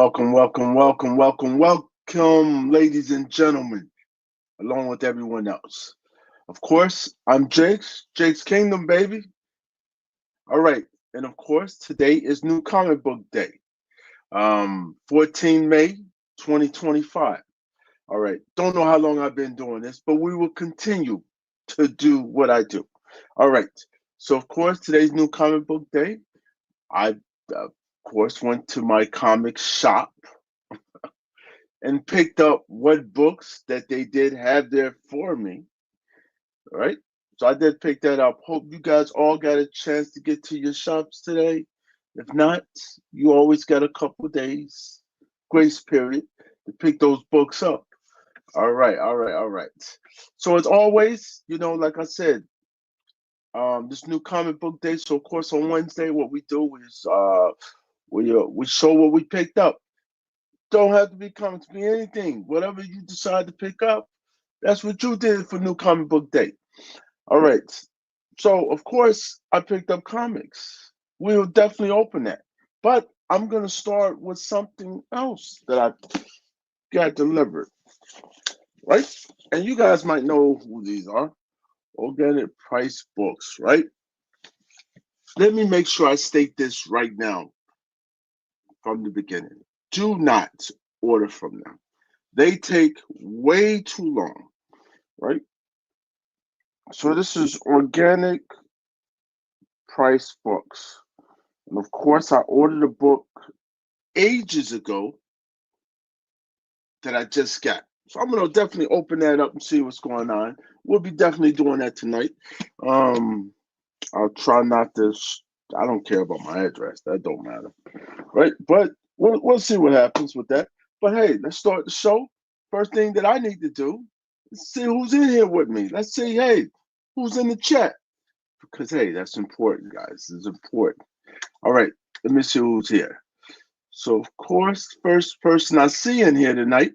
Welcome, ladies and gentlemen, along with everyone else. Of course, I'm Jake's Kingdom, baby. All right, and of course, today is New Comic Book Day, 14 May 2025. All right, don't know how long I've been doing this, but we will continue to do what I do. All right, so of course, today's New Comic Book Day. I, of course, went to my comic shop and picked up what books that they did have there for me. All right. So I did pick that up. Hope you guys all got a chance to get to your shops today. If not, you always got a couple days grace period to pick those books up. All right. So as always, like I said, this new comic book day. So of course on Wednesday, what we do is we show what we picked up. Don't have to be comics, be anything. Whatever you decide to pick up, that's what you did for New Comic Book Day. All right. So, of course, I picked up comics. We'll definitely open that. But I'm going to start with something else that I got delivered. Right? And you guys might know who these are. Organic Price Books, right? Let me make sure I state this right now from the beginning. Do not order from them. They take way too long, right? So this is Organic Price Books. And of course, I ordered a book ages ago that I just got. So I'm going to definitely open that up and see what's going on. We'll be definitely doing that tonight. I'll try not to, I don't care about my address. That don't matter, right? But we'll see what happens with that. But hey, let's start the show. First thing that I need to do is see who's in here with me. Let's see, hey, who's in the chat? Because hey, that's important, guys. It's important. All right, let me see who's here. So of course, first person I see in here tonight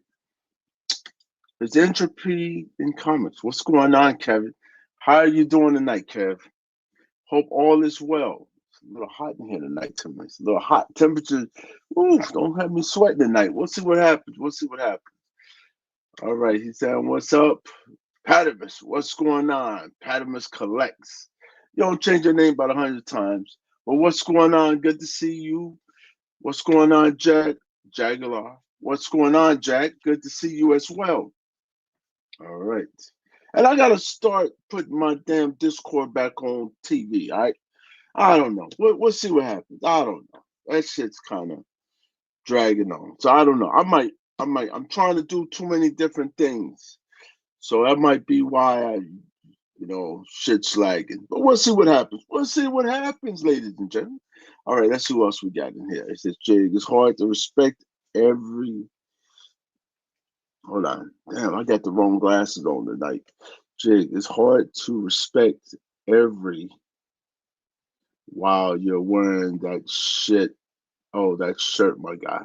is Entropy in Comics. What's going on, Kevin? How are you doing tonight, Kev? Hope all is well. It's a little hot in here tonight to me. It's a little hot temperature. Ooh, don't have me sweating tonight. We'll see what happens. All right, he's saying, what's up? Patamus, what's going on? Patamus Collects. You don't change your name about 100 times. But what's going on? Good to see you. What's going on, Jack? Jaguar. What's going on, Jack? Good to see you as well. All right. And I got to start putting my damn Discord back on TV, all right? I don't know. We'll see what happens. I don't know. That shit's kind of dragging on. So I don't know. I'm trying to do too many different things. So that might be why shit's lagging. But we'll see what happens. Ladies and gentlemen. All right, let's see who else we got in here. It says, Jig, it's hard to respect every. Hold on. Damn, I got the wrong glasses on tonight. Jig, it's hard to respect every while you're wearing that shit. Oh, that shirt, my guy.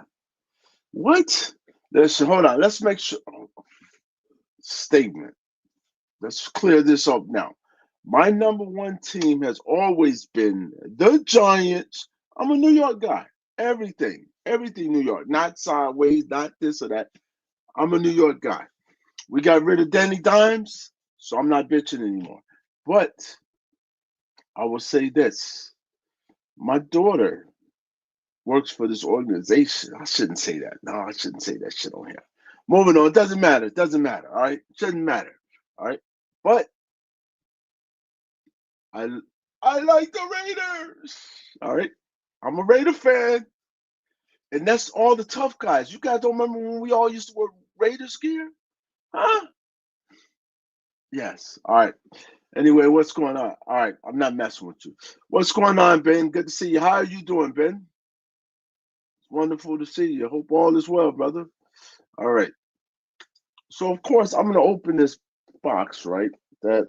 What? Hold on. Let's make sure. Statement. Let's clear this up now. My number one team has always been the Giants. I'm a New York guy. Everything New York. Not sideways, not this or that. I'm a New York guy. We got rid of Danny Dimes, so I'm not bitching anymore. But I will say this. My daughter works for this organization. I shouldn't say that. No, I shouldn't say that shit on here. Moving on. It doesn't matter. All right? Shouldn't matter. All right? But I like the Raiders. All right. I'm a Raider fan. And that's all the tough guys. You guys don't remember when we all used to wear Raiders gear? Huh? Yes. All right. Anyway, what's going on? All right. I'm not messing with you. What's going on, Ben? Good to see you. How are you doing, Ben? It's wonderful to see you. Hope all is well, brother. All right. So, of course, I'm going to open this box, right? That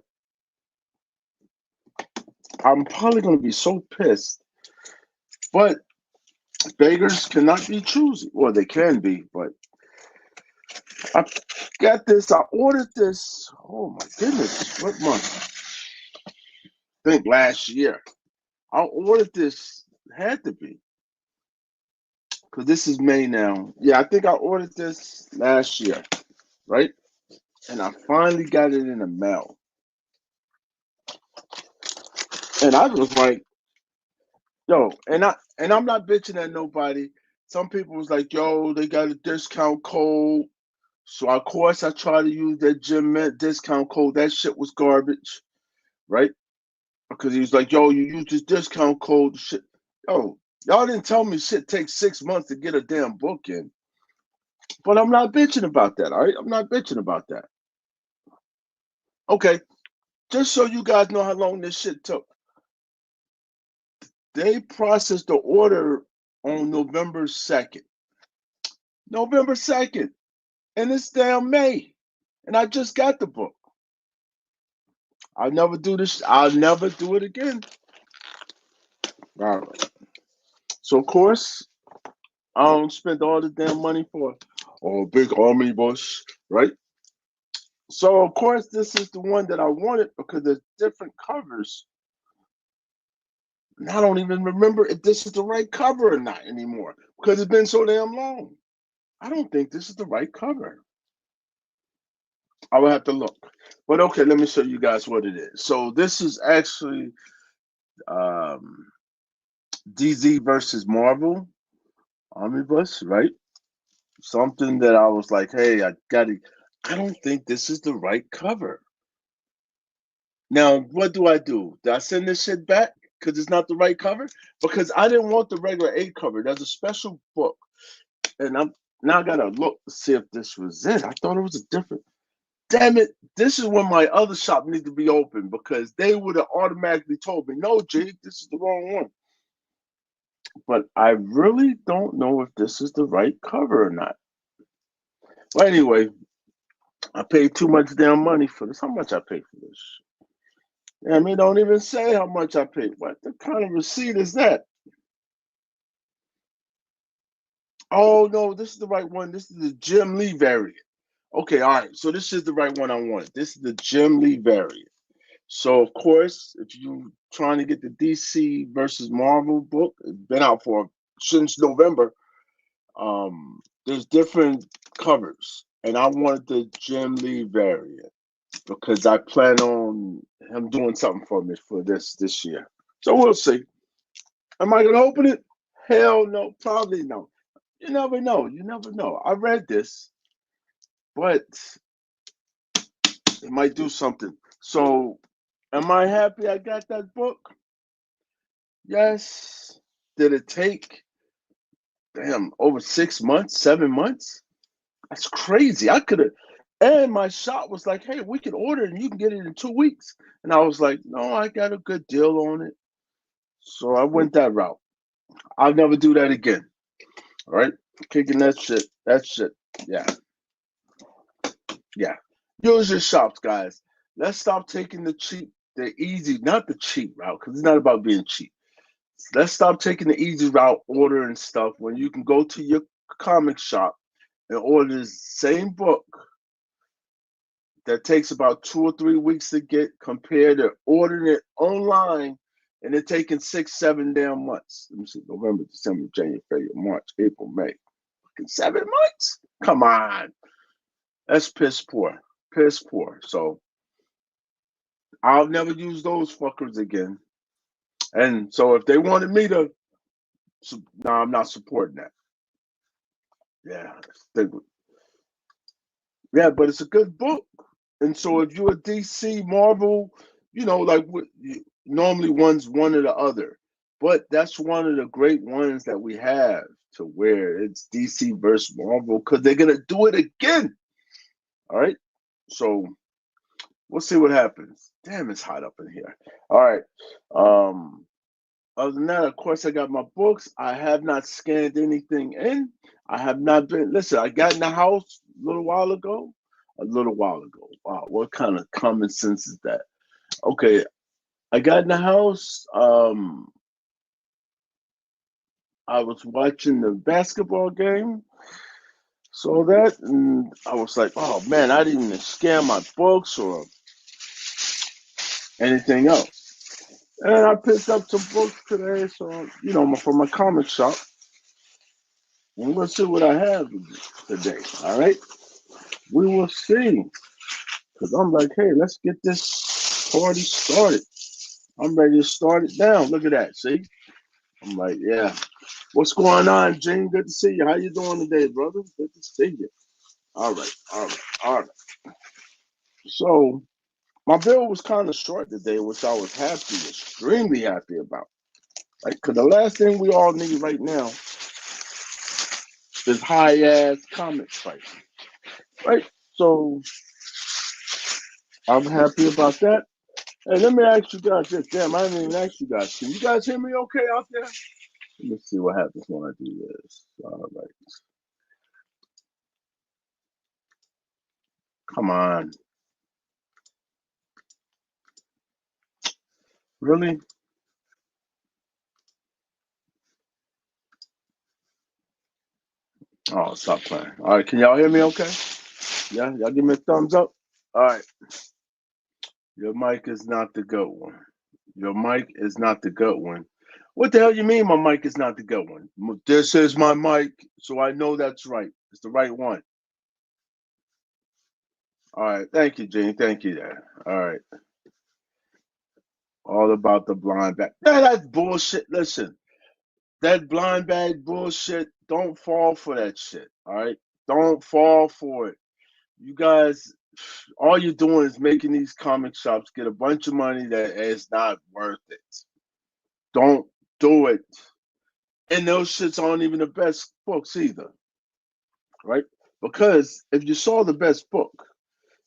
I'm probably going to be so pissed. But beggars cannot be choosy. Well, they can be, but I got this. I ordered this. Oh, my goodness. What month? I think last year. I ordered this. Had to be. because this is May now. Yeah, I think I ordered this last year, right? And I finally got it in the mail. And I was like, yo, and I'm not bitching at nobody. Some people was like, yo, they got a discount code. So of course I tried to use that gym discount code. That shit was garbage, right? Because he was like, yo, you use this discount code. Shit. Yo, y'all didn't tell me shit takes 6 months to get a damn book in. But I'm not bitching about that, all right? I'm not bitching about that. Okay, just so you guys know how long this shit took. They processed the order on November 2nd. November 2nd. And it's damn May. And I just got the book. I'll never do this. I'll never do it again. All right. So, of course, I don't spend all the damn money for a big omnibus, right? So, of course, this is the one that I wanted because there's different covers. And I don't even remember if this is the right cover or not anymore because it's been so damn long. I don't think this is the right cover. I will have to look. But okay, let me show you guys what it is. So this is actually DZ versus Marvel omnibus, right? Something that I was like, hey, I don't think this is the right cover. Now, what do? Do I send this shit back because it's not the right cover? Because I didn't want the regular 8 cover. There's a special book. And I'm now I gotta look to see if this was it. I thought it was a different. Damn it, this is when my other shop needs to be open because they would have automatically told me, no, Jake, this is the wrong one. But I really don't know if this is the right cover or not. Well, anyway, I paid too much damn money for this. How much I paid for this? I mean, don't even say how much I paid. What the kind of receipt is that? Oh no, this is the right one. This is the Jim Lee variant. Okay, all right. So this is the right one I wanted. This is the Jim Lee variant. So of course, if you trying to get the DC versus Marvel book, it's been out for since November. There's different covers, and I wanted the Jim Lee variant because I plan on him doing something for me for this year. So we'll see. Am I gonna open it? Hell no, probably no. You never know. You never know. I read this, but it might do something. So, am I happy I got that book? Yes. Did it take, damn, over 6 months, 7 months? That's crazy. I could have, and my shop was like, hey, we can order it and you can get it in 2 weeks. And I was like, no, I got a good deal on it. So I went that route. I'll never do that again. All right. Kicking that shit. That shit. Yeah. Yeah. Use your shops, guys. Let's stop taking the easy, not the cheap route, because it's not about being cheap. Let's stop taking the easy route, ordering stuff when you can go to your comic shop and order the same book that takes about 2 or 3 weeks to get compared to ordering it online and it taking 6, 7 damn months. Let me see, November, December, January, February, March, April, May. 7 months? Come on. That's piss poor. Piss poor. So I'll never use those fuckers again. And so if they wanted me to, no, I'm not supporting that. Yeah, yeah, but it's a good book. And so if you're a DC, Marvel, like normally one's one or the other. But that's one of the great ones that we have to where it's DC versus Marvel because they're gonna do it again. All right. So we'll see what happens. Damn, it's hot up in here. All right. Other than that, of course, I got my books. I have not scanned anything in. I have not been. Listen, I got in the house a little while ago. A little while ago. Wow, what kind of common sense is that? Okay, I got in the house. I was watching the basketball game. Saw that, and I was like, "Oh man, I didn't even scan my books or anything else." And I picked up some books today, so for my comic shop. And we'll see what I have today. All right, we will see. Cause I'm like, hey, let's get this party started. I'm ready to start it now. Look at that. See, I'm like, yeah. What's going on, Gene? Good to see you. How you doing today, brother? Good to see you. All right, all right, all right. So my bill was kind of short today, which I was happy, extremely happy about. Like, cause the last thing we all need right now is high ass comic prices, right? So I'm happy about that. Hey, let me ask you guys this. Damn, I didn't even ask you guys. Can you guys hear me okay out there? Let me see what happens when I do this. All right. Come on. Really? Oh, stop playing. All right, can y'all hear me okay? Yeah, y'all give me a thumbs up. All right. Your mic is not the good one. Your mic is not the good one. What the hell you mean my mic is not the good one? This is my mic, so I know that's right. It's the right one. All right. Thank you, Gene. Thank you there. All right. All about the blind bag. Yeah, that's bullshit. Listen, that blind bag bullshit, don't fall for that shit. All right? Don't fall for it. You guys, all you're doing is making these comic shops get a bunch of money that is not worth it. Don't do it. And those shits aren't even the best books either, right? Because if you saw the best book,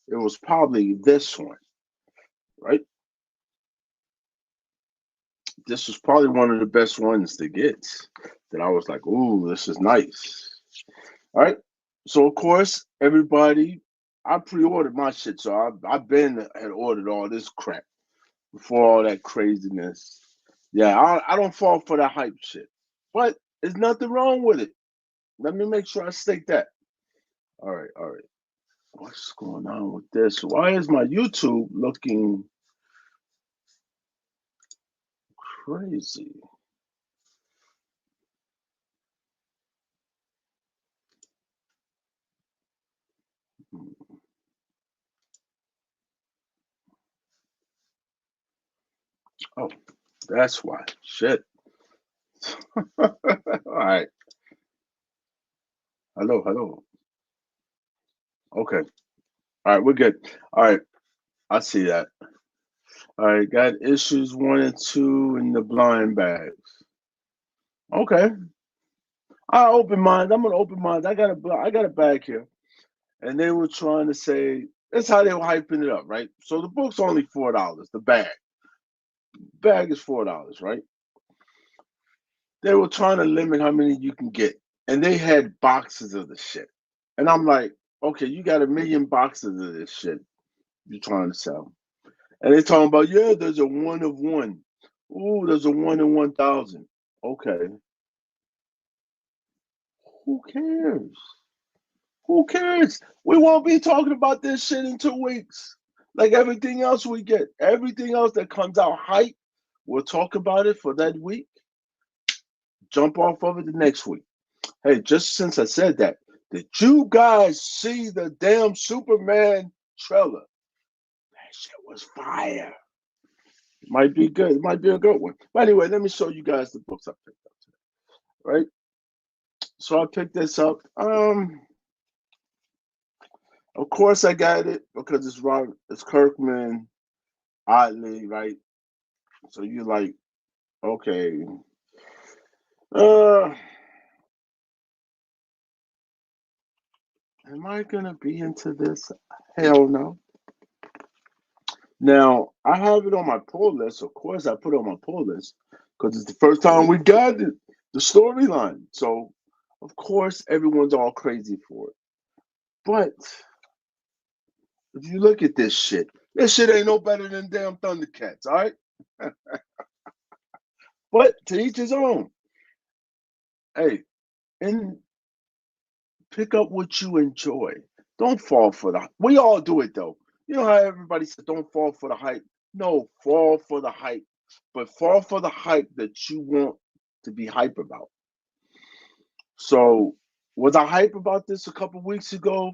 it was probably this one, right? This was probably one of the best ones to get. That I was like, ooh, this is nice. All right. So of course, everybody, I pre-ordered my shit, so I've been and ordered all this crap before all that craziness. Yeah, I don't fall for that hype shit, but there's nothing wrong with it. Let me make sure I state that. All right, all right. What's going on with this? Why is my YouTube looking crazy? Oh, that's why. Shit. All right. Hello, hello. Okay. All right, we're good. All right, I see that. All right, got issues 1 and 2 in the blind bags. Okay. I open mind. I'm gonna open mind. I got a bag here. And they were trying to say that's how they were hyping it up, right? So the book's only $4. The bag is $4, right? They were trying to limit how many you can get, and they had boxes of the shit. And I'm like, okay, you got a million boxes of this shit you're trying to sell, and they're talking about, yeah, there's a one of one. Ooh, there's a 1 in 1,000. Okay, who cares? Who cares? We won't be talking about this shit in 2 weeks. Like everything else we get, everything else that comes out hype, we'll talk about it for that week, jump off of it the next week. Hey, just since I said that, did you guys see the damn Superman trailer? That shit was fire. Might be good. It might be a good one. But anyway, let me show you guys the books I picked up today. Right? So I picked this up. Of course I got it because it's Kirkman, Oddly, right? So you're like, okay, uh, am I gonna be into this? Hell no. Now I have it on my pull list. Of course, I put it on my pull list because it's the first time we got the storyline. So of course, everyone's all crazy for it. But if you look at this shit ain't no better than damn Thundercats. All right, but to each his own. Hey, and pick up what you enjoy. Don't fall for the. We all do it though. You know how everybody said, "Don't fall for the hype." No, fall for the hype, but fall for the hype that you want to be hype about. So was I hype about this a couple weeks ago?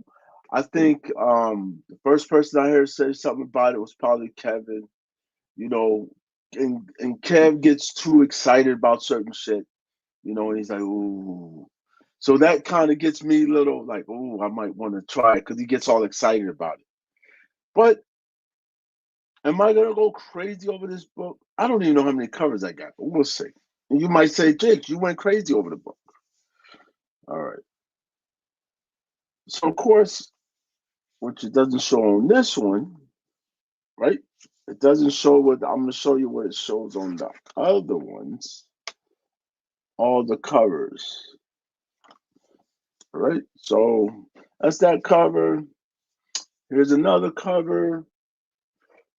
I think the first person I heard say something about it was probably Kevin. You know, and Kev gets too excited about certain shit, and he's like, ooh. So that kind of gets me a little like, ooh, I might want to try it because he gets all excited about it. But am I gonna go crazy over this book? I don't even know how many covers I got, but we'll see. And you might say, Jake, you went crazy over the book. All right. So of course, which it doesn't show on this one, right? It doesn't show what I'm gonna show you what it shows on the other ones. All the covers. Right? So that's that cover. Here's another cover,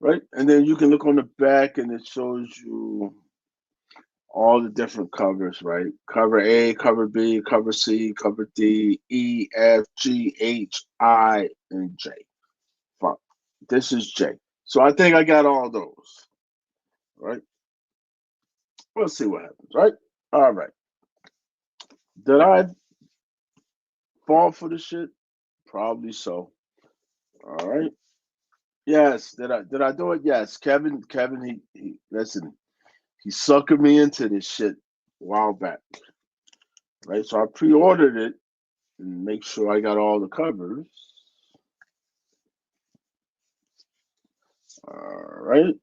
right? And then you can look on the back and it shows you all the different covers, right? Cover A, cover B, cover C, cover D, E, F, G, H, I, and J. Fuck. This is J. So I think I got all those, right? We'll see what happens, right? All right. Did I fall for the shit? Probably so. All right. Yes. Did I do it? Yes. Kevin, he listen, he suckered me into this shit a while back. Right? So I pre-ordered it and make sure I got all the covers. All right.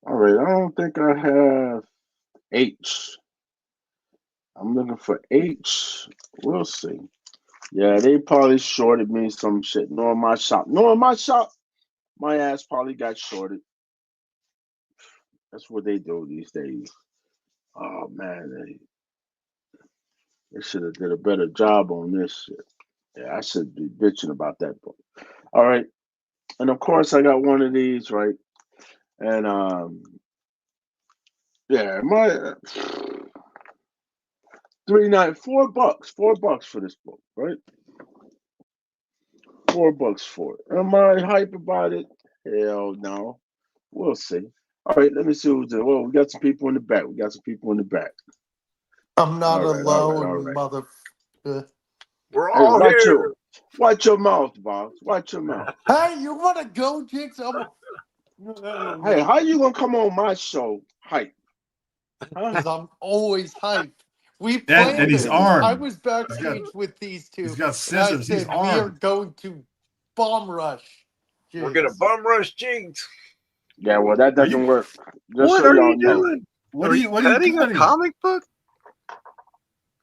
All right. I don't think I have H. I'm looking for H. We'll see. Yeah, they probably shorted me some shit. Knowing my shop, my ass probably got shorted. That's what they do these days. Oh man, they should have did a better job on this shit. Yeah, I should be bitching about that book. All right, and of course I got one of these, right? And yeah, my $4 for this book, right? $4 for it. Am I hype about it? Hell no. We'll see. All right, let me see who's there. Well, we got some people in the back. I'm not All alone, right. mother. We're Hey, all here. watch your mouth, boss. Watch your mouth. Hey, you want to go, Jinx? Hey, how you gonna come on my show hype? Because I'm always hyped. We And planned he's this. armed. I was backstage with these two. He's got And I scissors. He's said, we are armed. going to bomb rush. We're gonna bum rush Jinx. Yeah, well, that doesn't work. Just What so are y'all you know. doing? What are you cutting a cutting? comic book?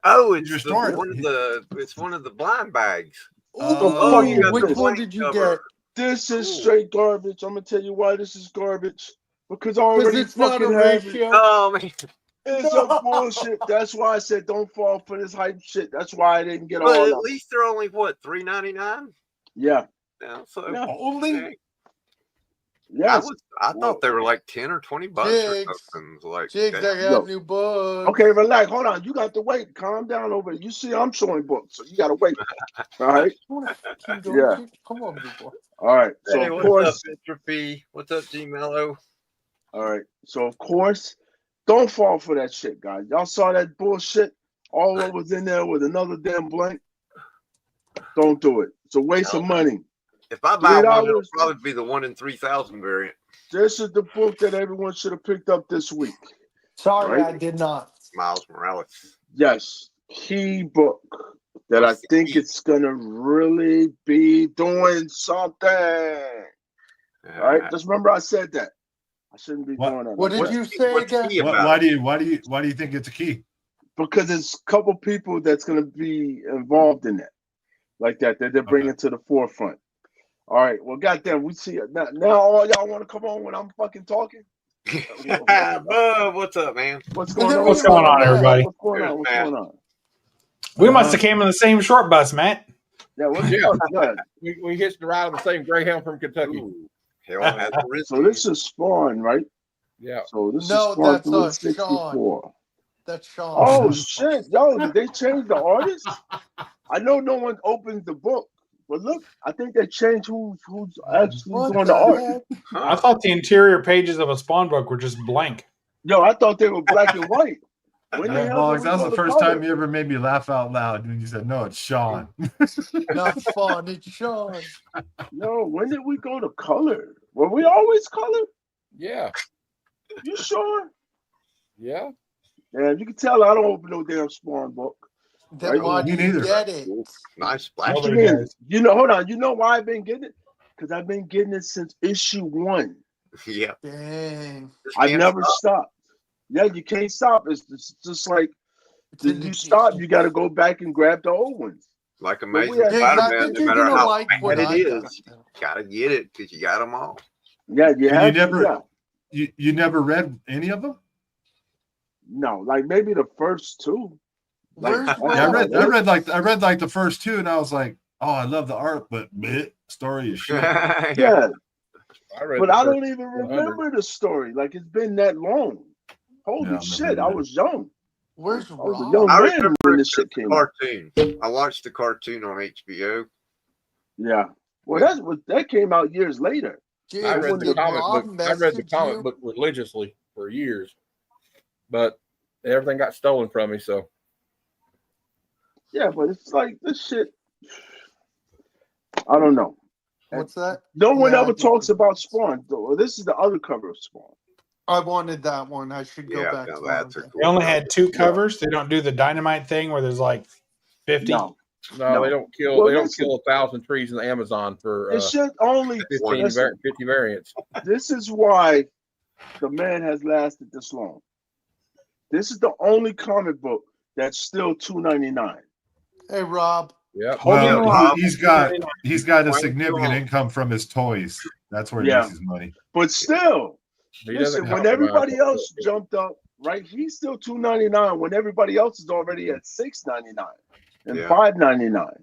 Oh, You're it's starting. one of the blind bags. Oh, you got which the one blank did you cover. get? This is straight garbage. I'm gonna tell you why this is garbage. Because I Because already it's not a fucking have it. ratio. Oh man. It's a bullshit. That's why I said don't fall for this hype shit. That's why I didn't get But all at of it. least they're only what, $3.99? Yeah. Yeah, so Yeah. Only? Yes. I thought they were like 10 or 20 bucks or something. Like, Jigs, I Yo. got new books. Okay, relax. Hold on. You got to wait. Calm down over there. You see, I'm showing books, so you got to wait. All right. Yeah. Come on, boy. All right. So hey, of what's course. up, Entropy? What's up, G Mello? All right. So of course, don't fall for that shit, guys. Y'all saw that bullshit. All what was in there with another damn blank. Don't do it. It's a waste of money. If I buy one, it'll $3. probably be the 1 in 3,000 variant. This is the book that everyone should have picked up this week. Sorry, right? I did not. Miles Morales. Yes, key book that I think it's gonna really be doing something. All right, just remember I said that. I shouldn't be doing that. What did you say again? Why do you think it's a key? Because there's a couple people that's gonna be involved in that, like that they're bringing to the forefront. All right, well, goddamn, we see it now. All y'all want to come on when I'm fucking talking? Bub, what's up, man? What's going on? What's going on, everybody? What's going on? What's going on? We must have came in the same short bus, Matt. Yeah, what's up? We hitched the ride on the same Greyhound from Kentucky. Ooh, hell has risen. So this is Spawn, right? Yeah. So this is No, Spawn that's 364. That's Sean. Oh shit, yo, did they change the artist? I know no one opens the book, but look, I think they changed who's actually doing the art. I thought the interior pages of a Spawn book were just blank. Yo, I thought they were black and white. When they have Boggs, when that was we the go to first color. time you ever made me laugh out loud when you said, "No, it's Sean." Not fun. It's Sean. No, when did we go to color? Were we always color? Yeah. You sure? Yeah. Yeah, you can tell I don't open no damn Spawn book. Then Right? why Me do you neither. get it? Nice splash. What you Nobody mean? does. You know, hold on. You know why I've been getting it? Because I've been getting it since issue 1. Yeah. Dang. Just I can't never stop. stopped. Yeah, you can't stop. It's just like It's an you stop, addiction. you got to go back and grab the old ones. Like we Amazing had- Diggs, I Spider-Man, think no you're matter gonna how like what bad I it got. is, gotta get it because you got them all. Yeah, you And have you never, to. Yeah. you never read any of them? No, like maybe the first 2. Like, Where's that's Yeah, I Rob? read like the first 2, and I was like, "Oh, I love the art, but story is shit." Yeah, I read but the I first don't even 100. remember the story. Like it's been that long. Holy Yeah, shit, I was young. Where's I was a Rob? young I man remember when it this shit as the came out. cartoon. I watched the cartoon on HBO. Yeah. Well, that came out years later. Diggs, I read the did comic Rob book. I read the message comic you? book religiously for years, but everything got stolen from me. So Yeah, but it's like this shit. I don't know. What's that? No one Yeah, I ever did talks read about that. Spawn, though. This is the other cover of Spawn. I wanted that one. I should go Yeah, back no, to that's a that. cool. They only cover. had 2 covers. They don't do the dynamite thing where there's like 50. No. no, No. they don't kill. Well, they don't listen. kill 1,000 trees in the Amazon for It should only 15, listen, 50 variants. this is why the man has lasted this long. This is the only comic book that's still $2.99. Hey, Rob. Yep. Hold Well, on, Rob. he's got a Why significant not? income from his toys. That's where he Yeah. makes his money. But still, He doesn't listen, when compromise. everybody else jumped up, right? He's still $2.99 when everybody else is already at $6.99 and Yeah. $5.99.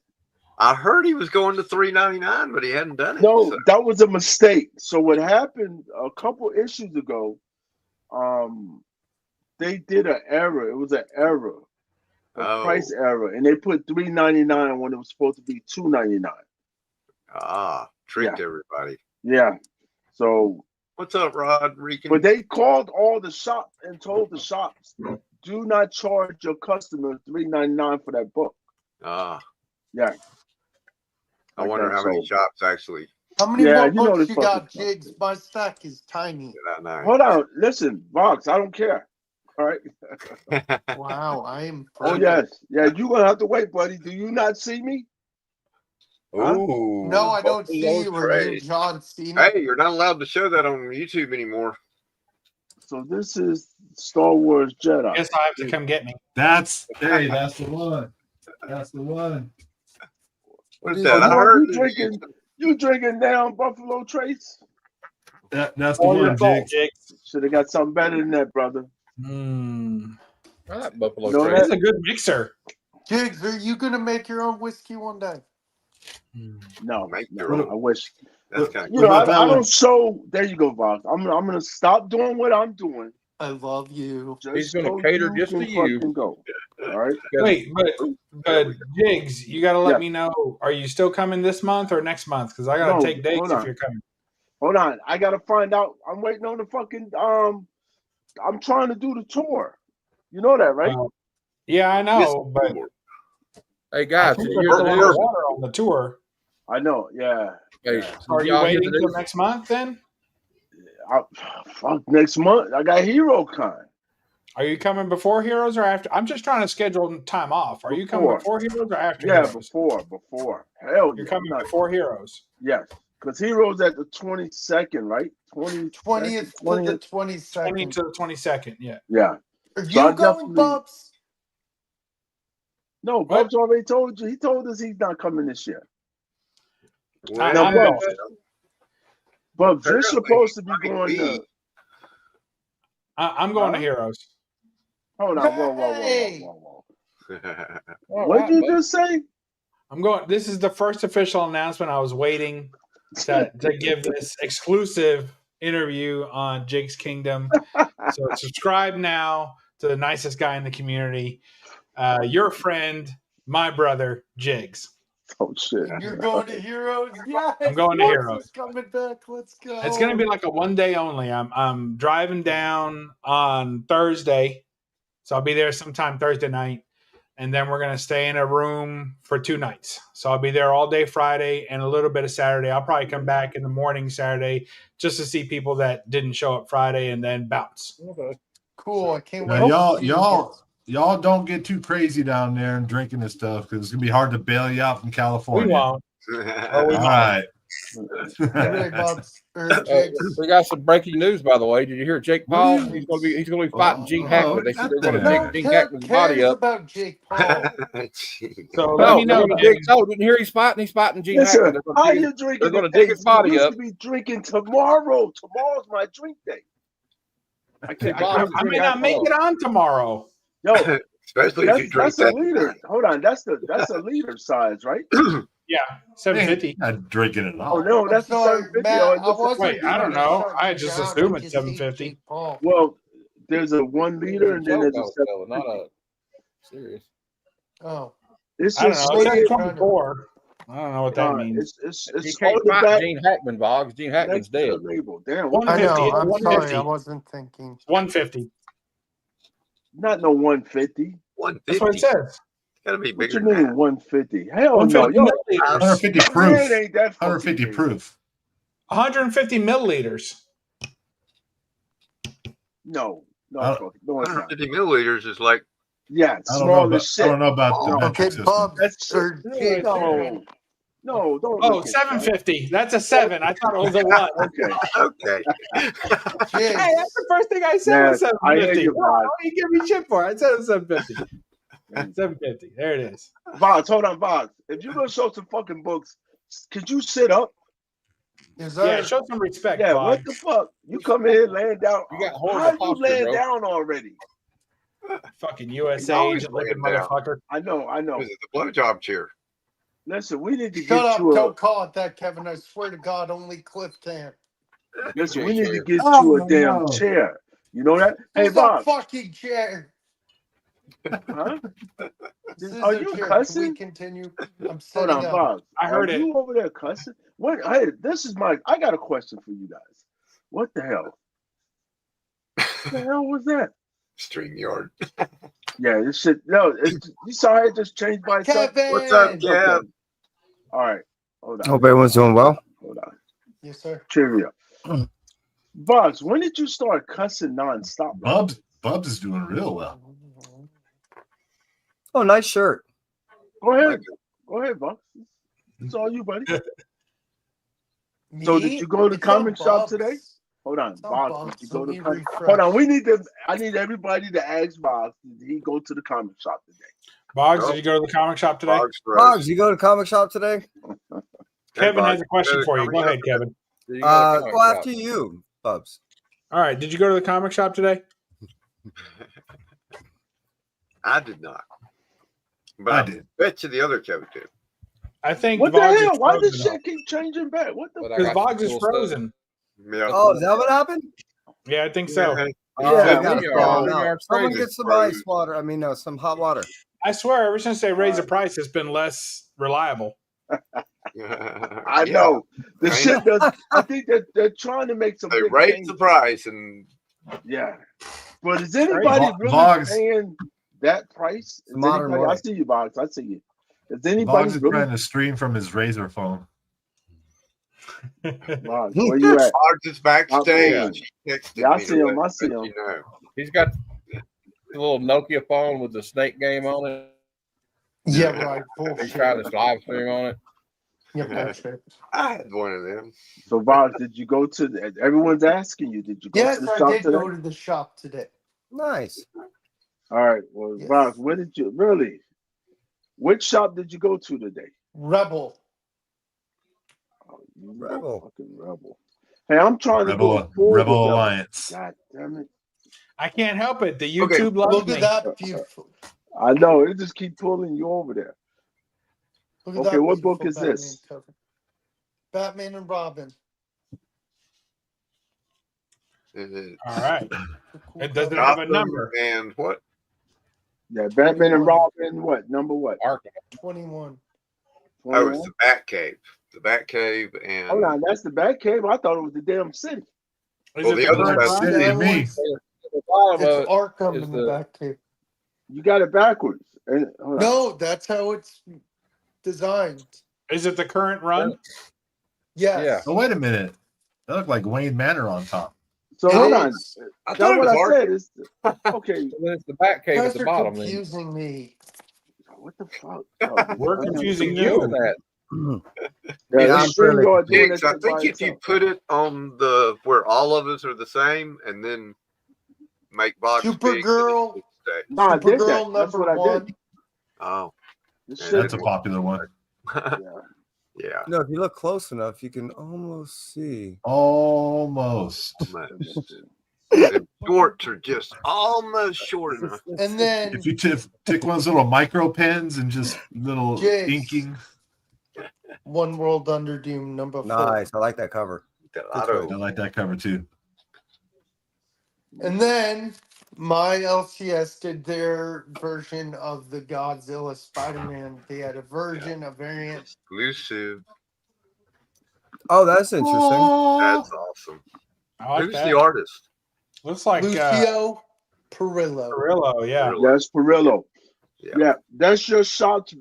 I heard he was going to $3.99, but he hadn't done it. No, so- that was a mistake. So what happened a couple issues ago, they did an error. It was an error, a price error, and they put $3.99 when it was supposed to be $2.99. Tricked everybody. Yeah. So, What's up, Rod? Reekin? but they called all the shops and told the shops, do not charge your customers $3.99 for that book. Yeah. I wonder how many shops actually. How many Yeah, more you know books this you fucking got, stuff. Jigs? My stack is tiny. Did I know? Hold on, listen, Vox, I don't care. All right. Wow, I am. Oh yes, yeah. You're gonna have to wait, buddy. Do you not see me? Oh No, I don't see you. Or you, John Cena. Hey, you're not allowed to show that on YouTube anymore. So this is Star Wars Jedi. Guess I have to come get me. That's the one. That's the one. What is Oh, that? I heard You drinking down Buffalo Trace? That's the Oh, one, yeah. Jake. Jigs. Should have got something better than that, brother. I like Buffalo No, Trace. It's a good mixer. Jigs, are you gonna make your own whiskey one day? No, Make no, your own. I wish. That's kind of You know, What about I that one? don't show. There you go, Vox. I'm gonna stop doing what I'm doing. I love you. He's gonna so cater you just can to you. fucking go. All right. Wait, but Jigs, you got to let me know. Are you still coming this month or next month? Because I got to No, take dates hold if on. you're coming. Hold on. I gotta find out. I'm waiting on the fucking. I'm trying to do the tour. You know that, right? Yeah, I know, but Hey I guys, think here's there's a the lot deal. of water on the tour. I know. Yeah. Hey, So are you y'all hear waiting the till news? next month then? Fuck next month. I got HeroCon. Are you coming before Heroes or after? I'm just trying to schedule time off. Are you coming Before. before Heroes or after Yeah, Heroes? before. Hell You're yeah. coming before Heroes. Yes, because Heroes at the 22nd, right? 20th to the 20 22nd. to the 22nd, yeah. Yeah. Are So I you going, definitely- Bubs? No, What? Bub's already told you. He told us he's not coming this year. Well, Now, I'm Bubs, going. Bubs, you're Apparently, supposed to be might going be. to. I'm going to Huh? Heroes. Hold on, whoa. Hey! All What right, did you bud. just say? I'm going. This is the first official announcement. I was waiting to give this exclusive interview on Jake's Kingdom. So subscribe now to the nicest guy in the community. Your friend, my brother, Jigs. Oh shit! You're going to Heroes? Yes. I'm going to Bubs Heroes. is coming back. Let's go. It's going to be like a one day only. I'm driving down on Thursday. So I'll be there sometime Thursday night. And then we're going to stay in a room for 2 nights. So I'll be there all day Friday and a little bit of Saturday. I'll probably come back in the morning Saturday just to see people that didn't show up Friday and then bounce. Okay. Cool. I can't Now, wait. to see you y'all don't get too crazy down there and drinking and stuff because it's gonna be hard to bail you out from We California. won't. All right. again. Hey, Bubs, or Jigs. We got some breaking news, by the way. Did you hear Jake Paul? He's gonna be fighting Gene Hackman. They said they're gonna dig Gene Hackman's body up. About Jake Paul. So let me know. Didn't hear he's fighting Gene Listen, Hackman. how you drinking? They're gonna dig his body up. To be drinking tomorrow. Tomorrow's my drink day. I may not make it on tomorrow. Yo, Especially if you drink that's a that. liter. Hold on, that's a liter size, right? Yeah, 750. Not drinking it all. Oh no, that's the sorry, 750. Matt, Wait, I don't know. I just assume it's 750. Well, there's a 1 liter and then there's a 750. Not a serious. Oh, It's I don't just know. It says so 24. I don't know what that means. It's You can't on the fight back. Gene Hackman, Boggs. Gene Hackman's Next to dead. the label. Damn, I know. I'm 150. sorry. I wasn't thinking. 150. not no 150. 150. That's what it says. It's gotta be What bigger you than mean that. 150? Hell no. 150 Yo, milliliters. 150 man, proof. ain't that fucking 150 big. proof. 150 milliliters. No, I fuck, no, it's not. 150 milliliters is like Yeah, I don't know small about, as shit. I don't know about the Oh, metric Okay, system. Bubs That's or Jigs. no, don't. Oh, look at that. 750. That's a 7. I thought it was a 1. Okay. okay. Hey, that's the first thing I said Yeah, was I hear 750. you, Why Bob. you give me shit for it? I said it was 750. 750. There it is. Vox, hold on, Vox. If you're gonna show some fucking books, could you sit up? Yes, Yeah, sir. show some respect, Yeah, Bob. what the fuck? You come in here laying down. You got How horrible you posture, laying bro. down already? Fucking USA always agent looking laying down. motherfucker. I know. Was it the blowjob chair? Listen, we need to Shut get up. you a. Don't call it that, Kevin. I swear to God, only Cliff can. Listen, we need to chair. get Oh, you a damn no. chair. You know that? Hey, This is a Bob. fucking chair. Huh? This is Are a you chair. cussing? Can we continue? I'm Hold setting on, up. Bob. I heard Are it. you over there cussing? What? Hey, this is my. I got a question for you guys. What the hell? What the hell was that? StreamYard. Yeah, this shit. No, you saw it just changed by itself. Kevin. What's up, Kev? Okay. All right. Hold on. Hope everyone's doing well. Hold on. Yes, sir. Cheerio. Bugs, when did you start cussing nonstop? Bubs is doing real well. Oh, nice shirt. Go ahead. Go ahead, Bugs. It's all you, buddy. So did you go to the It's comic not shop Bubs. today? Hold on, It's not Bugs. Bubs. Did you go Let to me the comic? refresh. Hold on. I need everybody to ask Bugs. Did he go to the comic shop today? Boggs, did you go to the comic shop today? Boggs, you go to comic shop today? Kevin Boggs, has a question go to for you. comic Go shop ahead, today? Kevin. Well, after you, Bubs. All right. Did you go to the comic shop today? I did not. But I did. bet you the other Kevin did. I think What the Boggs hell? is Why does frozen. shit keep changing back? What the? Because Boggs is frozen. Yeah. Oh, is that what happened? Yeah, I think so. Yeah. Oh, Yeah, we gotta we thaw are. him out. Someone get some ice water. I mean, no, some hot water. I swear, ever since they raised the price, it's been less reliable. I know. The shit does. I think that they're trying to make some. They big raised changes. the price and Yeah. But is anybody really Boggs. paying that price? Is Modern anybody, I way. see you, Boggs. I see you. Is anybody Boggs is really? trying to stream from his Razor phone. Boggs, where you at? Boggs is backstage. He texted Yeah, I me see to him. I see let him. you know. He's got the little Nokia phone with the snake game on it. Yeah, right. He's Bullshit. trying to live stream on it. Yeah, bullshit. I had one of them. So, Boggs, did you go to? Everyone's asking you. Did you go Yes, to the I shop did today? go to the shop today. Nice. All right. Well, Yes. Boggs, where did you really? Which shop did you go to today? Rebel. Oh, you Rebel. fucking rebel. Hey, I'm trying to go Rebel forward. Alliance. God damn it! I can't help it. The Okay. YouTube loves Look me. at that beautiful. I know it just keep pulling you over there. Look at Okay, that what book beautiful is this? Batman cover. Batman and Robin. Is it All right. Cool It doesn't cover. have a Gotham number. and what? Yeah, Batman and Robin. What number? What? Arkham. 21. Oh, it's the Batcave. The Batcave and Hold on, that's the Batcave. I thought it was the damn city. Is Well, it the the other current side- run? City to me. The bottom of It's it Arkham is in the the- back too. You got it backwards. And, No, that's how it's designed. Is it the current run? Yes. Yeah. Oh, wait a minute. That looked like Wayne Manor on top. So It hold is. on. I That's thought it what was I hard. said. It's okay. So then it's the back cave You at guys the are bottom. Then. confusing me. What the fuck? Oh, We're this- confusing Doing you. that. Yeah, Yeah, I'm this string really yard doing Jigs, that I shit by think if you itself. put it on the where all of us are the same, and then make box big, Supergirl. it'll stay. No, I did that. Supergirl That's what number I one. did. Oh, This Yeah, shit. That's a popular one. Yeah. yeah. No, if you look close enough, you can almost see. Almost. Man. The shorts are just almost short enough. And then If you take one of those little micro pens and just little Jigs. inking. One World Under Doom number 4. Nice. I like that cover. I I don't- like that cover too. And then my LCS did their version of the Godzilla Spider-Man. They had a version, a variant. Exclusive. Oh, that's interesting. That's awesome. I like Who's that. the artist? Looks like Lucio Perillo. Perillo, yeah. That's Perillo. Yeah. Yeah, that's your shot.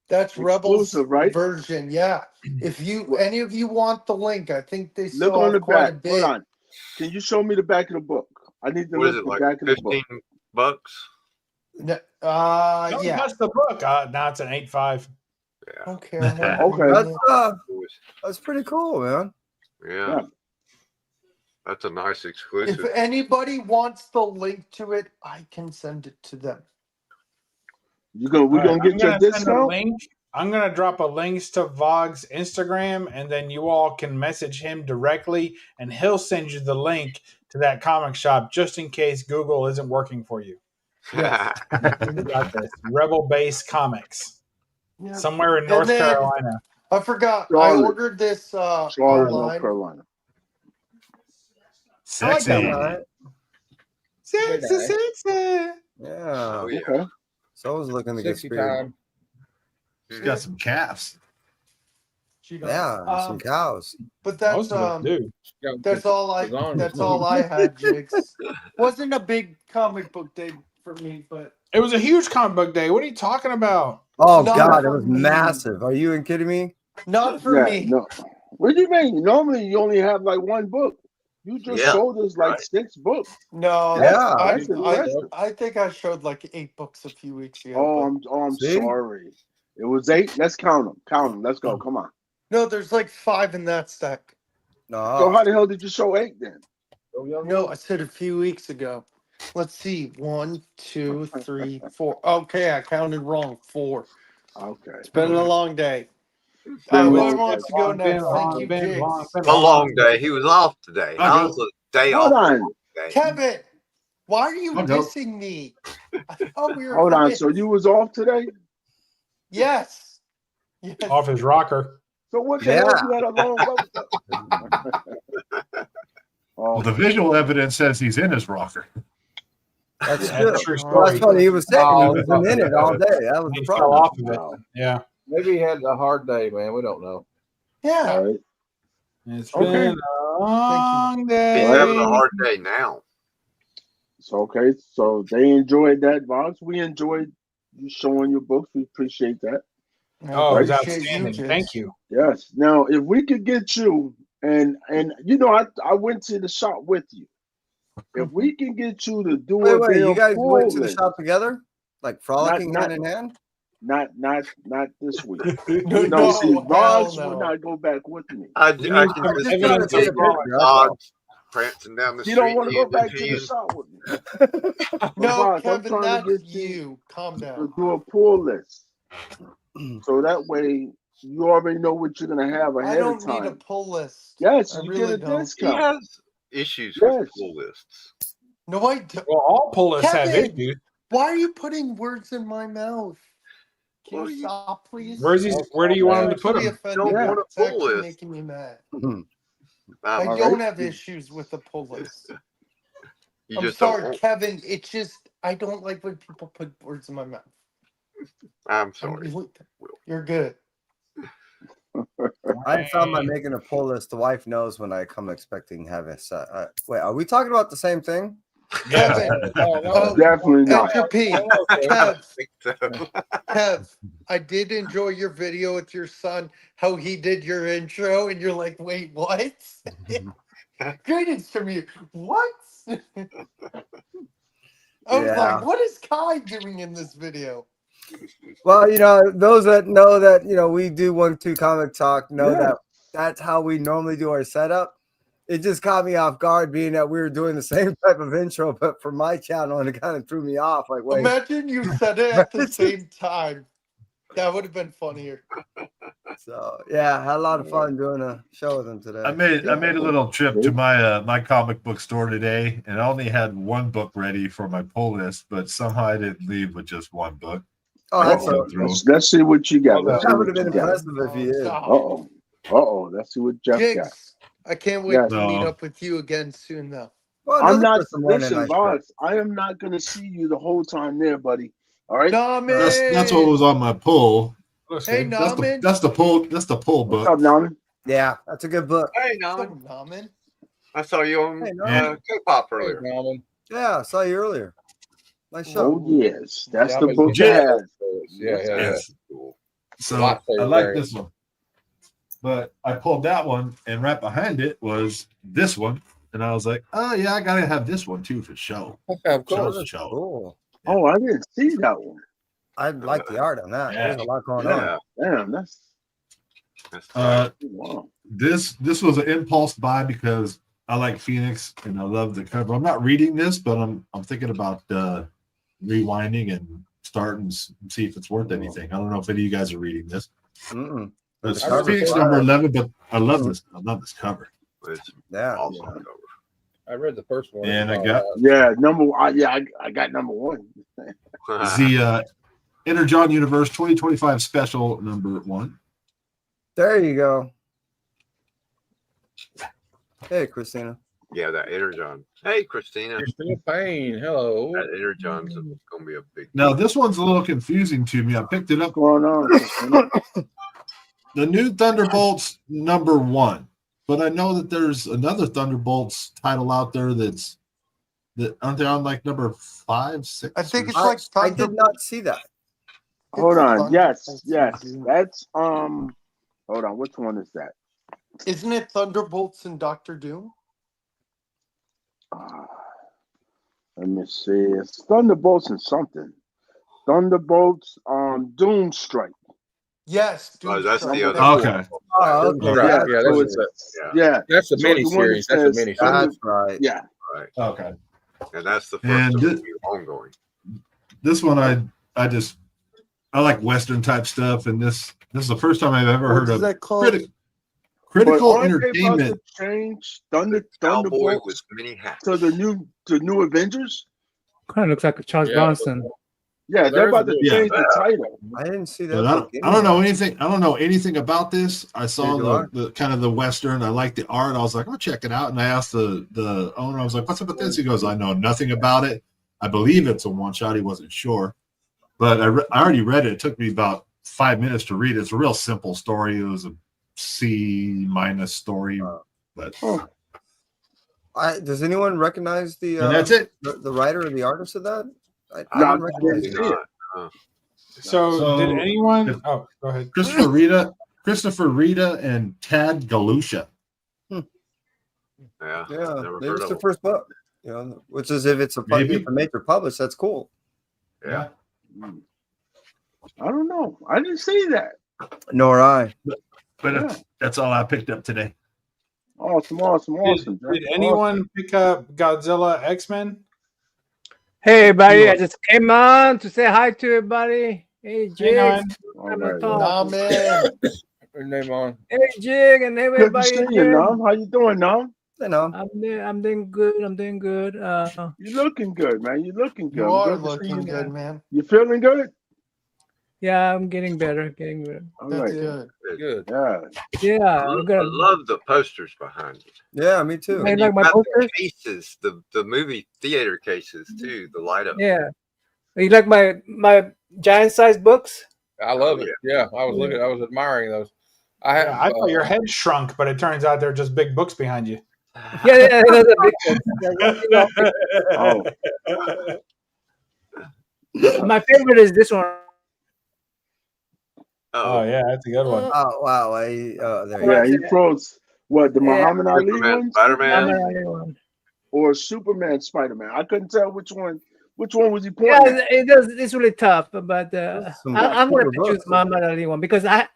That's Rebels Exclusive, right? version. Yeah. If you any of you want the link, I think they Look still on the have quite a back. bit. Hold on. Can you show me the back of the book? I need to What is look it, the like back of the book. $15? No, Don't yeah. touch the book. Now it's an 8.5. I Yeah. don't care. I'm not Okay. reading That's pretty cool, man. Yeah. Yeah. That's a nice it. exclusive. If anybody wants the link to it, I can send it to them. We're gonna All right, get I'm your gonna send a discount. link. I'm gonna drop a links to Vogg's Instagram, and then you all can message him directly, and he'll send you the link to that comic shop just in case Google isn't working for you. Yes. We got this. Rebel Base Comics, Yeah. somewhere in And North then- Carolina. I forgot. Charlotte. I ordered this Charlotte, North online. Carolina. I like that Sexy. one. All right. Sexy, sexy. Yeah. Oh, yeah. Okay. Someone's looking to get Sexy speared. time. She's got some calves. She does. Yeah, some cows. But that's Most of them do. that's all I had, Jigs. Wasn't a big comic book day for me, but It was a huge comic book day. What are you talking about? Oh Not God, it for was me. massive. Are you kidding me? not for Yeah, me. no. What do you mean? Normally you only have like one book. You just Yeah, showed us like right. 6 books. No, Yeah, that's impressive. I think I showed like 8 books a few weeks ago. I'm See? sorry. It was 8. Let's count them. Count them. Let's go. Come on. No, there's like 5 in that stack. So No. how the hell did you show 8 then? No, I said a few weeks ago. Let's see. 1, 2, 3, 4. Okay, I counted wrong. 4. Okay. It's been a long day. Been a Whoever long wants day. to go next? Thank you, Been Jigs. A long day. He was off today. I'll How's the day Hold off? on. Day? Kevin, why are you I'll go. dissing me? I thought we were Hold on. friends. So you was off today? Yes. Yes. Off his rocker. So what the hell you had a long Well, Oh, the visual evidence says he's in his rocker. That's That's true. a true Well, that's story. funny. He was sick. Oh, He was in it all day. That was He the fell problem. off of it. wow. Yeah. Maybe he had a hard day, man. We don't know. Yeah. All right. It's Okay. been a long He's day. having a hard day now. So okay. So they enjoyed that, Vox. We enjoyed you showing your books. We appreciate that. Oh, it was Appreciate you, outstanding. Jigs. Thank you. Yes. Now, if we could get you and you know, I went to the shop with you. If we can get you to do Wait, a you damn guys pull went to the list, shop together? Like frolicking Not- hand in hand? not this week. No, No, see, hell Vox no. would not go back with me. I We can need some just Just trying to see take a picture. That's all. Vox prancing down the You street. don't want to go hand in back to the hand. shop with me. No, Vox, I'm Kevin, trying to that's get you you. Calm to down. do a pull list. So that way you already know what you're gonna have I ahead don't of time. need a pull list. Yes, I you really get a don't. He discount. has issues Yes. with pull lists. No, I don't. Well, all pull lists have Kevin! issues. Why are you putting words in my mouth? Can Well, you you- stop, please? Where do you want him to It's put actually them? offending Don't me. want a It's pull actually list. making me mad. I All don't right. have issues with the pull list. You I'm just don't sorry, want. Kevin. It's just I don't like when people put words in my mouth. I'm I sorry. really- You're good. I found by making a pull list. The wife knows when I come expecting to have a set. Wait, are we talking about the same thing? Kevin, Oh, Definitely not. Entropy, no. Kev, think so. Kev, I did enjoy your video with your son, how he did your intro, and you're like, wait, what? Greetings from you. What? I was Yeah. like, what is Kai doing in this video? Well, those that know that, we do 1-2 comic talk know Yeah. that that's how we normally do our setup. It just caught me off guard being that we were doing the same type of intro, but for my channel, and it kind of threw me off. Like, wait, Imagine you said it at the same time. That would have been funnier. so yeah, had a lot of fun doing a show with him today. I made a little trip to my my comic book store today, and I only had one book ready for my pull list, but somehow I didn't leave with just one book. Oh, Let's see what you got. Let's see that would what have been you got. impressive if he did. Uh-oh. Let's see what Jeff got. Jigs, I can't wait Yes. to meet up with you again soon, though. Well, I'm another not, person wanted a listen, nice Boss, I am not going to see you the whole time there, buddy. All right? Namin! That's what was on my pull. Hey, Namin. That's the pull What's book. up, Namin? Yeah, that's a good book. Hey, What's up, Norman. Namin? I saw you on Hey, Norman. K-pop Hey, earlier. Norman. Yeah, I saw you earlier. Nice show. Oh, yes. That's Yeah, the I'm book gonna- you have. Yeah. Yes. Cool. So Lightsaber I like variant. this one. But I pulled that one, and right behind it was this one. And I was like, oh, yeah, I got to have this one, too, for show. Of Show's course. a show. Cool. Oh, I didn't see that one. I like the art on that. Yeah. There's a lot going on. Yeah. Damn, that's wow. This was an impulse buy because I like Phoenix and I love the cover. I'm not reading this, but I'm thinking about rewinding and starting and see if it's worth anything. I don't know if any of you guys are reading this. Mm-mm. It's The cover's Phoenix fire. number 11, but I love this. I love this cover. It's Yeah. awesome cover. I read the first one. And I got Yeah, I got number one. the Energon Universe 2025 special number 1. There you go. Hey, Christina. Yeah, that Energon. Hey, Christina. Christina Payne. Hello. That Energon's going to be a big Now this one's a little confusing to me. I picked it up. What's going on? The new Thunderbolts number 1, but I know that there's another Thunderbolts title out there that aren't they on like number 5, 6? I think it's I, like I Thunder. did not see that. Hold on. Thunder- Yes. That's hold on. Which one is that? Isn't it Thunderbolts and Doctor Doom? Let me see. It's Thunderbolts and something. Thunderbolts Doomstrike. Yes. Oh, that's the Doomstrike. other Okay. Oh, okay. Right. Yeah, Yeah, so that's it's- yeah. That's a So mini the one series. that That's a says mini series. Thunder- That's right. Yeah. Right. Okay. And that's the first And of this- the ongoing. This one I like Western type stuff, and this is the first time I've ever heard What is of that called? critical But aren't they about entertainment. to change Cowboy Thunderbolts with many hats. to the new Avengers? Kind of looks like a Charles Yeah. Bronson. Yeah, they're There's about to a- change the title. I didn't see But that. I don't know anything. I don't know anything about this. I saw Neither do I. the kind of the Western. I like the art. I was like, I'll check it out. And I asked the owner. I was like, what's up with this? He goes, I know nothing about it. I believe it's a one shot. He wasn't sure, but I already read it. It took me about 5 minutes to read it. It's a real simple story. It was a C- story, but Does anyone recognize the and that's it. the writer or the artist of that? I No, didn't recognize it's it. not. So did anyone? So- Oh, go ahead. Christopher Rita, and Tad Galusha. Yeah. Yeah, Never maybe heard it's of the them. first book. Which is if it's Maybe. if a major publish, that's cool. Yeah. I don't know. I didn't see that. Nor I. But that's all I picked up today. Awesome. Did anyone pick up Godzilla X-Men? Hey, everybody. I just came on to say hi to everybody. Hey, Jig. Hey, All right. Nah, man. Her name on. Hey, Jig, and Good to everybody. see you, Nom. How you doing, Nom? You know. I'm doing good. I'm doing good. You looking good, man. You looking good. You are Good to see looking you, good, man. man. You feeling good? Yeah, I'm getting better. Getting better. All That's right. good. Good. Yeah. Yeah, I we're gonna. love the posters behind you. Yeah, me too. Hey, And like you've my got the posters? cases, the movie theater cases too, the light up. Yeah. You like my giant size books? I love it. Yeah, I was admiring those. I I thought your head shrunk, but it turns out they're just big books behind you. Yeah, those are big ones. Yeah, Oh, my favorite is this one. Oh yeah, that's a good one. Oh wow! There you yeah, go. he froze what the Yeah. Muhammad Ali Superman, one Spider-Man. or Superman, Spider-Man. I couldn't tell which one. Which one was he Yeah, pointing at? it does. It's really tough, but Some I'm going super to choose books. Muhammad Ali one because I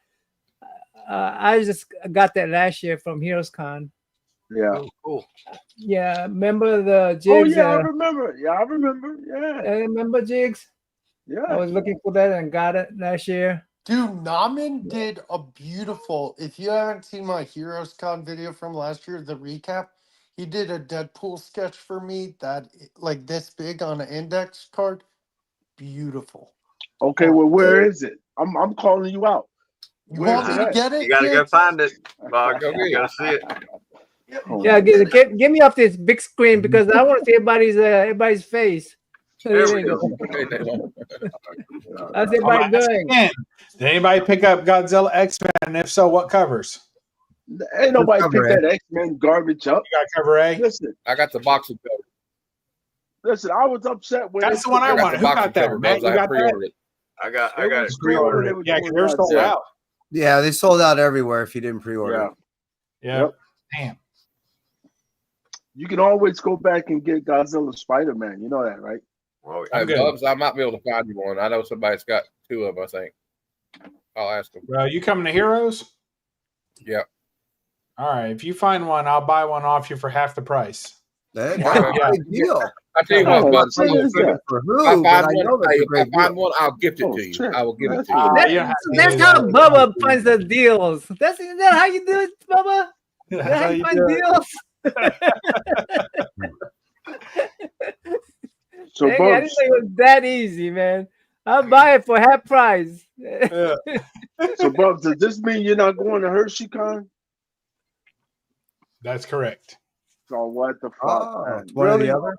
just got that last year from Heroes Con. Yeah. Oh, cool. Yeah, remember the Oh jigs? yeah, I remember. Yeah, I remember. Yeah. Remember jigs? I Yeah. was looking for that and got it last year. Dude, Naman did a beautiful. If you haven't seen my Heroes Con video from last year, the recap, he did a Deadpool sketch for me that like this big on an index card. Beautiful. Okay, well, where is it? I'm calling you out. You Where's want me it to at? get it? You gotta go Jigs? find it, Bog. Go get You gotta it. see it. Oh, Yeah, get me off this big screen because I want to see everybody's face. There we you go. go. Okay, Nalo. How's I'm everybody gonna ask doing? again, did anybody pick up Godzilla X-Men? And if so, what covers? Ain't nobody cover picked it. that X-Men garbage up. You got cover A? Listen, I got the boxing cover. listen, I was upset when That's they the one put I I got wanted. the Who boxing got that? cover, Matt, Bubs. you I got that? pre-ordered it. I got It it was pre cool when ordered. they were Yeah, doing because they're sold Godzilla. out. Yeah, they sold out everywhere if you didn't pre-order. Yeah. Yep. Damn. You can always go back and get Godzilla Spider-Man. You know that, right? Oh, I'm Hey, good. Bubs, I might be able to find you one. I know somebody's got two of them, I think. I'll ask them. Well, you coming to Heroes? Yep. All right. If you find one, I'll buy one off you for half the price. That's Yeah. a big deal. I tell you Oh, what, Bubs. what is that? For If who? I But find I know one, that's a if I great find deal. one, I'll gift it Oh, to you. shit. I will give it That's to you. You don't have to That's do how that. Bubba finds the deals. Is that how you do it, Bubba? That's That's how how you you find do it. deals. So, Dang, I didn't Bubs, think it was that easy, man. I'll buy it for half price. Yeah. does this mean you're not going to HersheyCon? That's correct. So what the fuck, Oh, man? it's one or the Really? other.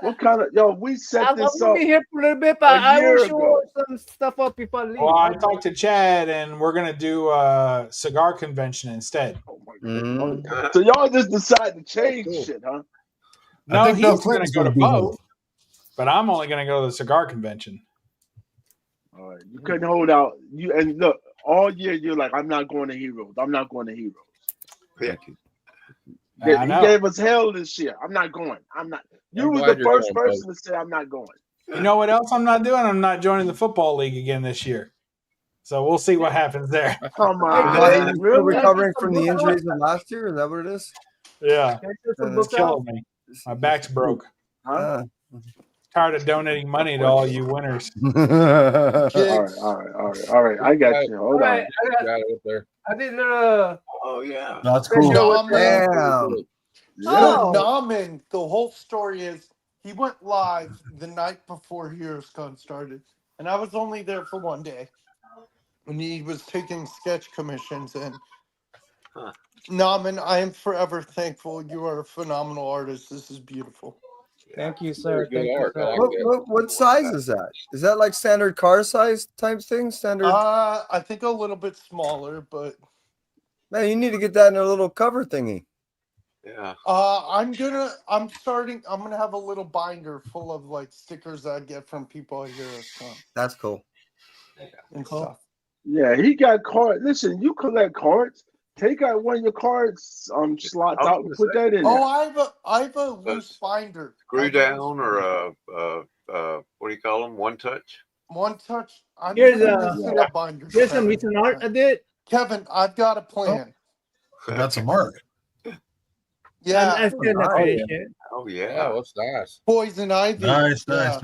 What kind of we set I'm this gonna up be here for a little bit, a but I will year show ago. some stuff up before I leave. Well, I talked to Chad, and we're gonna do a cigar convention instead. Oh my Mm. God. So y'all just decide to change cool. shit, huh? No, think Bill he's gonna Clinton's go to gonna be there. both, but I'm only gonna go to the cigar convention. All right. You couldn't hold out. You and look, all year you're like, I'm not going to Heroes. I'm not going to Heroes. Yeah. I He know. gave us hell this year. I'm not going. I'm not. You I'm was glad the you're first going, person to say I'm not going. You know what else I'm not doing? I'm not joining the football league again this year. So we'll see what happens there. Come Why on, are you still really? recovering from the injuries of last year? Is that what it is? Yeah, Can I put some It's books it's killing me. My back's broke. Huh? Tired of donating money to all you winners. All right. I got you. Hold All right, on. Got it up there. I did Oh yeah. That's cool. Naman. Damn. So Oh. Naman, the whole story is he went live the night before Heroes Con started, and I was only there for one day. And he was taking sketch commissions, and Huh. Naman, I am forever thankful. You are a phenomenal artist. This is beautiful. Thank you, sir. Very good Thank you, art. I sir. like What, that. what size is that? Is that like standard car size type thing? Standard. I think a little bit smaller, but Man, you need to get that in a little cover thingy. Yeah. I'm gonna have a little binder full of like stickers I get from people at Heroes Con That's cool. and Cool. stuff. Yeah, he got cards. Listen, you collect cards. Take out one of your cards, slots out and put that in Oh, there. I have a loose binder. Screw down or what do you call them? One touch. One touch. I'm Here's missing a binder. Here's some Kevin. recent art I did. Kevin, I've got a plan. That's a mark. Yeah, I still not Oh, finished yet. Oh yeah. Oh, that's nice. poison ivy. Nice. Yeah.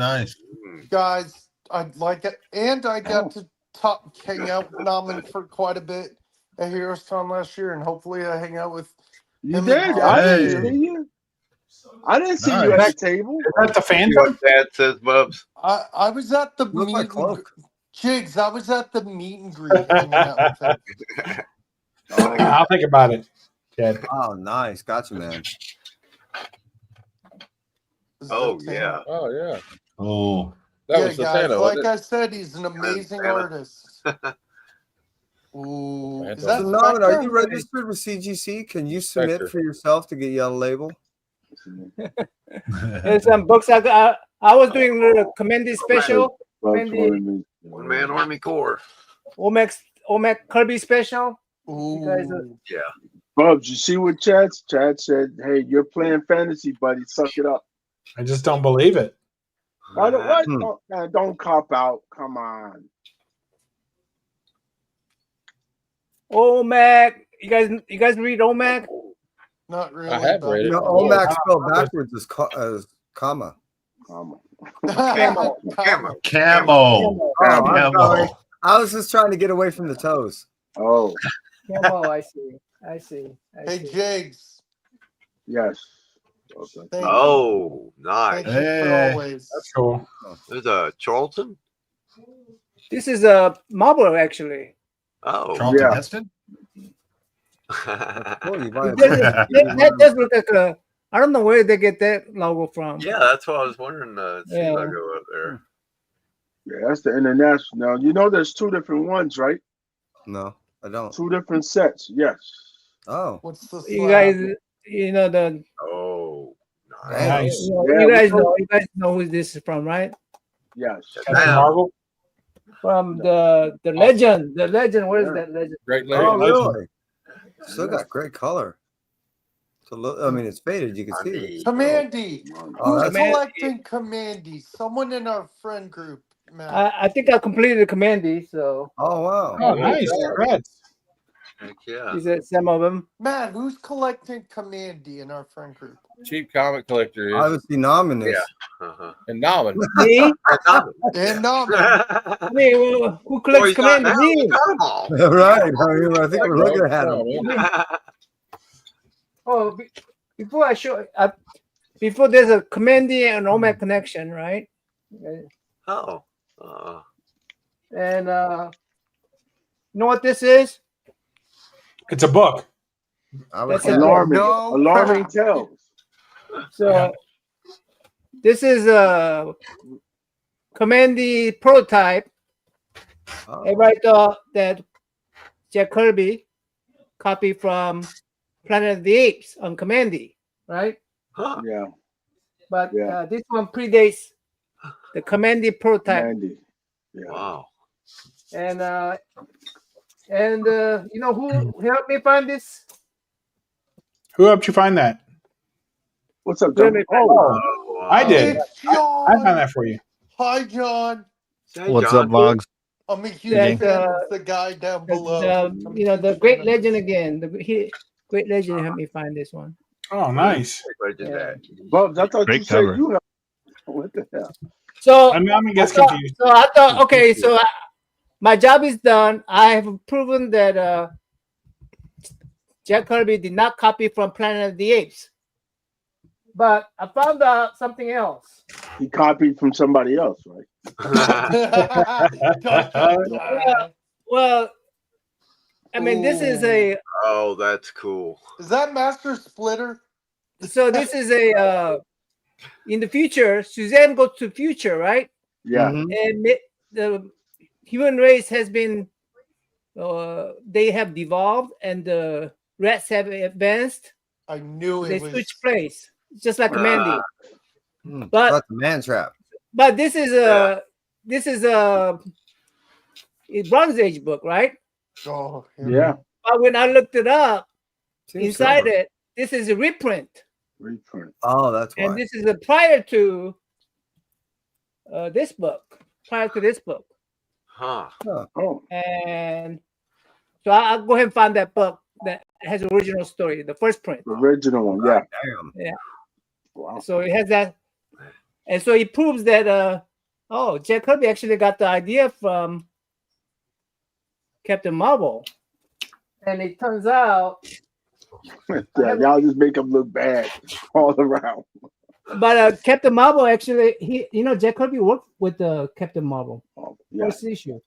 Mm. Guys, I'd like it, and I got to hang out with Naman for quite a bit at Heroes Con last year, and hopefully I hang out with You him did? and I Josh didn't too. see you. I didn't see you Nice. at the table. Is that the See Phantom? what Dad says, Bubs. I was at the Look like meet and cloak. Jigs. I was at the meet and greet hanging out with him. I'll think about it. Chad. Oh, nice. Gotcha, man. Is Oh that yeah. Oh, yeah. Oh, That yeah, was guys. Satano, Like wasn't I said, he's an amazing Santana. artist. Ooh, That's is that So, Norman, are you Spectre? registered with CGC? Can you submit Spectre. for yourself to get Yellow Label? There's some books I was doing a little Commandy special, Commandy One man Army Corps. Omex Kirby special. You guys, Ooh. Yeah. Bubs, you see what Chad said? Hey, you're playing fantasy, buddy. Suck it up. I just don't believe it. What? Hmm. Don't cop out. Come on. Omac. You guys read Omac? Not really. I have read You it. know, OMAC spelled backwards is comma. Come Camo. Camera. Camo. Oh, I'm sorry. Camo. I was just trying to get away from the toes. Oh, Camo. I see. Hey, Jigs. yes. Okay. Thank Oh, you. nice. Thank you for Hey. always. That's cool. There's a Charlton. This is a Marlboro actually. Oh. Charlton Yeah. Heston? Oh, you buy That does look like a. I don't know where they get that logo from. Yeah, that's what I was wondering. Sea Yeah. logo up there. Yeah, that's the international. Now, you know there's two different ones, right? No, I don't. Two different sets. Yes. Oh, What's the You slab? guys, you know the. Oh, Damn. Nice. Yeah, you we guys know who this is from, right? Yes. Captain Damn. Marvel. From the legend. The legend. Where's that legend? Great oh, legend. really? Still got great color. To look, I mean, it's faded. You can see it. Commandy. Oh, Who's that's collecting Commandy? Someone in our friend group, Matt. I think I completed the Commandy, so oh wow. Oh, nice. Congrats. Heck yeah. he said some of them. Matt, who's collecting Commandy in our friend group? Cheap comic collector is Obviously, nominous. Yeah. Uh-huh. and Norman. Me? And Norman. I mean, well, who collects Boy, he's Commandy? not Me. now. Got 'em all. Right. I think we're looking at him. Oh, before I show, before there's a Commandy and Omac connection, right? Oh. And you know what this is? It's a book. I would That's say a- Alarming. No Alarming crap. tales. So this is a Commandy prototype. oh. Everybody thought that Jack Kirby copied from Planet of the Apes on Commandy, right? Huh. Yeah. But Yeah. this one predates the Commandy prototype. Mandy. Yeah. Wow. And you know who helped me find this? Who helped you find that? What's up, Who helped John? me find Oh, Oh, wow. I did. It's John. I found that for you. Hi, John. Hey, What's John. up, Boggs? I'm a huge That, fan of the guy down below. I'm a you know, the huge Great fan of Legend his. again. Great Legend helped me find this one. Oh, nice. Legendary. Bubs, I thought Great you cover. said you have. What the hell? So I mean, gets I thought- confused. So I thought, okay, so my job is done. I have proven that Jack Kirby did not copy from Planet of the Apes. But I found out something else. He copied from somebody else, right? Well, I mean, this is a Oh, that's cool. Is that Master Splitter? so this is a in the future. Suzanne goes to future, right? Yeah. Mhm. And the human race has been they have devolved and the rats have advanced. I knew They it was. switch place, just like Mandy. Hmm. But- That's a man trap. But this is a Bronze Age book, right? Oh, Yeah. But when I looked it up, Seems inside silver. it, this is a reprint, Reprint. Oh, that's why. and this is a prior to this book. Prior to this book, Huh. Oh, and so I'll go ahead and find that book that has the original story, the first print. the original one. Yeah. Damn. Wow. So it has that, and so it proves that Jack Kirby actually got the idea from Captain Marvel, and it turns out, Yeah, y'all just make him look bad all around. but Captain Marvel actually, Jack Kirby worked with Captain Marvel Oh, yeah. first issue.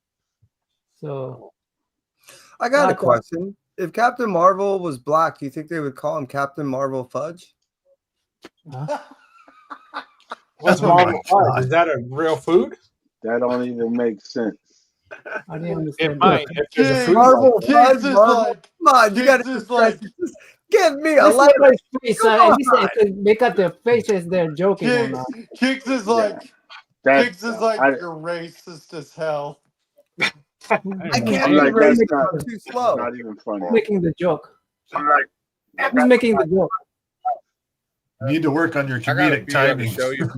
So I got a Okay. question. If Captain Marvel was black, you think they would call him Captain Marvel Fudge? What's Oh my Marvel God. Fudge? Is that a real food? That don't even make sense. I didn't It understand. might if there's a Jigs, food Marvel, fight. Jigs is Marvel. like, Come on, you got Jigs to is like, give me a Let's light. look at his face. Come At least on. I could make up their faces. They're joking or Jigs, not. Jigs is like, That Jigs is like, you're racist as hell. I Who's can't I'm be like, raised. that's not, I'm too it's slow. not even funny. making the joke? I'm like, Who's making the joke? You need to work on your I got a comedic few I can timing. show you.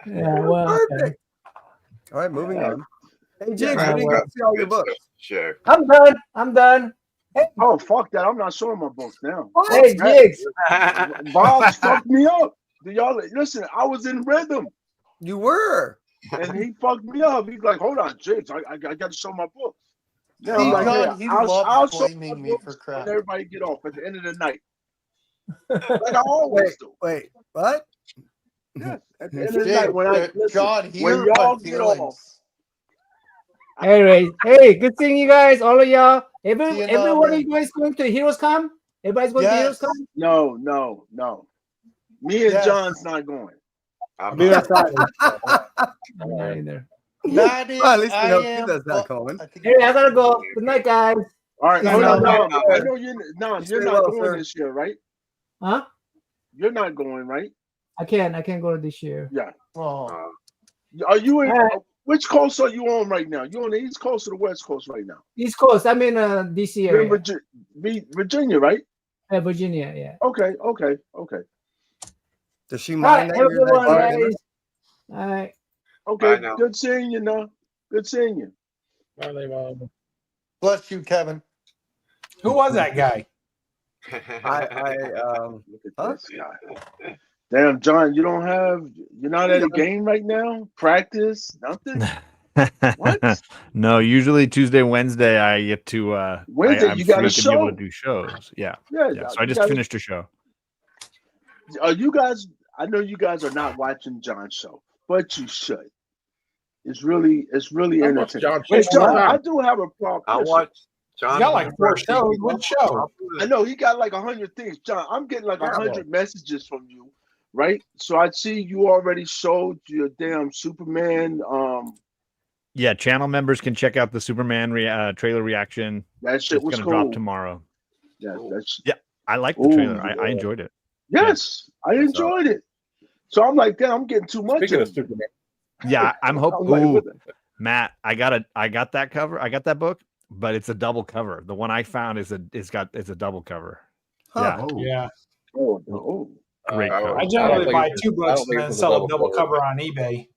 Yeah, well, okay. Perfect. All right, moving on. Hey, Jigs, Yeah, I didn't well, get to see all your good books. stuff to share. I'm done. I'm done. Oh, fuck that. I'm not showing my books now. Hey, Jigs. Bob's fucked me up. Do y'all listen? I was in rhythm You were. and he fucked me up. He's like, hold on, Jigs, I got to show my books. Now See, I'm like, John, he I'll loves show blaming my me for books crap. when everybody get off at the end of the night. Like I always do. Wait, what? Yes, at the end of the night when John, he when hurt y'all my get off. feelings. Anyway, hey, good seeing you guys, all of y'all. See you, Everyone, Nava. you guys going to Heroes Con? Everybody's going to Heroes Yes. Con? No. Me and Yes. John's not going. I'll be there Friday. I'm not either. That is, Well, at least we I know am. Tina's not but going. I think Anyway, I gotta go. Good night, guys. All right, Yeah, hold on, no, Nam. I know you're You you're stay not well, going sir. this year, right? Huh? You're not going, right? I can't go this year. Yeah. Oh, Are you in? All right. Which coast are you on right now? You on the East Coast or the West Coast right now? East Coast. I'm in DC You're in area. Virginia, right? Virginia, yeah. Okay. Does she All mind right, that have a you're good one, that guys. dinner? All right. Okay. Bye now. Good seeing you, now. Good seeing you. bless you, Kevin. Who was that guy? Look at Huh? this guy. Damn, John, you're not at a game right now? Practice? Nothing? What? No, usually Tuesday, Wednesday, I get to Wednesday, I'm you got free a to be able to show. do shows. Yeah. Yeah. So I just finished a show. Are you guys? I know you guys are not watching John's show, but you should. It's really I watch entertaining. John Hey, Chase all John, the I time. do have a problem. I watch John. You got like 4 shows. What show? I know he got like 100 things. John, I'm getting like 100 messages from you, right? So I see you already showed your damn Superman. Yeah, channel members can check out the Superman trailer reaction. That shit It's was gonna cool. drop tomorrow. Yeah, that's I like the trailer. I enjoyed it. yes, I enjoyed it. So I'm like, damn, I'm getting too much. Speaking of of Superman, Yeah, I'm hoping. I'm like, Matt, I got that cover. I got that book, but it's a double cover. The one I found is a double cover. Huh. Yeah, Yeah. oh. great I cover. I generally think buy it's- 2 I books don't think and then it's a sell a double double cover. cover on eBay.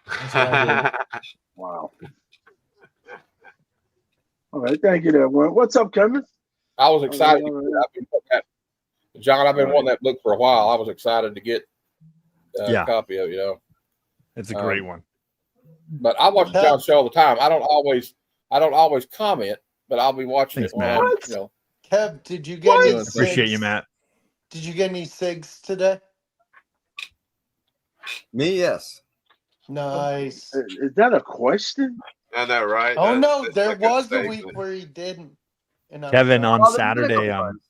That's what I do. Wow. All right, thank you there. What's up, Kevin? I was excited. All right. John, I've been wanting that book for a while. I was excited to get Yeah. a copy of it, It's a great one. But I watch John's show all the time. I don't always comment, but I'll be watching Thanks, it when Matt. I'm, Kev, did you get any Appreciate you, cigs? Matt. Did you get any cigs today? Me, yes. Nice. Is that a question? I know, right? Oh no, That's there like a was a statement. week where he didn't. And I'm Kevin, sorry. on Oh, there's been a Saturday, couple times.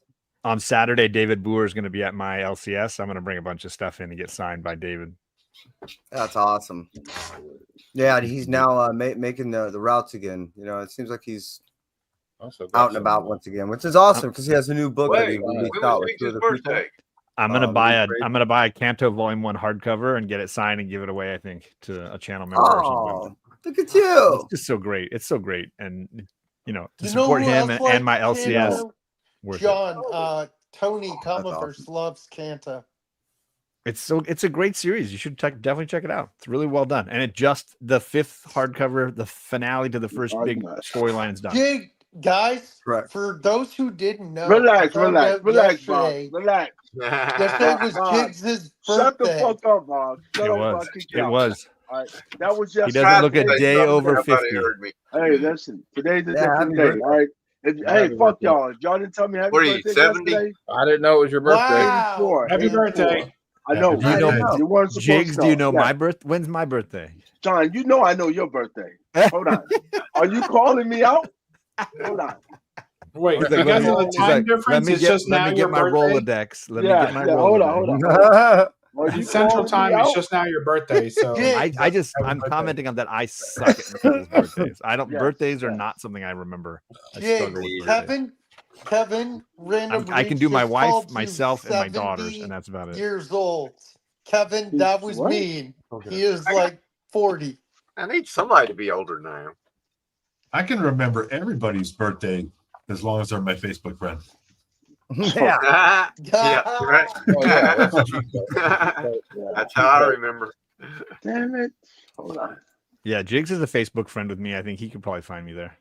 on Saturday, David Boer is going to be at my LCS. I'm going to bring a bunch of stuff in to get signed by David. That's awesome. Yeah, he's now making the routes again. It seems like he's also out and about once again, which is awesome because he has a new book that he Wait, when released out was with 2 Jinx's other people. birthday? I'm gonna buy a great. I'm gonna buy a Canto Volume 1 hardcover and get it signed and give it away. I think to a channel member or something. Oh, look at you! It's just so great. It's so great, and to You know support who him else and my likes LCS. Kanto? Worth it. John, Tony Comiverse awesome. loves Kanta. It's a great series. You should definitely check it out. It's really well done, and the 5th hardcover, the finale to the first big storyline is done. Jig, guys, Correct. for those who didn't know, Relax, I found out relax, Bob. yesterday. Relax. Yesterday was Bob, Jigs' Shut the birthday. fuck up, Bob. Shut It up, was. I'll kick you It out. was. All right. That was He yesterday. doesn't look a Say day something, over everybody 50. heard me. Hey, listen. Today's a Yeah, different happy day. birthday. All right. Hey, Happy fuck birthday. y'all. If y'all didn't tell me happy What are you, birthday 70? yesterday, I didn't know it was your birthday. Wow. 84. Happy 84. birthday. I know. Happy birthday. You weren't supposed Jigs, to do you know Yeah. my birth? When's my birthday? John, you know I know your birthday. Hold on. Are you calling me out? Hold on. Wait, He's you like, guys know the time difference? It's just let now me your get my birthday? Rolodex. Let me Yeah, get my yeah, Rolodex. hold on. Well, you Central calling me Time. It's out? just now your birthday, so Jig, I'm commenting on that. I suck at people's birthdays. I don't. Yes, Birthdays are yes. not something I remember. I Jig, struggle with birthdays. Kevin ran a I can reach, do my just wife, called you myself, and my daughters, 70 and that's about it. years old. Kevin, He's that was what? mean. Okay. He is like 40. I need somebody to be older now. I can remember everybody's birthday as long as they're my Facebook friend. Yeah. Yeah, right. Oh yeah, that's cheap. That's how I remember. Damn it. Hold on. Yeah, Jigs is a Facebook friend with me. I think he could probably find me there.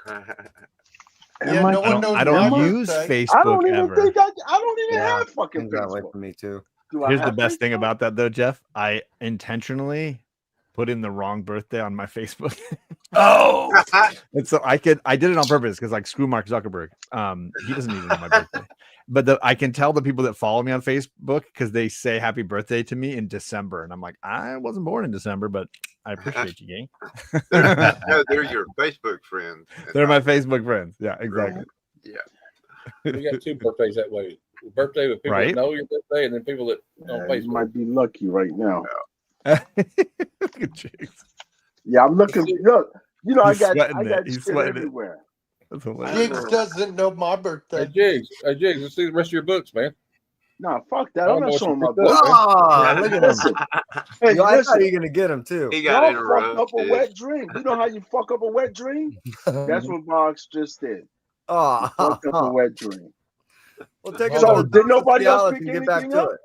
Yeah, no one knows I don't my use birthday. Facebook I don't even ever. think I don't even Yeah. have fucking Comes that way Facebook. for me too. Do I Here's the have best thing Facebook? about that though, Jeff. I intentionally put in the wrong birthday on my Facebook. Oh, And so I did it on purpose because like screw Mark Zuckerberg. He doesn't need to know my birthday. But I can tell the people that follow me on Facebook because they say happy birthday to me in December. And I'm like, I wasn't born in December, but I appreciate you, gang. They're your Facebook friends. They're my Facebook friends. Yeah, exactly. We got two birthdays that way. Birthday with people Right? that know your birthday, and then people that on You Facebook. might be lucky right now. Look at Jigs. Yeah, I'm looking. Look, you know, He's I sweating got it. He's shit sweating it. everywhere. That's hilarious. Jigs doesn't know my birthday. Hey Jigs, let's see the rest of your books, man. Nah, fuck that. I I'm don't know not what showing you my picked up, book. Oh, look at him. Listen, hey, Yo, I thought listen. you were gonna get him too. He got Y'all fucked up a interrupted. wet dream. You know how you fuck up a wet dream? That's what Box just did. Oh, Fucked up a wet dream. we'll take it So, to the did nobody else Cialis pick and get back anything to up? it.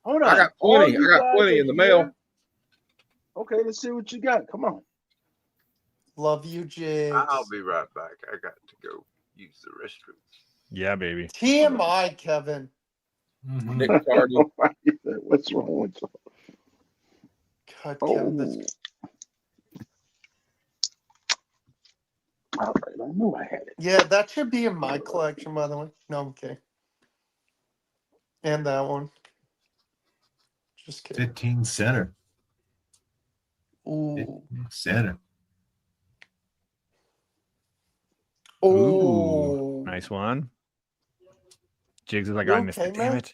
Hold on. I got All 20. you I got guys 20 are in the mail. here. Okay, let's see what you got. Come on. Love you, Jigs. I'll be right back. I got to go use the restroom. Yeah, baby. TMI, Kevin. Mhm. Nick Cardi. What's wrong with you? God, Oh. Kevin, this All right, I knew I had it. Yeah, that should be in my collection, by the way. No, I'm kidding. And that one. Just kidding. 15 center. Ooh. Center. Oh. Nice one. Jigs is like, You I missed okay, it. Damn man? it.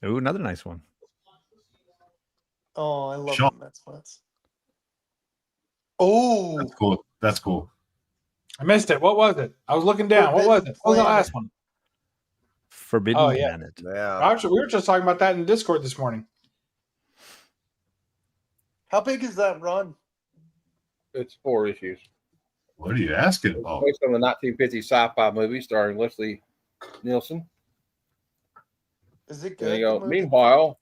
Ooh, another nice one. Oh, I love Sean. the Mets flats. Oh. That's cool. That's cool. I missed it. What was it? I was looking down. What was it? What was the last one? Forbidden Oh, yeah. Planet. Yeah. Actually, we were just talking about that in Discord this morning. How big is that run? It's 4 issues. What are you asking It's about? based on the 1950 sci-fi movie starring Leslie Nielsen. Is it There good? you the go. movie? Meanwhile,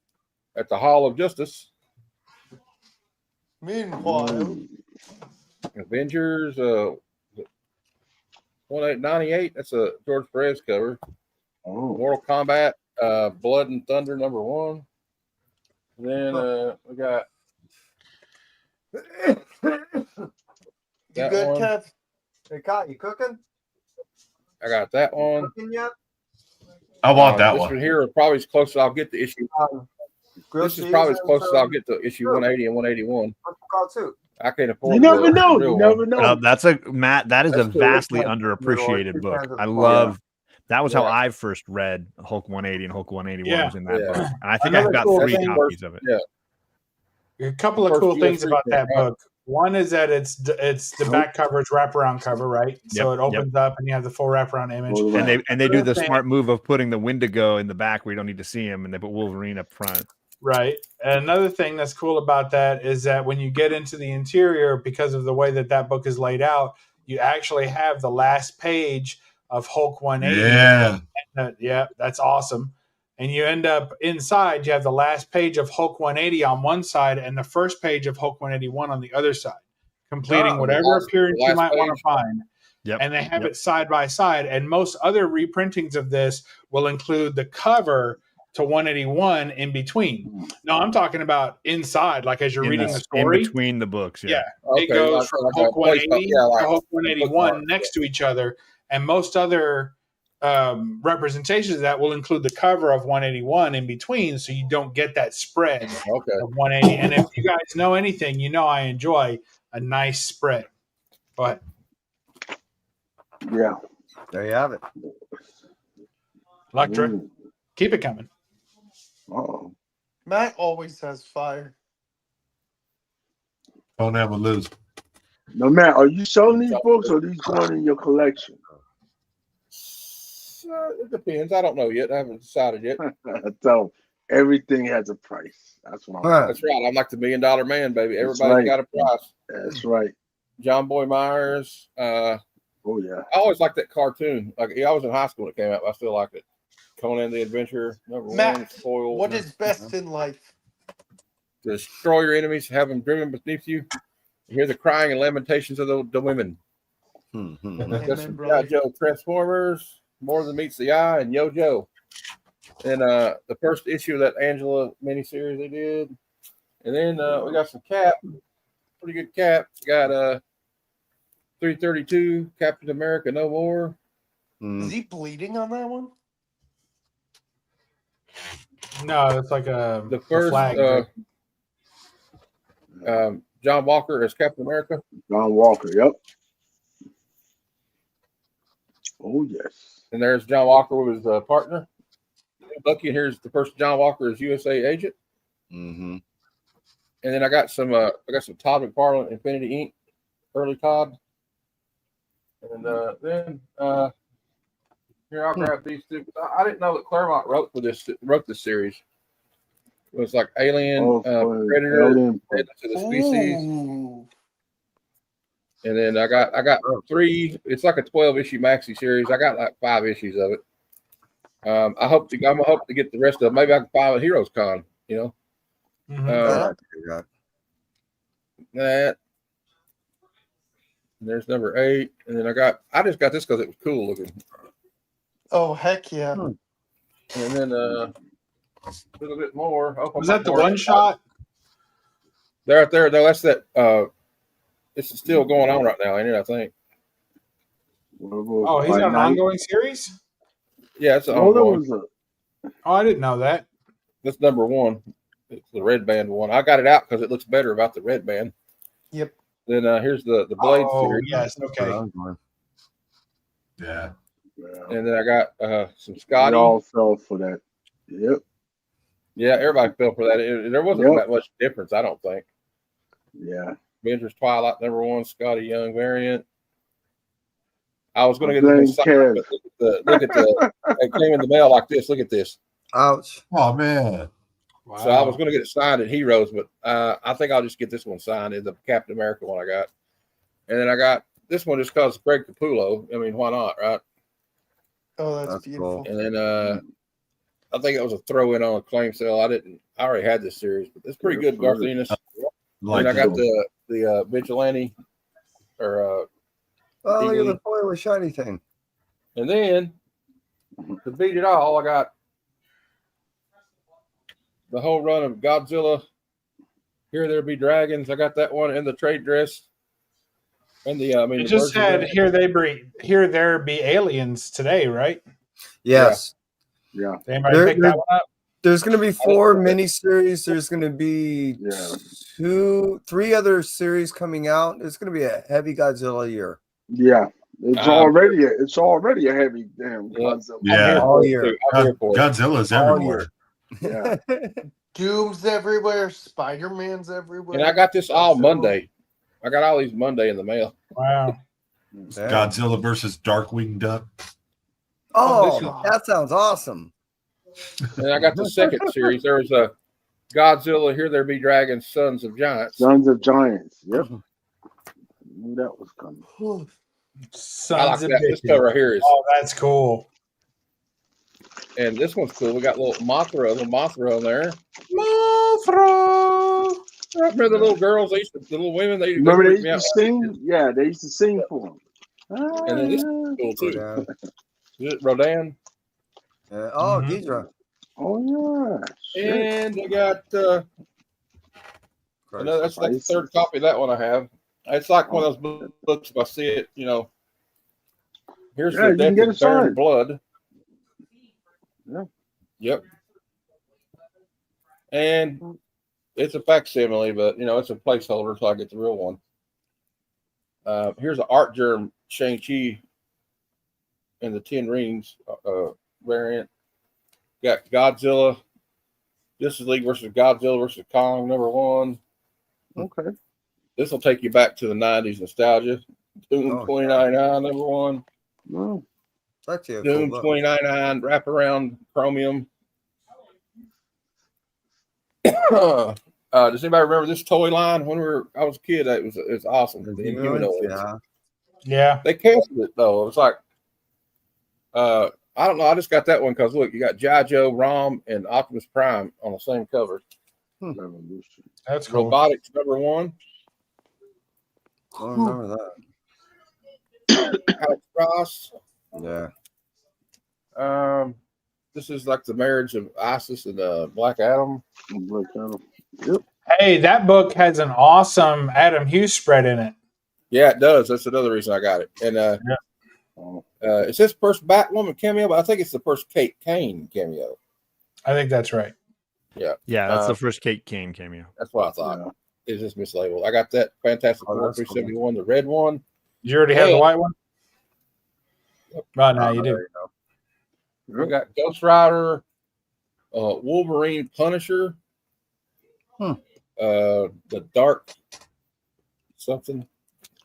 at the Hall of Justice, Meanwhile, Avengers 1898. That's a George Perez cover. Oh, Mortal Kombat, Blood and Thunder #1. Then we got you that good, one. Kev? Hey, Cot, you cooking? I got that one. Cooking yet? I want that This one. one here is probably as close as I'll get to issue. Grilled This is probably as cheese close as and I'll some get to issue 180 and 181. called soup. I can't afford. you never the know. real You one. never know. That's a Matt. That is That's a cool. vastly Like, underappreciated two book. cans of I fire. love. That was how Yeah. I first read Hulk 180 and Hulk 181 Yeah. was in that Yeah. book. And I think Another I've got cool 3 thing- copies of it. Yeah. A couple of First cool things UFC about that print, right? book. One is that it's the back cover is wraparound cover, right? So Yep, it opens up and you have the full wraparound image. Hold And on. they do the Other thing- smart move of putting the Wendigo in the back where you don't need to see him, and they put Wolverine up front. Right. And another thing that's cool about that is that when you get into the interior, because of the way that that book is laid out, you actually have the last page of Hulk 180. Yeah. Yeah, that's awesome. And you end up inside, you have the last page of Hulk 180 on one side and the first page of Hulk 181 on the other side, completing Oh, whatever last- appearance you last might want to page. find. Yep. And they have Yep. it side by side. And most other reprintings of this will include the cover to 181 in between. No, I'm talking about inside, like as you're In reading the- the story. in between the books. Yeah. Okay, It goes like- from like a Hulk place- 180 yeah, like to Hulk a 181 bookmark, next to each other. And most other representations of that will include the cover of 181 in between, so you don't get that spread Okay. of 180. And if you guys know anything, you know I enjoy a nice spread. Go ahead. Yeah. There you have it. Electra, Ooh. keep it coming. Uh-oh. Matt always has fire. Conan would lose. No, Matt, are you selling these books or are these going in your collection? It depends. I don't know yet. I haven't decided yet. So everything has a price. That's what I'm Huh. That's right. I'm like the $1 million man, baby. That's Everybody's right. got a price. That's right. John Boy Myers. Oh yeah. I always liked that cartoon. Like I was in high school when it came out, but I still liked it. Conan the Adventurer, #1, Matt, spoiled. what is best in life? Destroy your enemies, have them driven beneath you. You hear the crying and lamentations of the women. That's from G.I. Joe Transformers, More Than Meets the Eye, and Yo Joe. And the first issue of that Angela miniseries they did. And then we got some Cap, pretty good Cap. Got 332, Captain America No More. Is he bleeding on that one? No, it's like The first flag. John Walker as Captain America. John Walker, yep. Oh yes. And there's John Walker with his partner. Bucky, and here's the first John Walker as USA agent. And then I got some Todd McFarlane Infinity Inc. early Todd. And then here I'll grab these two. I didn't know that Claremont wrote this series. It was like Alien, Predator, Alien. to the Species. Ooh. And then I got 3. It's like a 12-issue maxi series. I got like 5 issues of it. I'm gonna hope to get the rest of them. Maybe I can find a Heroes Con. You know. That. And there's number 8, and then I just got this because it was cool looking. Oh heck yeah! And then a little bit more. Was that the one shot? They're out there. No, that's that. This is still going on right now, ain't it? I think. Oh, he's got an ongoing series? Yeah, it's ongoing. Oh, I didn't know that. That's number 1. It's the red band one. I got it out because it looks better about the red band. Yep. Then here's the Blade series. Yes, okay. Yeah. And then I got some Scotty. We all fell for that. Yep. Yeah, everybody fell for that. There wasn't that much difference, I don't think. Yeah. Avengers Twilight #1, Scotty Young variant. I was going to get this one signed, but look at the it came in the mail like this. Look at this. Ouch. Oh man. Wow. So I was going to get it signed at Heroes, but I think I'll just get this one signed. It's the Captain America one I got. And then I got this one just because Greg Capullo. I mean, why not, right? Oh, that's beautiful. Cool. And then I think it was a throw in on a claim sale. I already had this series, but it's pretty good, Garth Ennis. And I got the Vigilante or oh, look at the foil shiny thing. And then to beat it all, I got the whole run of Godzilla. Here There Be Dragons. I got that one in the trade dress. And it just had Here There Be Aliens today, right? Yes. Yeah. Did anybody pick that one up? There's going to be 4 miniseries. There's going to be 3 other series coming out. It's going to be a heavy Godzilla year. Yeah. It's already a heavy damn Godzilla. Yeah. All year. Godzilla's everywhere. Yeah. Doom's everywhere. Spider-Man's everywhere. And I got this all Monday. I got all these Monday in the mail. Wow. Godzilla versus Darkwing Duck. Oh, that sounds awesome. And I got the second series. There was a Godzilla, Here There Be Dragons, Sons of Giants. Sons of Giants. Yep. Knew that was coming. Sons of that. This cover right here is. Oh, that's cool. And this one's cool. We got little Mothra on there. Mothra. Remember the little girls? The little women. They used to sing. Yeah, they used to sing for them. And then this is cool too. Is it Rodan? Ghidra. Oh yeah. And I got that's like the third copy of that one I have. It's like one of those books. If I see it, here's the Death of Baron Blood. Yeah. Yep. And it's a facsimile, but it's a placeholder until I get the real one. Here's an Art Germ Shang-Chi and the 10 Rings variant. Got Godzilla, Justice League versus Godzilla versus Kong #1. Okay. This will take you back to the 90s nostalgia. Doom Oh, 2099 #1. Well, It's actually a Doom cool book. 2099 wraparound Chromium. Does anybody remember this toy line? When I was a kid, it was awesome. The Humanoids. Yeah. Yeah. They canceled it though. It was like, I don't know. I just got that one because look, you got G.I. Joe, Rom, and Optimus Prime on the same cover. Revolution. That's cool. Robotics #1. I don't remember that. Alex Ross. Yeah. This is like the marriage of Isis and Black Adam. Black Adam. Yep. Hey, that book has an awesome Adam Hughes spread in it. Yeah, it does. That's another reason I got it. And it says first Batwoman cameo, but I think it's the first Kate Kane cameo. I think that's right. Yeah. Yeah, that's the first Kate Kane cameo. That's what I thought. Yeah. It's just mislabeled. I got that Fantastic Oh, Four that's 371, the red one. You already have the Yeah. white one? Right now, you there do. you go. We got Ghost Rider, Wolverine, Punisher, the Dark something,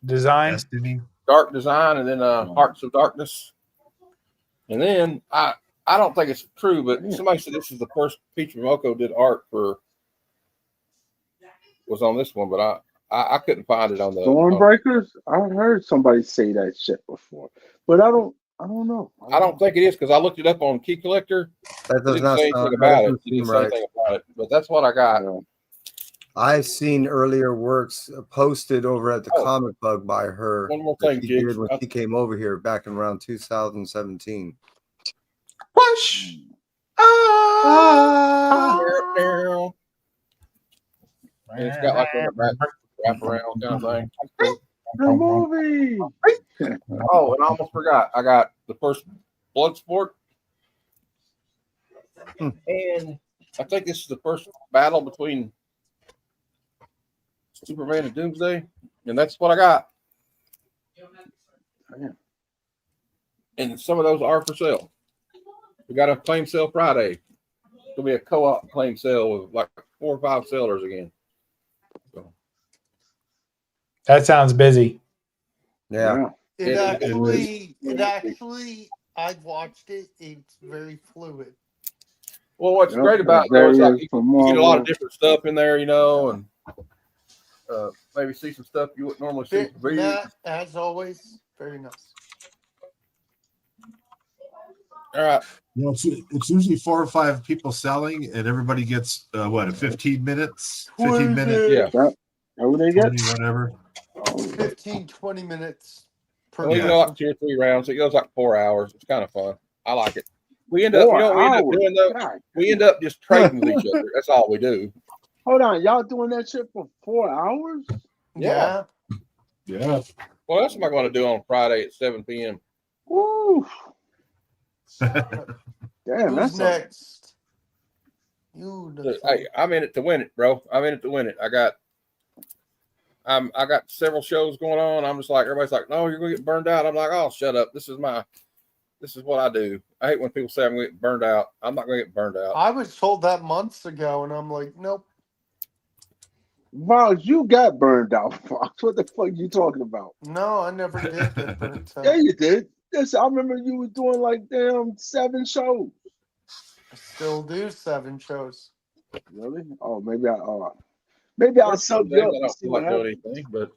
Design. Destiny. Dark Design, and then Hearts of Darkness. And then I don't think it's true, but somebody said this is the first Peach Momoko did art for. Was on this one, but I couldn't find it on the Stormbreakers? I heard somebody say that shit before, but I don't know. I don't think it is because I looked it up on Key Collector. That It does didn't not say sound anything about it. doesn't It didn't seem say right. anything about it, but that's what I got. I've seen earlier works posted over at the Comic Bug by her. One more that thing, she Jigs. did when she came over here back in around 2017. Push. And it's got like a wrap around kind of thing. The movie. Oh, and I almost forgot. I got the first Bloodsport. And I think this is the first battle between Superman and Doomsday. And that's what I got. And some of those are for sale. We got a claim sale Friday. It's going to be a co-op claim sale with like 4 or 5 sellers again. So. That sounds busy. Yeah. It actually, I watched it. It's very fluid. Well, what's great about it is like you get a lot of different stuff in there, you know, and maybe see some stuff you wouldn't normally see. Matt, as always, very nice. All right. You know, it's usually 4 or 5 people selling, and everybody gets a 15 minutes, 15 minutes. Yeah. How would they get? 20, whatever. 15, 20 minutes per We go like 2 or 3 rounds. It goes like 4 hours. It's kind of fun. I like it. We end up, you know, what we end up doing though. We end up just trading with each other. That's all we do. Hold on, y'all doing that shit for 4 hours? Yeah. Yeah. What else am I going to do on Friday at 7 p.m.? Woo. Damn, Who's that's next? Hey, I'm in it to win it, bro. I'm in it to win it. I got several shows going on. I'm just like, everybody's like, no, you're gonna get burned out. I'm like, oh, shut up. This is what I do. I hate when people say I'm gonna get burned out. I'm not gonna get burned out. I was told that months ago, and I'm like, nope. Miles, you got burned out, Fox. What the fuck you talking about? No, I never did get burnt out. Yeah, you did. Yes, I remember you were doing like damn 7 shows. I still do 7 shows. Really? Oh, maybe I'll sub you up. I don't See feel what like doing happens. anything, but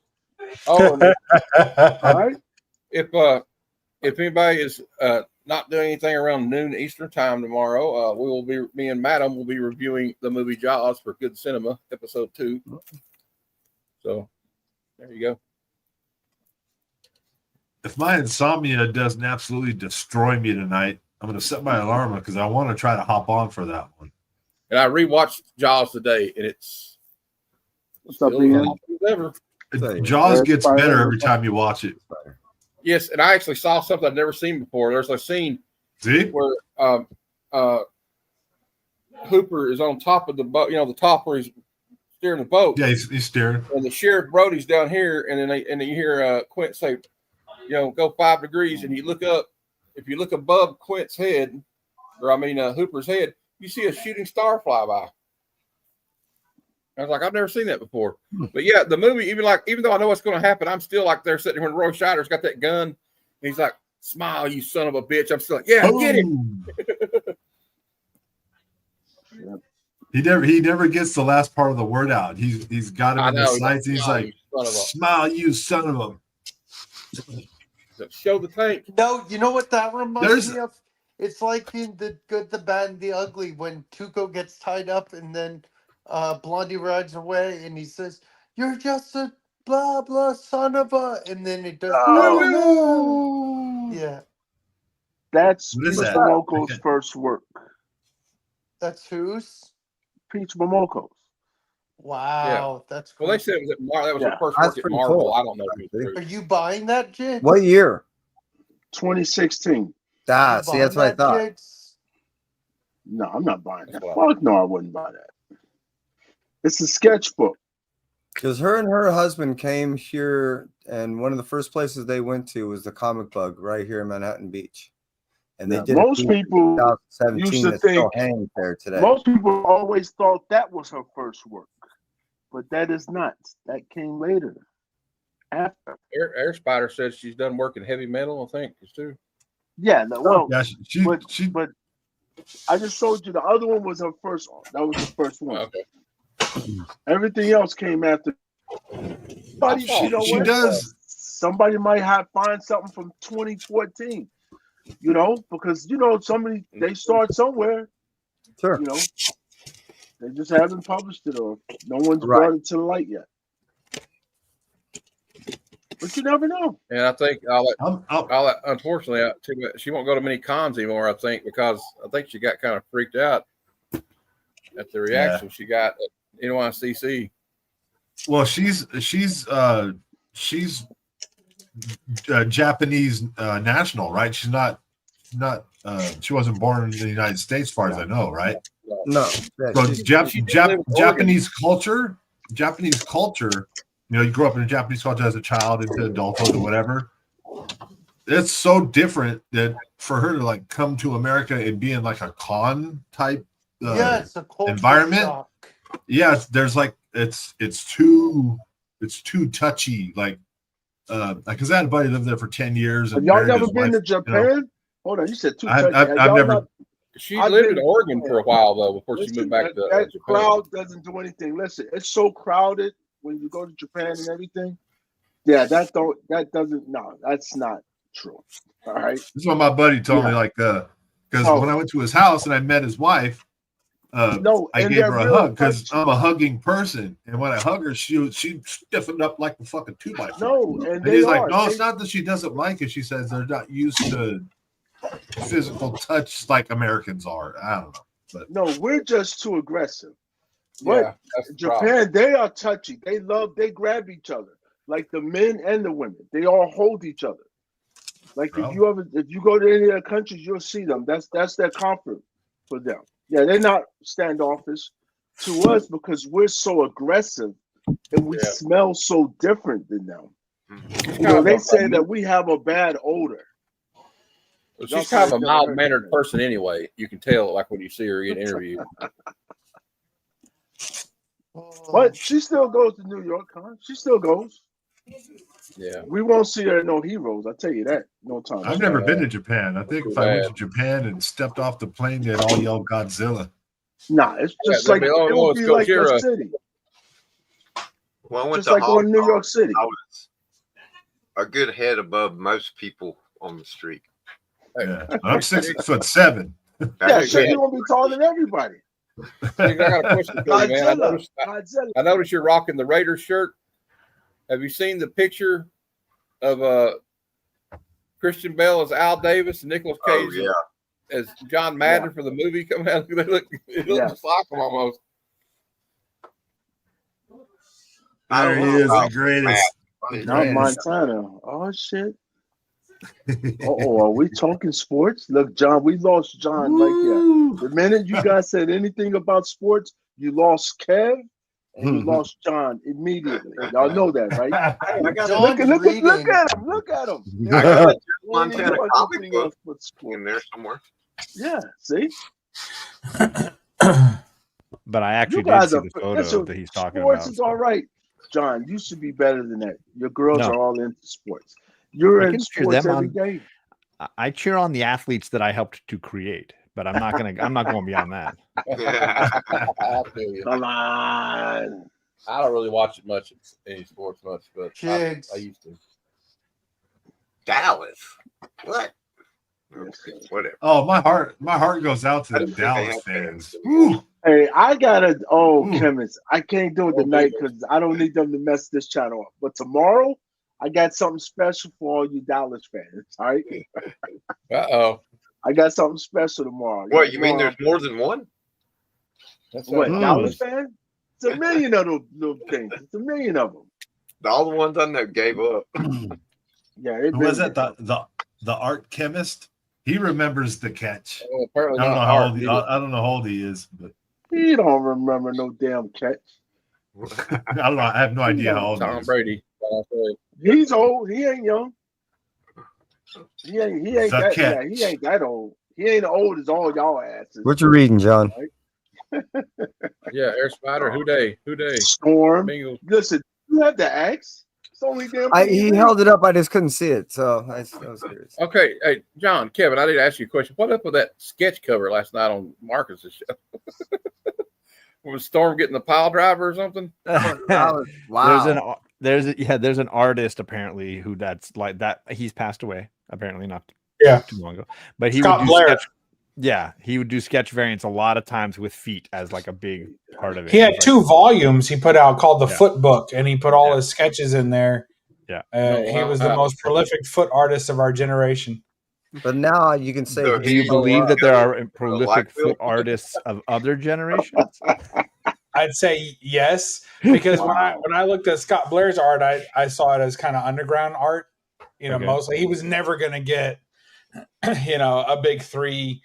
and All right. if anybody is not doing anything around noon Eastern time tomorrow, me and Madam will be reviewing the movie Jaws for Good Cinema, episode 2. So there you go. If my insomnia doesn't absolutely destroy me tonight, I'm going to set my alarm because I want to try to hop on for that one. And I rewatched Jaws today, and it's What's up, still Ian? awesome as ever. Jaws gets better every time you watch it. Yes, and I actually saw something I'd never seen before. There's a scene where Hooper is on top of the boat, the top where he's steering the boat. Yeah, he's steering. And the Sheriff Brody's down here, and then you hear Quint say, go 5 degrees, and you look up. If you look above Quint's head, Hooper's head, you see a shooting star fly by. I was like, I've never seen that before. But yeah, the movie, even though I know what's going to happen, I'm still like there sitting when Roy Scheider's got that gun. And he's like, "Smile, you son of a bitch." I'm still like, "Yeah, get him." He never gets the last part of the word out. He's got him in the sights. He's like, "Smile, you son of a." Show the tank. No, you know what that reminds me of? It's like in The Good, the Bad, and the Ugly when Tuco gets tied up and then Blondie rides away and he says, "You're just a blah blah son of a," and then it does. Oh. Yeah. That's What is Peach that? Momoko's Okay. first work. That's whose? Peach Momoko's. Wow, that's cool. Well, they said it was at that was Yeah. her first That's work at pretty Marvel. cool. I don't know if it's true. Are you buying that, Jig? What year? 2016. Ah, see, that's what I thought. Jigs? No, I'm not buying that. That's what Fuck no, I wouldn't buy that. It's a sketchbook. Because her and her husband came here, and one of the first places they went to was the Comic Bug right here in Manhattan Beach. And they Yeah, did most it people in 2017 used to that still think- hangs there today. Most people always thought that was her first work, but that is not. That came later. After. Air Spider says she's done work in heavy metal, I think, too. Yeah, no, well, Yeah, but I just showed you the other one was her first one. That was the first one. Okay. Everything else came after. But you know she what? does. Somebody might find something from 2014. You know, because somebody they start somewhere. Sure. You know, they just haven't published it or no one's Right. brought it to the light yet. But you never know. And I think unfortunately, she won't go to many cons anymore. I think because I think she got kind of freaked out at the reaction she got at NYCC. Well, she's Japanese national, right? She's not. She wasn't born in the United States, as far as I know, right? No. So she lived in Japanese culture. You grew up in a Japanese culture as a child into adulthood or whatever. It's so different that for her to come to America and be in like a con type it's a culture environment. shock. Yeah, there's it's too touchy. Because I had a buddy lived there for 10 years. Have And y'all married never his been wife, to Japan? Hold on, you said too touchy. I've never. She lived in Oregon for a while though before she moved back to that Japan. crowd doesn't do anything. Listen, it's so crowded when you go to Japan and everything. Yeah, that's not true. All right. This is what my buddy told me, because when I went to his house and I met his wife, I gave her a hug because I'm a hugging person, and when I hug her, she stiffened up like the fucking 2x4. No, and he's like, no, it's not that she doesn't like it. She says they're not used to physical touch like Americans are. I don't know, but no, we're just too aggressive. But Yeah, that's the Japan, problem. they are touchy. They grab each other, like the men and the women. They all hold each other. Like if you go to any other countries, you'll see them. That's their comfort for them. Yeah, they're not standoffish to us because we're so aggressive and we smell so different than them. They say that we have a bad odor. She's kind of a mild-mannered person anyway. You can tell, like when you see her get interviewed. But she still goes to New York, huh? She still goes. Yeah. We won't see her in no Heroes. I tell you that. No time. I've never been to Japan. I think if I went to Japan and stepped off the plane, they'd all yell Godzilla. Nah, it's just like it would be like a city. Well, I went just to like going to New York City. I was a good head above most people on the street. Yeah. I'm 6'7". Yeah, sure, you're gonna be taller than everybody. I got a question for you, man. I noticed you're rocking the Raiders shirt. Have you seen the picture of Christian Bale as Al Davis and Nicolas Cage as John Madden for the movie coming out? It looks just like them almost. There he is, the greatest. Not Montana. Oh shit. Are we talking sports? Look, John, we lost John right here. The minute you guys said anything about sports, you lost Kev and you lost John immediately. Y'all know that, right? Look at him. Look at him. I got a Montana comic book in there somewhere. Yeah, see? but I You actually did guys see are the photo listen, that he's talking sports about. is all right. John, you should be better than that. Your girls No. are all into sports. You're I in can cheer sports them every on. day. I cheer on the athletes that I helped to create, but I'm not going beyond that. I feel you. Come on. I don't really watch it much, any sports much, but I Jigs. used to. Dallas. What? Okay, whatever. Oh, my heart goes out to I the didn't think they Dallas had fans. fans. Ooh. Hey, I gotta. Oh, Ooh. chemist, I can't do it tonight because I don't need them to mess this channel up. But tomorrow, I got something special for all you Dallas fans. All right, Uh-oh. I got something special tomorrow. What, you mean there's more than one? That's What, Hmm. Dallas fan? It's a million of those little things. It's a million of them. All the ones I know gave up. Yeah, it Who was that? The art chemist? He remembers the catch. well, apparently I don't not know how art old he, either. I don't know how old he is, but He don't remember no damn catch. I don't know. I have no idea how old he Tom is. Brady. I'll say. He's old. He ain't young. He ain't The that. catch. Yeah, he ain't that old. He ain't old as all y'all asses. What you reading, John? Yeah, Air Spider. Who day? Storm. Bengals. Listen, you have to ask. It's the only damn thing. He you do. held it up. I just couldn't see it, so I was curious. Okay, hey, John, Kevin, I need to ask you a question. What up with that sketch cover last night on Marcus's show? Was Storm getting the pile driver or something? Wow. There's an artist apparently who that's like that. He's passed away apparently not too long ago, but he Scott would do Blair. sketch. Yeah, he would do sketch variants a lot of times with feet as like a big part of it. He had It was two volumes he put out called the Yeah. Foot Book, and he put all Yeah. his sketches in there. Yeah. He was the most prolific foot artist of our generation. But now you can say, So Do you he- believe that there are prolific like foot Bill? artists of other generations? I'd say yes, because when I looked at Scott Blair's art, I saw it as kind of underground art. You know, Okay. mostly he was never going to get, a big three,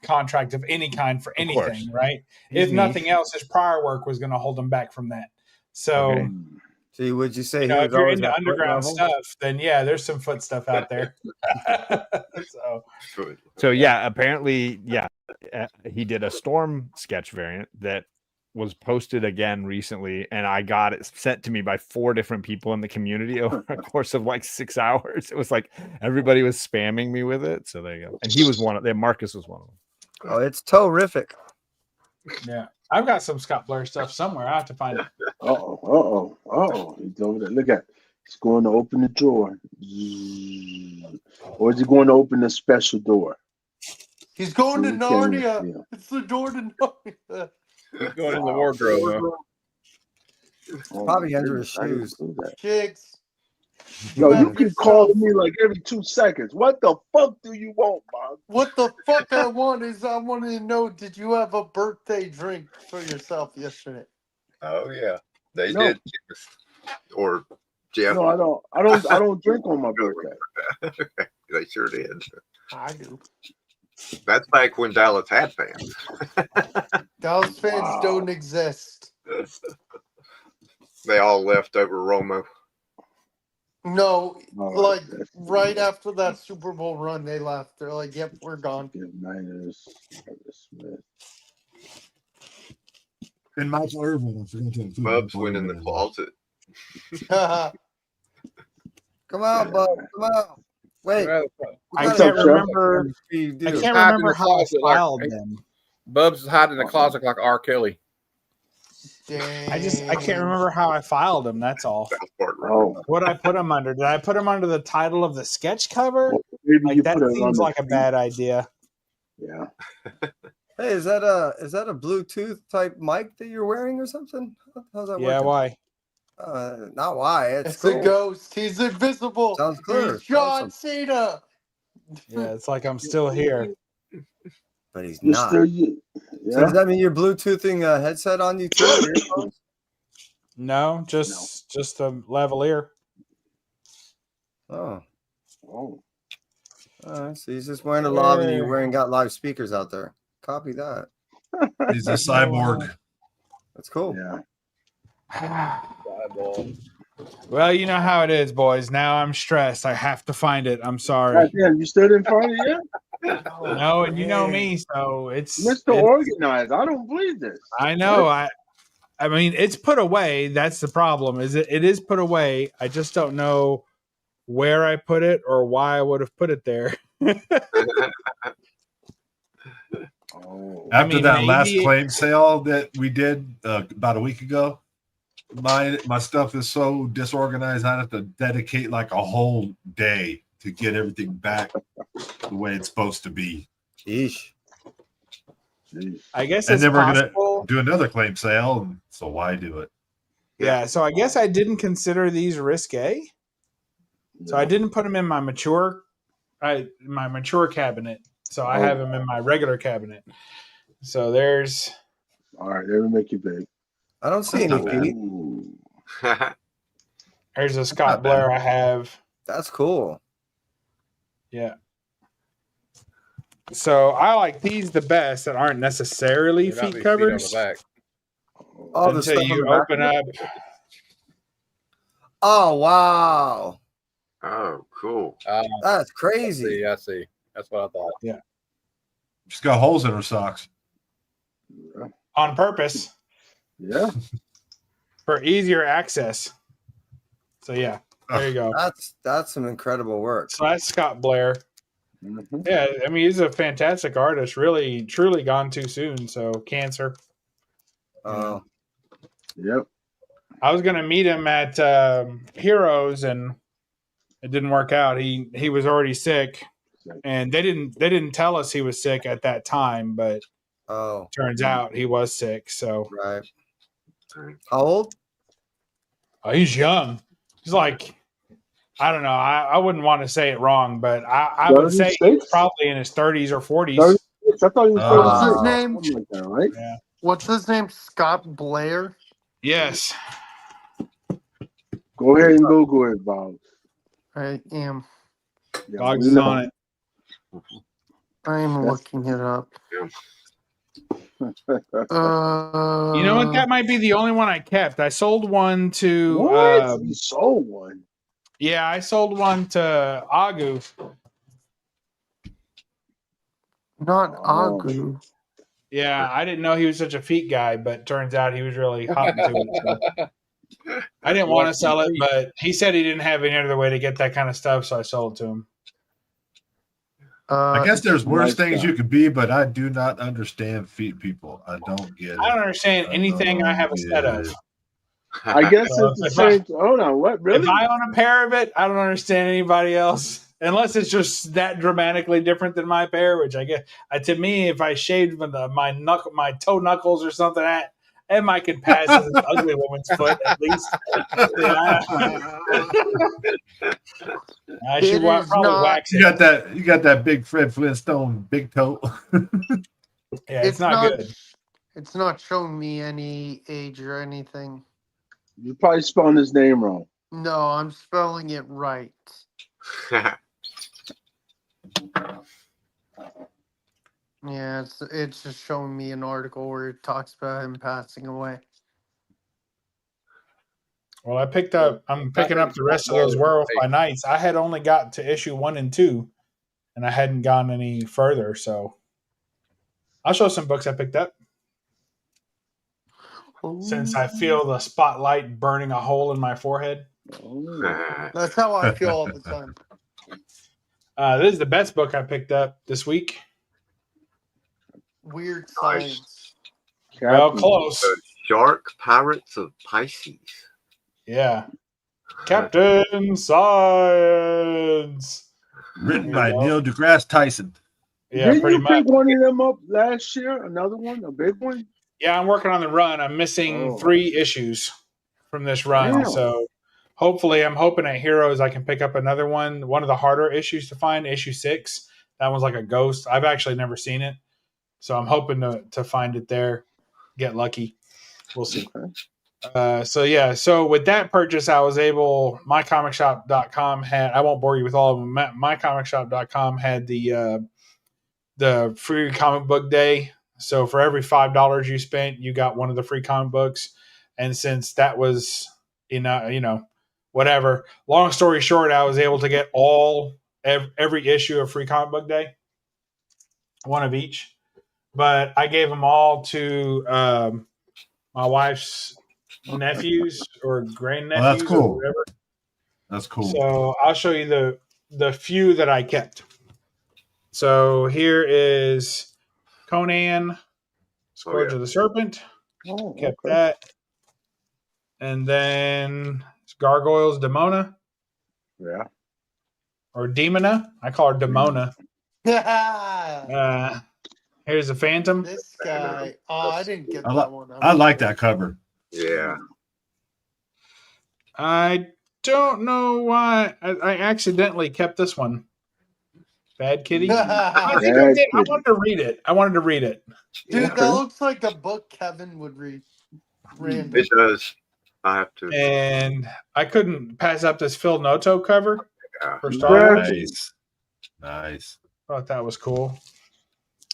contract of any kind for anything, course. right? He's If niche. nothing else, his prior work was going to hold him back from that. So, Okay. see, would you say he if was you're always into at foot underground level? stuff, then yeah, there's some foot stuff out there. So yeah, apparently, he did a Storm sketch variant that was posted again recently, and I got it sent to me by 4 different people in the community over a course of like 6 hours. It was like everybody was spamming me with it. So there you go. And he was one of them. Marcus was one of them. Oh, it's terrific. Yeah, I've got some Scott Blair stuff somewhere. I have to find it. He's over there. Look at it. He's going to open the drawer. Or is he going to open the special door? He's going to You can't even Narnia. see him. It's the door to Narnia. He's going in the wardrobe. Huh? Probably under his I didn't shoes. do that. Jigs. Yo, you have keep yourself- calling me like every 2 seconds. What the fuck do you want, Bob? What the fuck I want is I wanted to know, did you have a birthday drink for yourself yesterday? Oh yeah, they No. did. Or Jeff, No, I don't drink on my birthday. they sure did. I do. That's back when Dallas had fans. Dallas fans Wow. don't exist. They all left over Romo. No, All right, like that's- right after that Super Bowl run, they left. They're like, "Yep, we're gone." Give Niners, Smith. And Michael Irvin. I forgot to include Bubs Michael went in the Irvin. closet. Come on, bud. Come on. Wait. I What's can't up, Jeff? remember. You do. I can't Hide in remember the how I closet like- filed them. Bubs is hiding in the closet like R. Kelly. Dang. I can't remember how I filed them. That's all. South Park. Oh, What I put them under? Did I put them under the title of the sketch cover? maybe Like you that put it on seems the like a feet. bad idea. Yeah. Hey, is that a Bluetooth type mic that you're wearing or something? How's that Yeah, working? why? Not why. It's It's cool. a ghost. He's invisible. Sounds clear. He's John Awesome. Cena. Yeah, it's like I'm still here. But he's You're not. still you. So Yeah. does that mean you're Bluetoothing a headset on you too? Or earphones? No, just the lavalier. Oh. Oh. So he's just wearing a lav and you're got live speakers out there. Copy that. He's a cyborg. That's cool. Yeah. Well, you know how it is, boys. Now I'm stressed. I have to find it. I'm sorry. God damn, you still didn't find it yet? No, and you know me, so Mr. Organized. I don't believe this. I know. I mean, it's put away. That's the problem. Is it is put away. I just don't know where I put it or why I would have put it there. After that last claim sale that we did about a week ago, my stuff is so disorganized. I have to dedicate like a whole day to get everything back the way it's supposed to be. Yeesh. I guess and it's then we're possible. gonna do another claim sale, so why do it? Yeah, so I guess I didn't consider these risque. So I didn't put them in my mature cabinet. So I have them in my regular cabinet. So there's. All right, let me make you big. I don't see any feet. There's a Scott Blair I have. That's cool. Yeah. So I like these the best that aren't necessarily feet covers. Oh, the until stuff you on the back open of up. it? Oh wow. Oh, cool. That's crazy. I see. That's what I thought. Yeah. She's got holes in her socks. On purpose. Yeah. For easier access. So yeah, there you go. That's some incredible work. So that's Scott Blair. Mm-hmm. Yeah, I mean he's a fantastic artist. Really, truly gone too soon. So cancer. Oh. Yep. I was gonna meet him at Heroes, and it didn't work out. He was already sick, and they didn't tell us he was sick at that time. But turns out he was sick. So right. How old? Oh, he's young. He's like, I don't know. I wouldn't want to say it wrong, but I would say he's probably in his 30s or 40s. I thought he was 36. What's his name? Something like that, right? Yeah. What's his name? Scott Blair? Yes. Go ahead and Google it, Bob. I am. Yeah, Boggs is on it. I am looking it up. You know what? That might be the only one I kept. I sold one to. What? You sold one? Yeah, I sold one to Agu. Not Agu. Yeah, I didn't know he was such a feet guy, but turns out he was really hot into it. So. I didn't want to sell it, but he said he didn't have any other way to get that kind of stuff, so I sold it to him. I guess there's worse things you could be, but I do not understand feet people. I don't get it. I don't understand anything I have a set of. I guess it's the same. Hold on, what? Really? If I own a pair of it, I don't understand anybody else. Unless it's just that dramatically different than my pair, which I guess to me, if I shaved my toe knuckles or something, it might could pass as an ugly woman's foot at least. I should probably wax it. You got that big Fred Flintstone big toe. Yeah, it's not good. It's not showing me any age or anything. You probably spelling his name wrong. No, I'm spelling it right. Yeah, it's just showing me an article where it talks about him passing away. Well, I'm picking up the rest of those Werewolf by Nights. I had only got to issue 1 and 2, and I hadn't gone any further. So I'll show some books I picked up. Since I feel the spotlight burning a hole in my forehead. That's how I feel all the time. This is the best book I picked up this week. Weird Science. Well, close. The Shark Pirates of Pisces. Yeah. Captain Science. Written by Neil deGrasse Tyson. Yeah, Didn't pretty you much. pick one of them up last year? Another one? A big one? Yeah, I'm working on the run. I'm missing 3 issues from this run. Damn. So hopefully I'm hoping at Heroes I can pick up another one. One of the harder issues to find, issue 6. That one's like a ghost. I've actually never seen it. So I'm hoping to find it there. Get lucky. We'll see. Okay. So with that purchase, I was able, mycomicshop.com had, I won't bore you with all of them. Mycomicshop.com had the free comic book day. So for every $5 you spent, you got one of the free comic books. And since that was, whatever, long story short, I was able to get every issue of free comic book day. one of each. But I gave them all to my wife's nephews or grandnephews that's cool. or whatever. That's cool. So I'll show you the few that I kept. So here is Conan, Scourge of the Serpent. Kept that. And then Gargoyles Demona. Yeah. Or Demona. I call her Demona. Here's the Phantom. This guy. Oh, I didn't get I that one. I like that cover. Yeah. I don't know why I accidentally kept this one. Bad Kitty. I think I did. I wanted to read it. Dude, Yeah. that looks like a book Kevin would read. Random. It does. I have to. And I couldn't pass up this Phil Noto cover for Star Wars. Nice. Thought that was cool.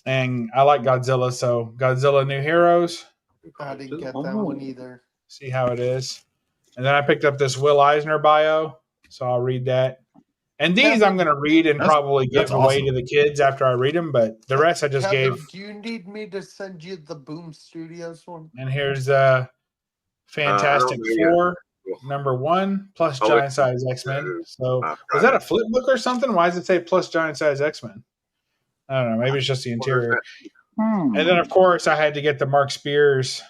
And I like Godzilla, so Godzilla New Heroes. I didn't get that one either. See how it is. And then I picked up this Will Eisner bio, so I'll read that. And these I'm going to read and probably give away to the kids after I read them, but the rest I just Kevin, gave. Do you need me to send you the Boom Studios one? And here's Fantastic Four, #1, plus Giant Size X-Men. So was that a flip book or something? Why does it say plus Giant Size X-Men? I don't know. Maybe it's just the interior. And then, of course, I had to get the Mark Spears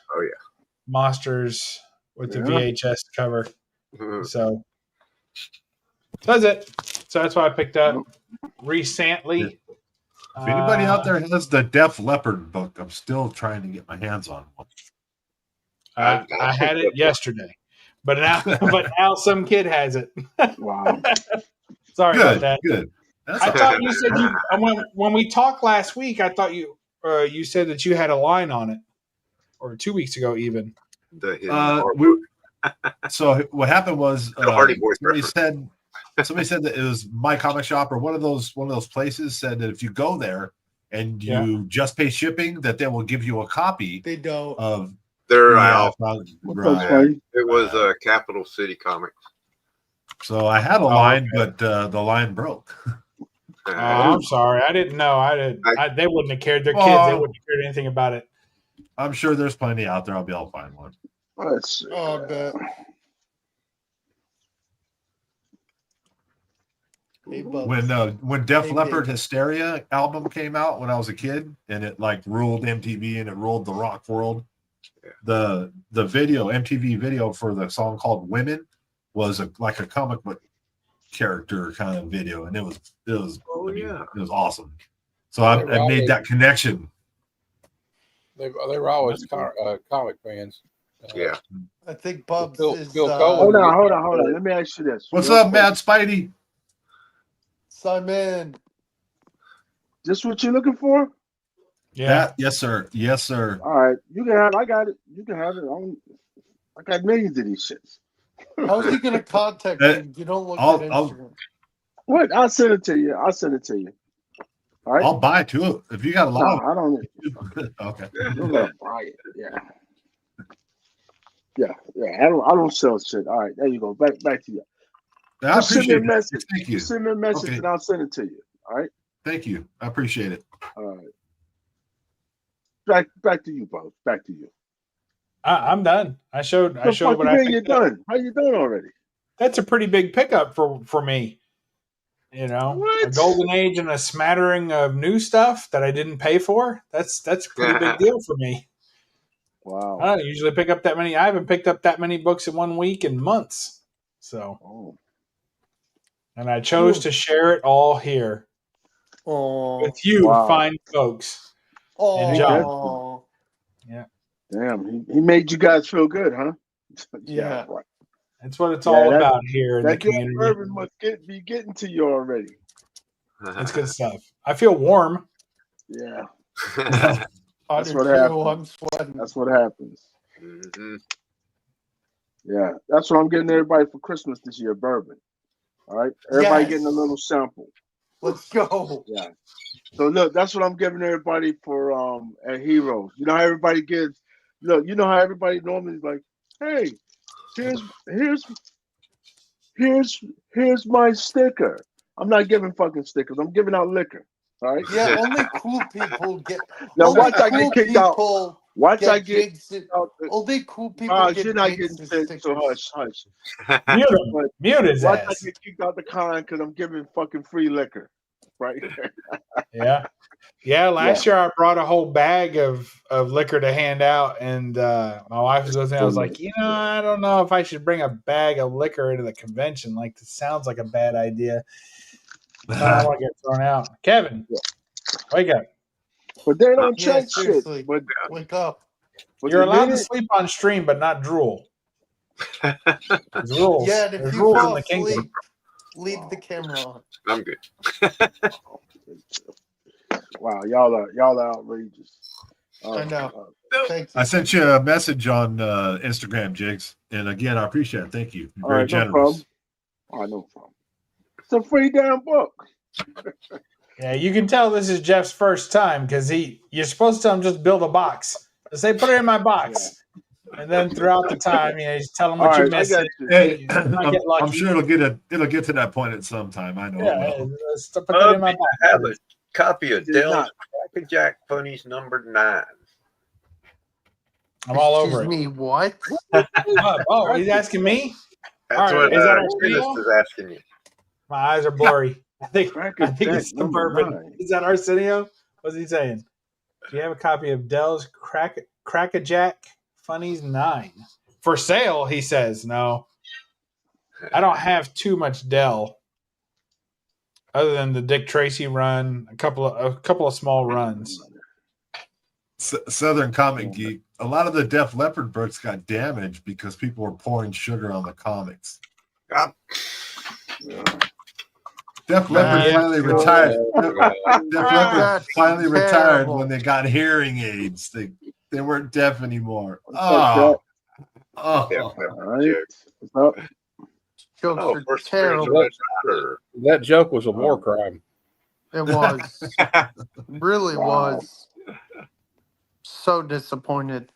Monsters with the VHS cover. So that's it. So that's what I picked up recently. If anybody out there has the Def Leppard book, I'm still trying to get my hands on one. I had it yesterday, but now some kid has it. Wow. Sorry about that. Good. I thought you said when we talked last week. I thought you said that you had a line on it, or 2 weeks ago even. So what happened was Hardy Boys somebody said that it was My Comic Shop or one of those places said that if you go there and you just pay shipping, that they will give you a copy. They don't. Of they're out. Right. It was Capital City Comics. So I had a line, but the line broke. I'm sorry. I didn't know. They wouldn't have cared. They're kids. They wouldn't have cared anything about it. I'm sure there's plenty out there. I'll be able to find one. Let's see. Oh, I bet. When Def Leppard Hysteria album came out when I was a kid, and it like ruled MTV and it ruled the rock world. The video, MTV video for the song called "Women," was like a comic book character kind of video, and it was it was awesome. So I made that connection. They were always comic fans. Yeah. I think Bubs is. Hold on. Let me ask you this. What's up, Mad Spidey? Simon. This what you're looking for? Yeah. Yes, sir. Yes, sir. All right. You can have. I got it. You can have it. I got millions of these shits. How's he gonna contact you? You don't look at Instagram. What? I'll send it to you. All right. I'll buy two if you got a lot. No, I don't. Okay. You're gonna buy it. Yeah. I don't sell shit. All right. There you go. Back to you. I appreciate it. Message. Thank you. Send me a message and I'll send it to you. All right. Thank you. I appreciate it. All right. Back to you, Bob. Back to you. I'm done. I showed what I you're done. How you done already? That's a pretty big pickup for me. You know, a golden age and a smattering of new stuff that I didn't pay for. That's a pretty big deal for me. Wow. I don't usually pick up that many. I haven't picked up that many books in 1 week in months. So, and I chose to share it all here with you, fine folks. And John. Yeah. Damn, he made you guys feel good, huh? Yeah. That's what it's all about here in the community. That bourbon must be getting to you already. That's good stuff. I feel warm. Yeah. That's what happens. I'm sweating. That's what happens. Mm-hmm. Yeah, that's what I'm getting everybody for Christmas this year, bourbon. All right? Everybody getting a little sample. Let's go. Yeah. So look, that's what I'm giving everybody for at Heroes. You know how everybody gives, look, you know how everybody normally is like, hey, here's my sticker. I'm not giving fucking stickers. I'm giving out liquor. All right. Yeah, only cool people get. Now only watch I get cool kicked out. people Watch I get get jigs. And, out. only cool people You're get not jigs getting and sent, so stickers. hush. Mute him. But Mute his watch I ass. get kicked out the con because I'm giving fucking free liquor. Right. Yeah. Yeah, last year I brought a whole bag of liquor to hand out, and my wife was with me. I was like, I don't know if I should bring a bag of liquor into the convention. Like, this sounds like a bad idea. I don't want to get thrown out. Kevin, wake up. But they don't Yeah, check shit. seriously. But Wake up. You're allowed to sleep on stream, but not drool. There's rules. Yeah, and if There's you rules in fall the kingdom. asleep, leave the camera on. I'm good. Wow, y'all are outrageous. I know. Thank you. I sent you a message on Instagram, Jigs, and again, I appreciate it. Thank you. You're very generous. No problem. It's a free damn book. Yeah, you can tell this is Jeff's first time because you're supposed to tell him just build a box. Just say, put it in my box. And then throughout the time, you tell them what you're missing. Hey, I'm sure it'll get to that point at some time. I know. Yeah, put that in my box. I have a copy of Dell's Crackerjack Funnies number 9. I'm all over it. Me, what? Oh, he's asking me? That's all right, what is that our Dennis video? is asking you. My eyes are blurry. I think it's the number bourbon. 9. Is that Arsenio? What's he saying? Do you have a copy of Dell's Crackerjack Funnies 9 for sale? He says no. I don't have too much Dell, other than the Dick Tracy run, a couple of small runs. Southern Comic Geek. A lot of the Def Leppard books got damaged because people were pouring sugar on the comics. Def Leppard finally retired. Def Leppard finally retired when they got hearing aids. They weren't deaf anymore. Oh. Jokes are terrible. That joke was a war crime. It was. Really was. So disappointed.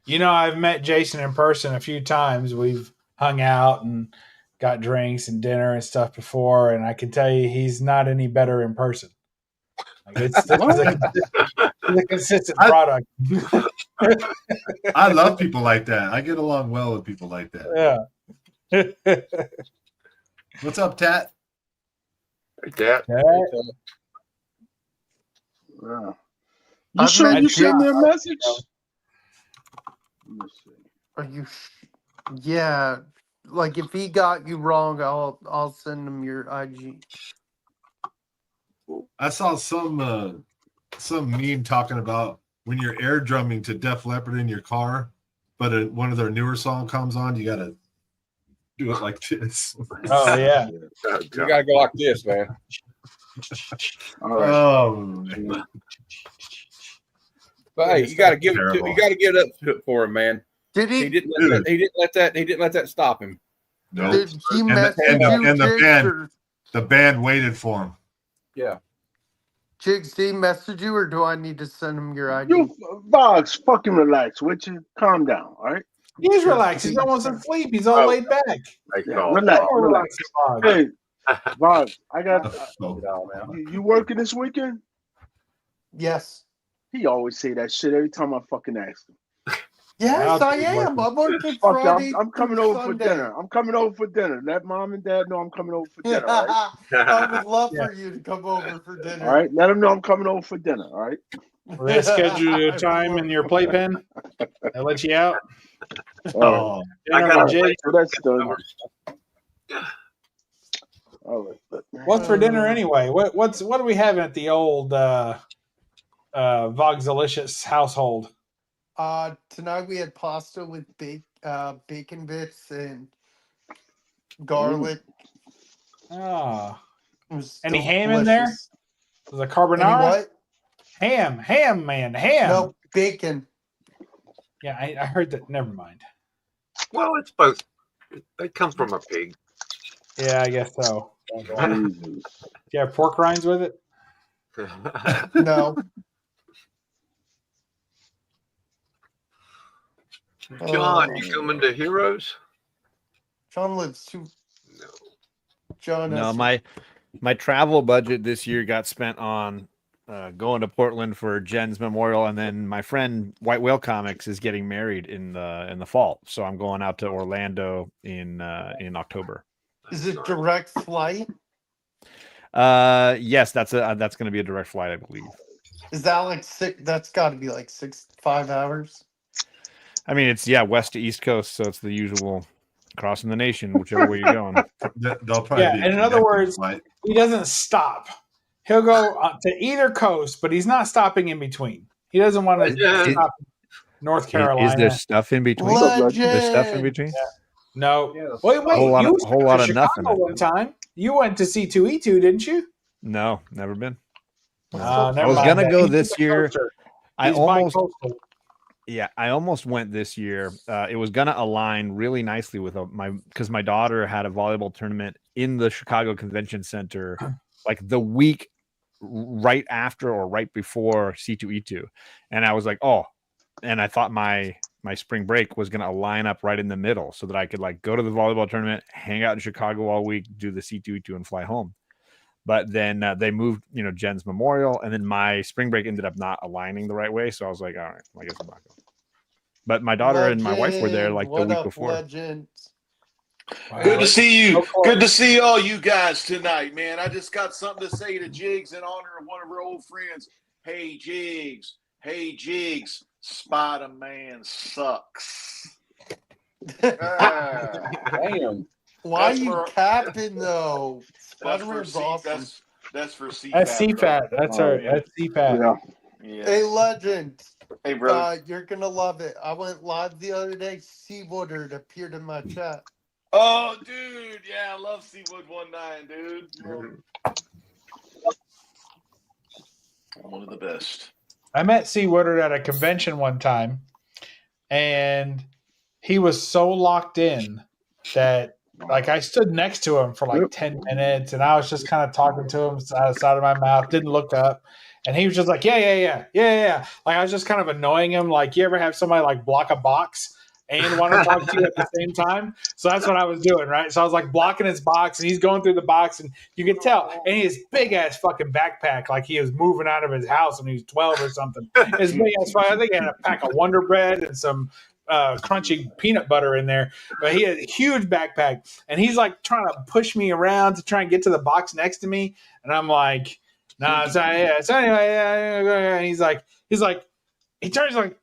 I've met Jason in person a few times. We've hung out and got drinks and dinner and stuff before, and I can tell you he's not any better in person. It's a consistent product. I love people like that. I get along well with people like that. Yeah. What's up, Tat? Hey, Tat. Wow. You sure you sent me a message? Are you? Yeah. Like if he got you wrong, I'll send him your IG. I saw some meme talking about when you're air drumming to Def Leppard in your car, but one of their newer song comes on, you gotta do it like this. Oh yeah, you gotta go like this, man. All right. Oh man. But hey, you gotta give it up for him, man. Did he? He didn't let that stop him. No. Did he message you, and Jigs, the band waited for him. Yeah. Jigs, did he message you, or do I need to send him your IG? You Boggs, fucking relax, would you? Calm down, all right? He's relaxed. He's almost asleep. He's all laid back. Relax. Hey, Boggs, I got. You working this weekend? Yes. He always say that shit every time I fucking ask him. Yes, I am. I'm working Friday. I'm coming over for dinner. I'm coming over for dinner. Let mom and dad know I'm coming over for dinner. All right? I would love for you to come over for dinner. All right, let them know I'm coming over for dinner. All right. Will they schedule your time in your playpen? I let you out. Oh, I got a so that's done. All right. What's for dinner anyway? What are we having at the old Vogsalicious household? Tonight we had pasta with bacon bits and garlic. Ah, any ham in there? Was it carbonara? What? Ham, man, ham. No, bacon. Yeah, I heard that. Never mind. Well, it's both. They come from a pig. Yeah, I guess so. Do you have pork rinds with it? No. John, you coming to Heroes? John lives too. No, my My travel budget this year got spent on going to Portland for Jen's memorial, and then my friend White Whale Comics is getting married in the fall, so I'm going out to Orlando in October. Is it direct flight? Yes, that's going to be a direct flight, I believe. Is that like that's got to be like 5 hours. I mean, it's west to east coast, so it's the usual crossing the nation, whichever way you're going. They'll probably be and in other words, flight. he doesn't stop. He'll go to either coast, but he's not stopping in between. He doesn't want to stop in North Carolina. Is there stuff in between? Legend. There's stuff in between? Yeah. No. Yeah. Wait, A whole lot you of- whole lot of nothing, Chicago I one time. You went to C2E2, didn't you? No, never been. Never I was mind gonna that. go He's this year. bi-coaster. I He's almost bi-coastal. I almost went this year. It was gonna align really nicely with because my daughter had a volleyball tournament in the Chicago Convention Center, like the week right after or right before C2E2, and I was like, oh, and I thought my spring break was gonna line up right in the middle so that I could like go to the volleyball tournament, hang out in Chicago all week, do the C2E2, and fly home. But then they moved, Jen's memorial, and then my spring break ended up not aligning the right way. So I was like, all right, I guess I'm not going. But my daughter and my wife were there like the week before. Legend. Good to see you. Of course. Good to see all you guys tonight, man. I just got something to say to Jigs in honor of one of our old friends. Hey, Jigs. Hey, Jigs. Spider-Man sucks. Damn. Why are That's you for- capping though? That's for Spider-Man's awesome. That's for CFAT. That's CFAT. That's Oh, our that's CFAT. Yeah. Yeah. Hey, Legend. Hey, brother. You're gonna love it. I went live the other day. C Woodard appeared in my chat. Oh, dude. Yeah, I love Seawood 19, dude. One of the best. I met C. Woodard at a convention one time, and he was so locked in that like I stood next to him for like 10 minutes, and I was just kind of talking to him out of the side of my mouth, didn't look up. And he was just like, yeah. Like I was just kind of annoying him. Like, you ever have somebody like block a box and want to talk to you at the same time? So that's what I was doing, right? So I was like blocking his box, and he's going through the box, and you could tell. And he has big ass fucking backpack, like he was moving out of his house when he was 12 or something. His big ass, I think he had a pack of Wonder Bread and some crunchy peanut butter in there. But he had a huge backpack, and he's like trying to push me around to try and get to the box next to me, and I'm like, nah. So anyway, and he's like, he turns like,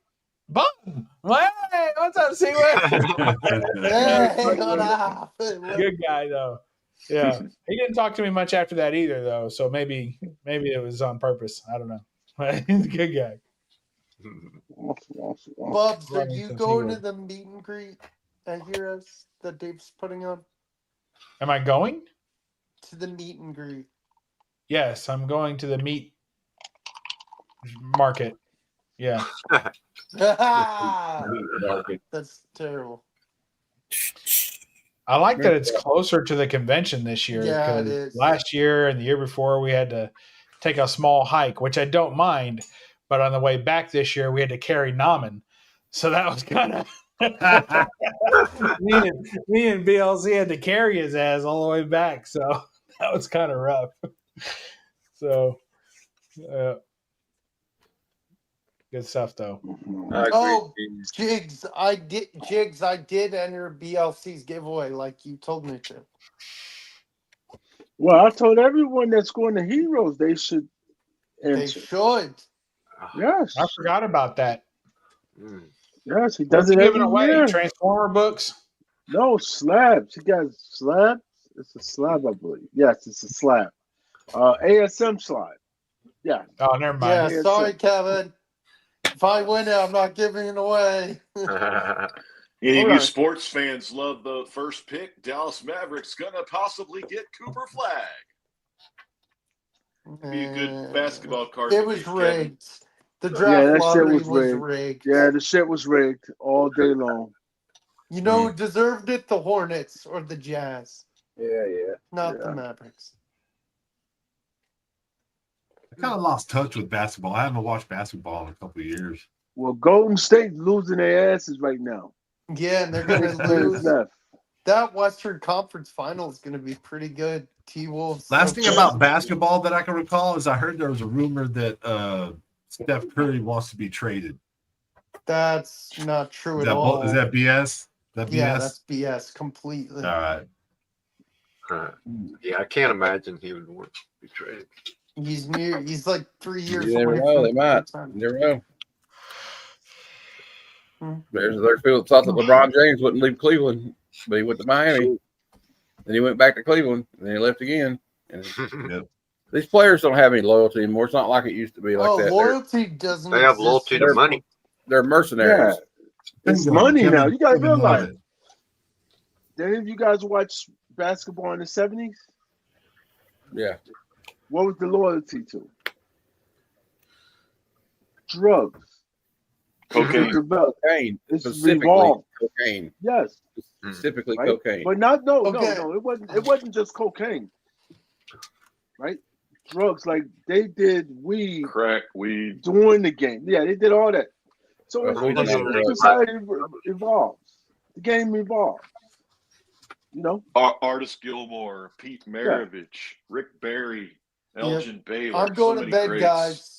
Boom! I'm like, hey, what's up, C-Wood? Hey, what happened? Good guy though. Yeah, he didn't talk to me much after that either, though. So maybe it was on purpose. I don't know. He's a good guy. Bubs, are Running you some going to C-Word. the meet and greet at Heroes that Dave's putting on? Am I going? To the meet and greet. Yes, I'm going to the meat market. Yeah. That's terrible. I like that it's closer to the convention this year. Yeah, it 'cause is. Last year and the year before, we had to take a small hike, which I don't mind. But on the way back this year, we had to carry Namen. So that was kind of me and BLC had to carry his ass all the way back. So that was kind of rough. So good stuff though. Oh, Jigs, I did enter BLC's giveaway like you told me to. Well, I told everyone that's going to Heroes they should They enter. should. Yes. I forgot about that. Yes, he What's does he it every giving away? year. Transformer books? No, slabs. He got slabs. It's a slab, I believe. Yes, it's a slab. ASM slide. Yeah. Oh, never Yeah, mind. sorry, Kevin. If I win it, I'm not giving it away. Any Hold of you on. sports fans love the first pick. Dallas Mavericks gonna possibly get Cooper Flag. Be a good basketball card. It to was get, Kevin. rigged. The Yeah, draft that shit lottery was was rigged. rigged. Yeah, the shit was rigged all day long. You know who deserved it? The Hornets or the Jazz, Yeah. not the Mavericks. I kind of lost touch with basketball. I haven't watched basketball in a couple of years. Well, Golden State's losing their asses right now. Yeah, and they're gonna 6 minutes lose. left. That Western Conference final is going to be pretty good. T-Wolves. Last thing about basketball that I can recall is I heard there was a rumor that Steph Curry wants to be traded. That's not true at all. Is that BS? That Yeah, BS? that's BS completely. All right. Yeah, I can't imagine he would want to be traded. He's near. He's like 3 years You never away know. from They might. full-time. You never know. Hmm. Their people thought that LeBron James wouldn't leave Cleveland, but he went to Miami. Then he went back to Cleveland, and then he left again. And Yep. these players don't have any loyalty anymore. It's not like it used to be like that. Loyalty doesn't. They have exist loyalty to anymore. money. They're mercenaries. It's Bingo. money Kevin- now. You gotta Kevin realize. Love. Did any of you guys watch basketball in the 70s? Yeah. What was the loyalty to? Drugs. Cocaine. Cocaine. It's Specifically revolved. cocaine. Yes. Specifically Right? cocaine. But not Okay. no. It wasn't just cocaine. Right? Drugs, like they did weed Crack, weed. during the game. Yeah, they did all that. So Well, we that's didn't what have drugs. society evolves. The game evolves. You know? Artis Gilmore, Pete Maravich, Rick Barry, Elgin Baylor. I'm going so to many bed, greats. guys.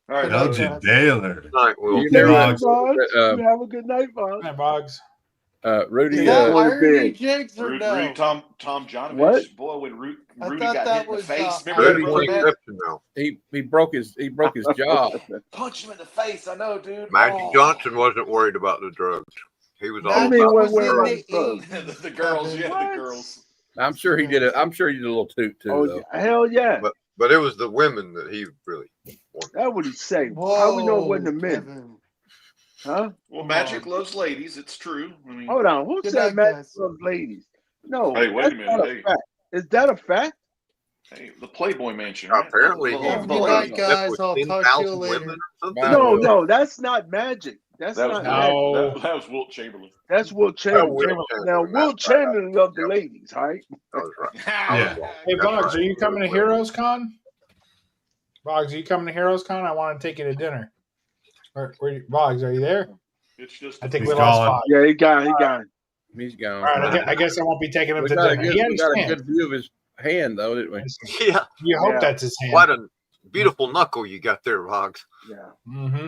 All right, Good night, fellas. Elgin Baylor. Night, Will. You Good never night, have- Boggs. uh, You have a good night, Boggs. Hi, Boggs. Rudy. Is that Going to irony, bed. Jigs, or Rudy, no? Tom Janovich. What? Boy, when Rudy I got thought hit that in the was, face. irony. Remember Good that, Brother Matt? prescription now. He broke his jaw. Punch him in the face. I know, dude. Magic Oh. Johnson wasn't worried about the drugs. He was all I Magic mean, about when was we're in about the drugs. 80s. the girls, yeah, What? the girls. I'm sure he did it. I'm sure he did a little toot too, Oh, though. hell yeah. But it was the women that he really wanted. That's what he say. Whoa, How we know it wasn't the men? Kevin. Huh? Well, Come Magic on. loves ladies. It's true. I mean, Hold on. Who Good said night, Magic guys. loves ladies? No. Hey, wait a that's minute. not Hey. fact. Is that a fact? hey, the Playboy Mansion. Right? Apparently, The- he Have a the good was night, ladies. guys. with I'll talk to you 10,000 later. women or something. Bye. No, Will. no, that's not magic. That's That was not Wilt. magic. No. That was Wilt Chamberlain. That's Will Chamberlain. Wilt Now, Chamberlain, Will that's right. Chamberlain loved the Yep. ladies, right? That was right. Yeah. Hey, That's Boggs, right. are you coming to Heroes Con? Boggs, are you coming to Heroes Con? I want to take you to dinner. Boggs, are you there? It's just. I think He's we lost gone. Five. Yeah, he got it. He's gone. All right, I guess I won't be taking him We to got a dinner. good, He had we his got a hand. good view of his hand, though, didn't we? Yeah. You hope Yeah. that's his hand. What a beautiful knuckle you got there, Boggs. Yeah. Mm-hmm.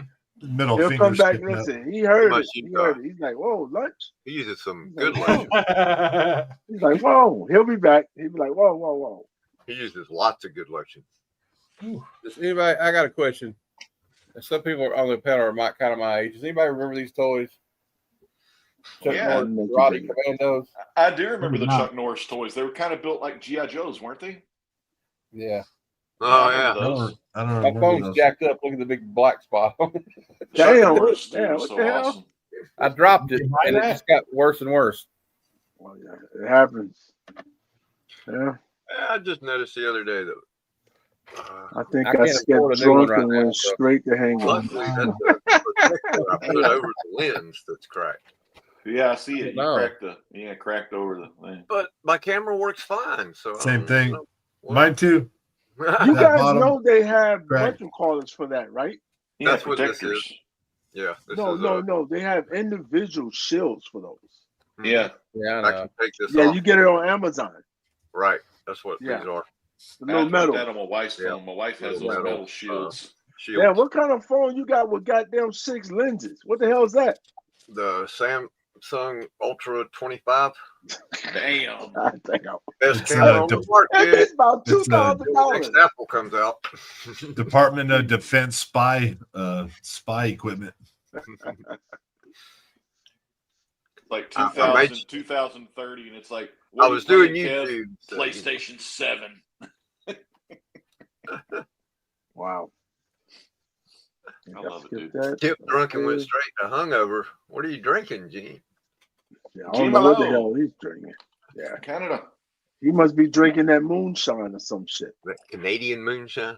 Middle He'll finger come back. sticking up. Listen, he heard Much it. he He heard it. He's like, whoa, lunch? He uses some He's good like, lotion. whoa. He's like, whoa. He'll be back. He'll be like, whoa, whoa, whoa. He uses lots of good lotion. Does anybody? I got a question. Some people on the panel are kind of my age. Does anybody remember these toys? Chuck Yeah. Norris, Roddy Commandos. I do remember the Maybe not. Chuck Norris toys. They were kind of built like G.I. Joes, weren't they? Yeah. Oh, I yeah. remember those. I don't My remember phone's those. jacked up. Look at the big black spot. Chuck Damn, Norris, what- damn, dude, what so the hell? awesome. I dropped it, You buy and it that? just got worse and worse. Well, yeah, it happens. Yeah. I just noticed the other day that. I think I I, can't skipped afford a new one drunk right and now, went so- straight to hang on. Luckily, that's the protector I put over the lens that's cracked. Yeah, I see it. You No. cracked over the thing. But my camera works fine. So I Same don't thing. know what- Mine too. You That guys bottom know they have crack. whatchamacallits for that, right? Yeah, That's what this protectors. Yeah. This No, is no. They have individual shields for those. Yeah. Yeah, I I know. can take this Yeah, off. you get it on Amazon. Right. That's what Yeah. these are. The I have little to put metal. that on my wife's Yeah. phone. My wife has Little those metal, metal shields. Shield. Yeah, what kind of phone you got with goddamn 6 lenses? What the hell is that? The Samsung Ultra 25. Damn. I think I'll- Best It's, camera on the market. It's about It's, $2,000. Next Apple comes out. Department of Defense spy equipment. Like I 2000, 2030, and it's like, I what are was you doing playing, Kev? YouTube. so- PlayStation 7. Wow. I love it, skipped dude. that. Tipped drunk and went Okay. straight to hungover. What are you drinking, Gene? Yeah, I don't know what the G-Malo. hell he's drinking. Yeah, Canada. he must be drinking that moonshine or some shit. That Canadian moonshine?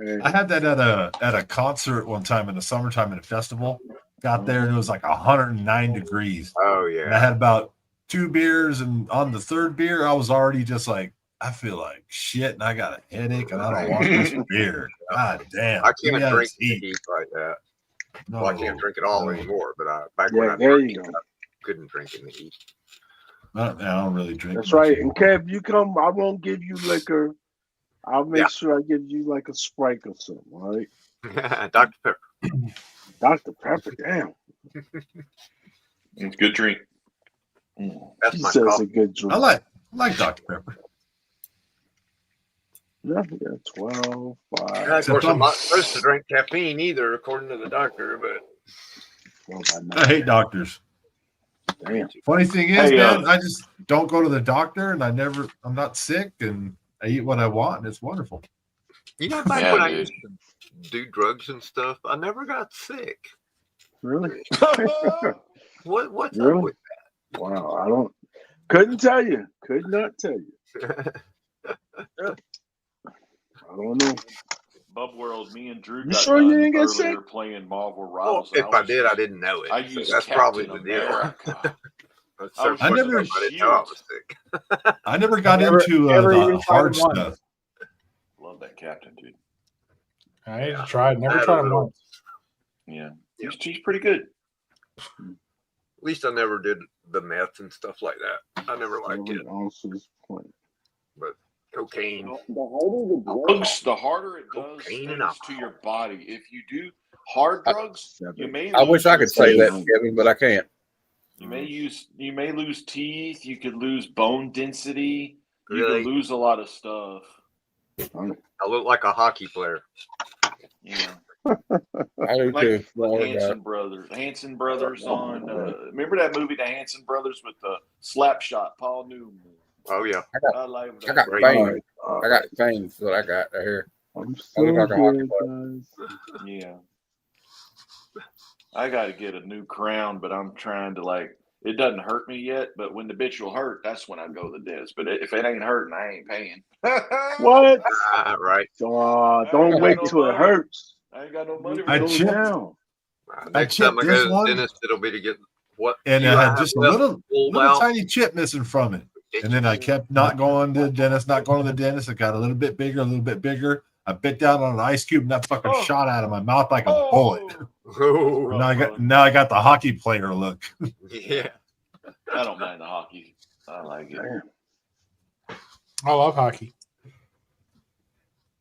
Hey, I had that at a concert one time in the summertime at a festival. Got there and it was like 109 degrees. Oh, And I yeah. had about 2 beers, and on the third beer, I was already just like, I feel like shit, and I got a headache, and I don't want this beer. God damn! I Give me can't that drink the heat. heat like that. No, Well, I can't drink it all no. anymore, but back when yeah, I there drank you it, go. I couldn't drink in the heat. I don't really drink. That's much right. anymore. And Kev, you come, I won't give you liquor. I'll make sure I give you like a Sprite or something, all right? Dr. Pepper. Dr. Pepper, damn. It's a good drink. That's He my says a coffee. good drink. I like Dr. Pepper. Yeah, 12, 5. And of course, I'm not supposed to drink caffeine either, according to the doctor, but 12 by I hate doctors. Damn. Funny thing is, Hey, man, I just don't go to the doctor, and I'm not sick, and I eat what I want, and it's wonderful. you know, back Yeah, when I dude. used to do drugs and stuff, I never got sick. Really? What's Really? up with Wow, couldn't tell you. Could not tell you. that? I don't know. Bub World, me and Drew You got sure you done didn't get earlier sick? playing Marvel Well, Rivals. if I did, I didn't know it. I So used that's Captain probably the deal. America. That's I was certain using parts the of I didn't know I shield. was sick. I never got Never- into never the even tried hard them once. stuff. Love that Captain, dude. I need to try it. Never I had tried a them little- once. Yeah. Yeah. He's pretty good. At least I never did the meth and stuff like that. I never liked it. Ounces point. But cocaine. The harder it does Cocaine and things to your body. If you do hard drugs, you may I wish lose I your could say that, teeth. Kevin, but I can't. You may lose teeth. You could lose bone density. You Really? could lose a lot of stuff. I look like a hockey player. Yeah, I do like too. Don't worry about Hanson it. Brothers. Hanson Brothers on. Remember that movie, The Hanson Brothers, with the slap shot, Paul Newman. Oh yeah. I like that. I got Great. veins. I got veins that I got right here. I'm I look like a hockey good, player. guys. Yeah. I got to get a new crown, but I'm trying to it doesn't hurt me yet, but when the bitch will hurt, that's when I go to the dentist. But if it ain't hurting, I ain't paying. What? Right. Don't wait till it hurts. I ain't got no money for I no chipped- Now. Next chipped time I this go to the one. dentist, it'll be to get what And you it had have just a left little pulled out. tiny chip missing from it. And then I kept not going to the dentist, It got a little bit bigger. I bit down on an ice cube, and that fucking shot out of my mouth like a bullet. Oh, Now I got the hockey player look. yeah. I don't mind the hockey. I like it. I love hockey.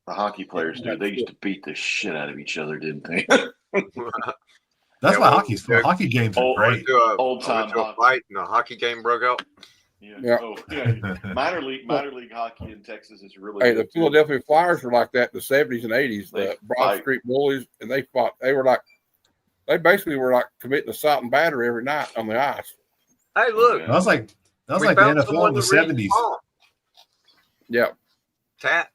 The hockey players, dude, they used to beat the shit out of each other, didn't they? That's Yeah, why well, hockey's fun. yeah. Hockey games are Oh, I went great. to a, Old-time I went to a hockey. fight and a hockey game broke out. Yeah. Oh, yeah. Minor league hockey in Texas is really Hey, good the too. Philadelphia Flyers were like that in the 70s and 80s. They The Broad fight. Street Bullies, and they fought. They basically were like committing assault and battery every night on the ice. Hey, look. Yeah. That was like the we NFL found in someone the to read 70s. Spawn. Yeah. Tat.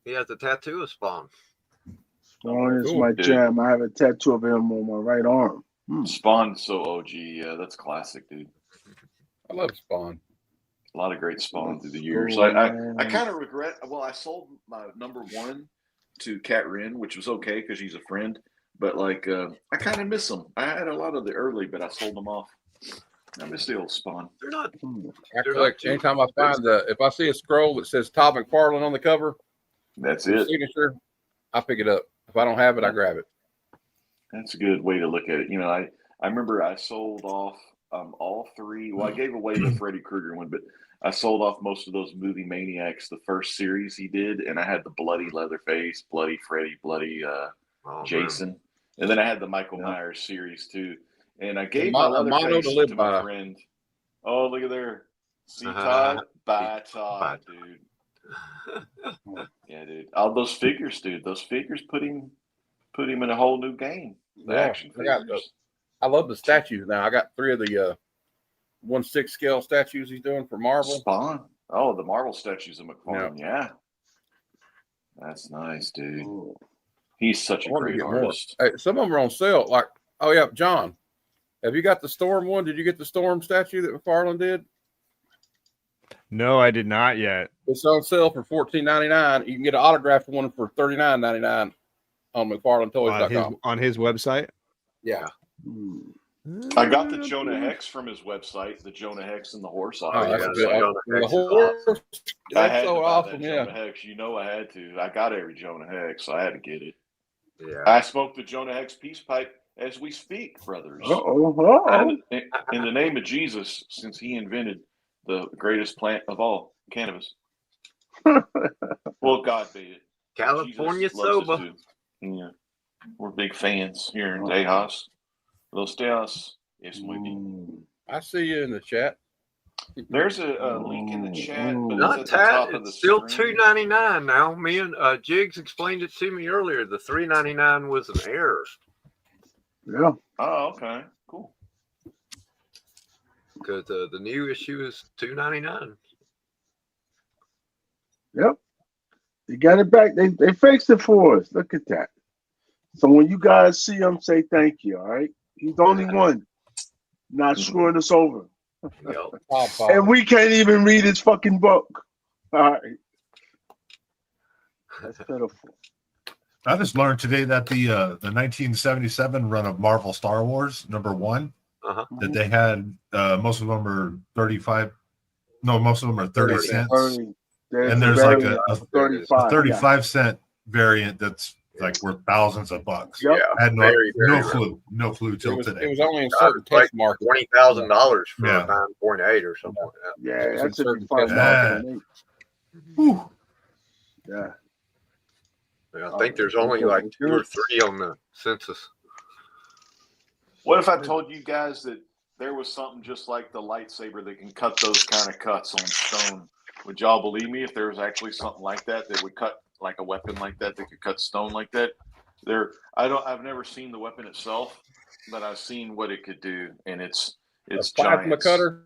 He has a tattoo of Spawn. Spawn is Cool, my dude. jam. I have a tattoo of him on my right arm. Spawn's so OG. Yeah, that's classic, dude. I love Spawn. A lot of great Spawn through the years. So, I kind of regret. Well, I sold my number one to Cat Wren, which was okay because she's a friend. But I kind of miss them. I had a lot of the early, but I sold them off. I miss the old Spawn. They're not. I They're collect not too anytime I find if I see a scroll that says Todd McFarlane on the cover, That's the it. signature, I pick it up. If I don't have it, I grab it. That's a good way to look at it. You know, I remember I sold off all three. Well, I gave away the Freddy Krueger one, but I sold off most of those Movie Maniacs, the first series he did, and I had the bloody Leatherface, bloody Freddy, bloody Jason, and then I had the Michael Myers series too. And I gave my A motto Leatherface to live to my by. friend. Oh, look at there. See Todd? Bye, Todd, dude. Yeah, dude. All those figures, dude. Those figures put him in a whole new game. The Yeah, action figures. I love the statues now. I got 3 of the 1/6 scale statues he's doing for Marvel. Spawn. Oh, the Marvel statues of McFarlane. Yeah. That's nice, dude. He's such a I want to great get more. artist. Hey, some of them are on sale. Like, oh yeah, John, have you got the Storm one? Did you get the Storm statue that McFarlane did? No, I did not yet. It's on sale for $14.99. You can get an autographed one for $39.99 on McFarlaneToys.com. On his website. Yeah. I got the Jonah Hex from his website, the Jonah Hex and the horse. Oh, that's yeah, good. Jonah The Hex is horse, awesome. I that's had so to buy awesome. that Yeah. Jonah Hex. You know I had to. I got every Jonah Hex, so I had to get it. Yeah. I smoked the Jonah Hex peace pipe as we speak, brothers. Uh-oh. And in the name of Jesus, since he invented the greatest plant of all, cannabis. Well, God be it. California Jesus loves it soba. too. Yeah. We're big fans here in Tejas. Los Tejas es muy bien. I see you in the chat. There's a link in the chat, but Not it's at the top Tad. of the It's still screen. $2.99 now. Me and Jigs explained it to me earlier. The $3.99 was an error. Yeah. Oh, okay. Cool. Because the new issue is $2.99. Yep. They got it back. They fixed it for us. Look at that. So when you guys see him, say thank you. All right. He's the only one not screwing us over. Yep. And we can't even read his fucking book. All right. That's pitiful. I just learned today that the 1977 run of Marvel Star Wars #1 that they had most of them are 35. No, most of them are 30 cents. 30. And there's like a 35 cent variant that's like worth thousands of bucks. Yep. I had Very no clue till It today. was only in certain test markets. $20,000 for Yeah. 9.8 or something like that. Yeah, that's certain $55. Whew. Yeah. Yeah, I think there's only like 2 or 3 on the census. What if I told you guys that there was something just like the lightsaber that can cut those kind of cuts on stone? Would y'all believe me if there was actually something like that that would cut like a weapon like that could cut stone like that? I've never seen the weapon itself, but I've seen what it could do, and it's plasma giants. cutter.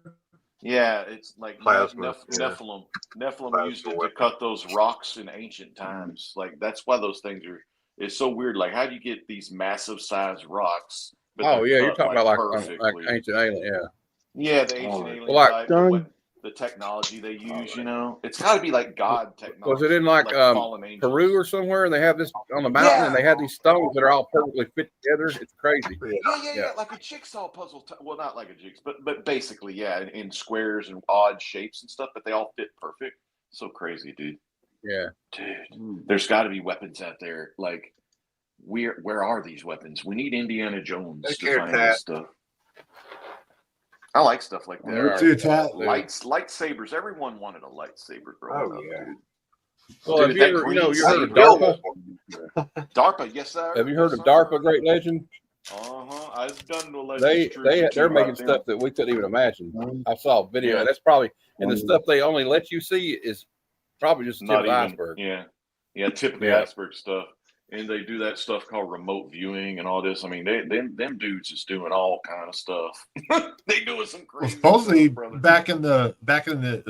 Yeah, it's like Plasma, Nephilim. Nephilim Plasma used it to weapon. cut those rocks in ancient times. Like that's why those things are. It's so weird. Like how do you get these massive sized rocks? But Oh yeah, you're cut, talking about like perfectly. ancient alien. Yeah. Yeah, the ancient alien Well, like- type, Done. the technology they use. You know, it's got to be like God technology. Was it in like fallen angels. Peru or somewhere, and they have this on the mountain, and they have these stones that are all perfectly fit together? It's crazy. Yeah, like a jigsaw puzzle. Well, not like a jigsaw, but basically, yeah, in squares and odd shapes and stuff, but they all fit perfect. So crazy, dude. Yeah, Dude, there's got to be weapons out there. Like, where are these weapons? We need Indiana Jones to find this stuff. I like stuff like that. Lightsabers. Everyone wanted a lightsaber growing up, dude. Well, Dude, have you ever, you heard of DARPA? DARPA, yes, sir. Have you heard of DARPA, Great Legend? I've done the Legends. They're making stuff that we couldn't even imagine. I saw a video. Yeah. That's probably, and the stuff they only let you see is probably just the tip of the iceberg. Yeah, tip of the iceberg stuff. And they do that stuff called remote viewing and all this. I mean, them dudes is doing all kind of stuff. They doing some crazy. Supposedly stuff, brother. back in the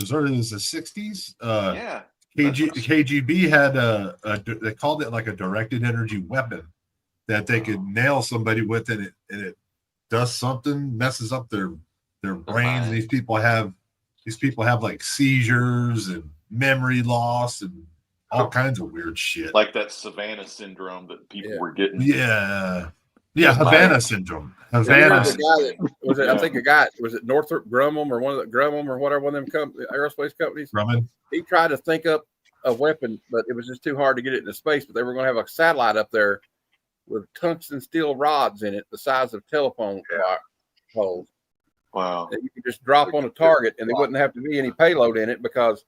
as early as the 60s, yeah. KGB had they called it like a directed energy weapon that they could nail somebody with, and it does something, messes up their brains. And these people have like seizures and memory loss and all kinds of weird shit, like that Savannah syndrome that people were getting. Yeah, Havana syndrome. Havana. I think a guy was it Northrop Grumman or one of the Grumman or whatever one of them aerospace companies. Grumman. He tried to think up a weapon, but it was just too hard to get it into space. But they were going to have a satellite up there with tungsten steel rods in it, the size of telephone poles. Wow! That you could just drop on a target, and there wouldn't have to be any payload in it because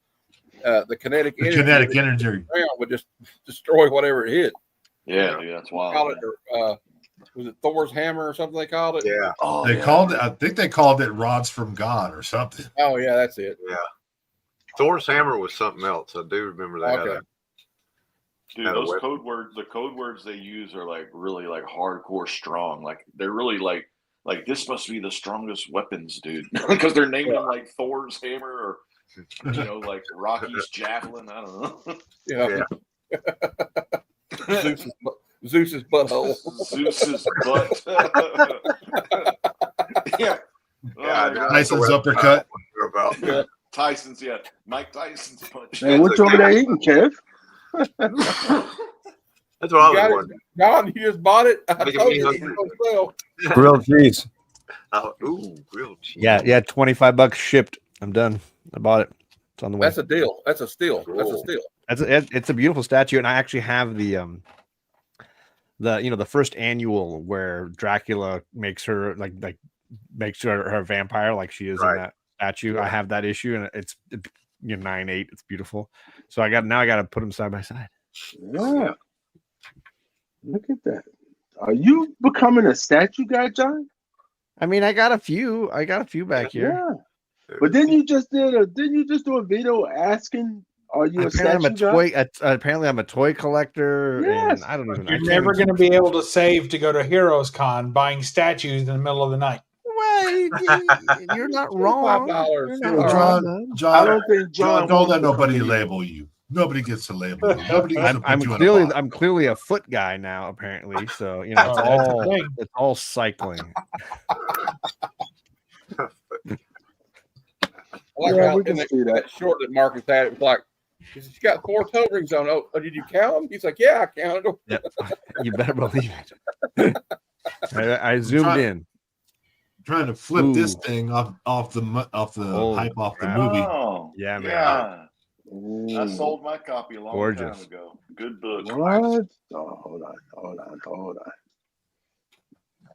the kinetic energy would just destroy whatever it hit. Yeah, dude, that's wild. Call it, was it Thor's hammer or something they called it? Yeah. Called it. I think they called it rods from God or something. Oh yeah, that's it. Yeah. Thor's hammer was something else. I do remember that. Okay. Dude, those code words, the code words they use are like really like hardcore strong. Like they're really like this must be the strongest weapons, dude. Because they're naming them like Thor's hammer or like Rocky's javelin. I don't know. Yeah. Zeus's butthole. Zeus's butt. Yeah. Tyson's uppercut. Tyson's, Mike Tyson's punch. Hey, what's over there eating, Kev? That's what I was wondering. John, you just bought it? I told you. Grilled cheese. Grilled cheese. Yeah, $25 shipped. I'm done. I bought it. It's on the way. That's a deal. That's a steal. Cool. That's a steal. It's a beautiful statue, and I actually have the the first annual where Dracula makes her makes her a vampire like she is in that statue. I have that issue, and it's 9/8. It's beautiful. So I got to put them side by side. Yeah. Look at that. Are you becoming a statue guy, John? I mean, I got a few back here. Yeah. But didn't you just do a video asking, are you apparently I'm a toy collector, yes. And I don't even. You're never going to be able to save to go to Heroes Con buying statues in the middle of the night. Well, you're not wrong. John, I don't think John. Don't let nobody label you. Nobody gets to label you. Nobody gets I'm clearly a foot guy now, apparently. So it's all cycling. I like how in that short that Marcus had, it was like, he said, you got 4 toe rings on. Oh, did you count them? He's like, yeah, I counted them. Yep. You better believe it. I zoomed in. Trying to flip this thing off the hype off the movie. Oh, yeah, man. Yeah. I sold my copy a long time ago. Good book. What? Oh, hold on.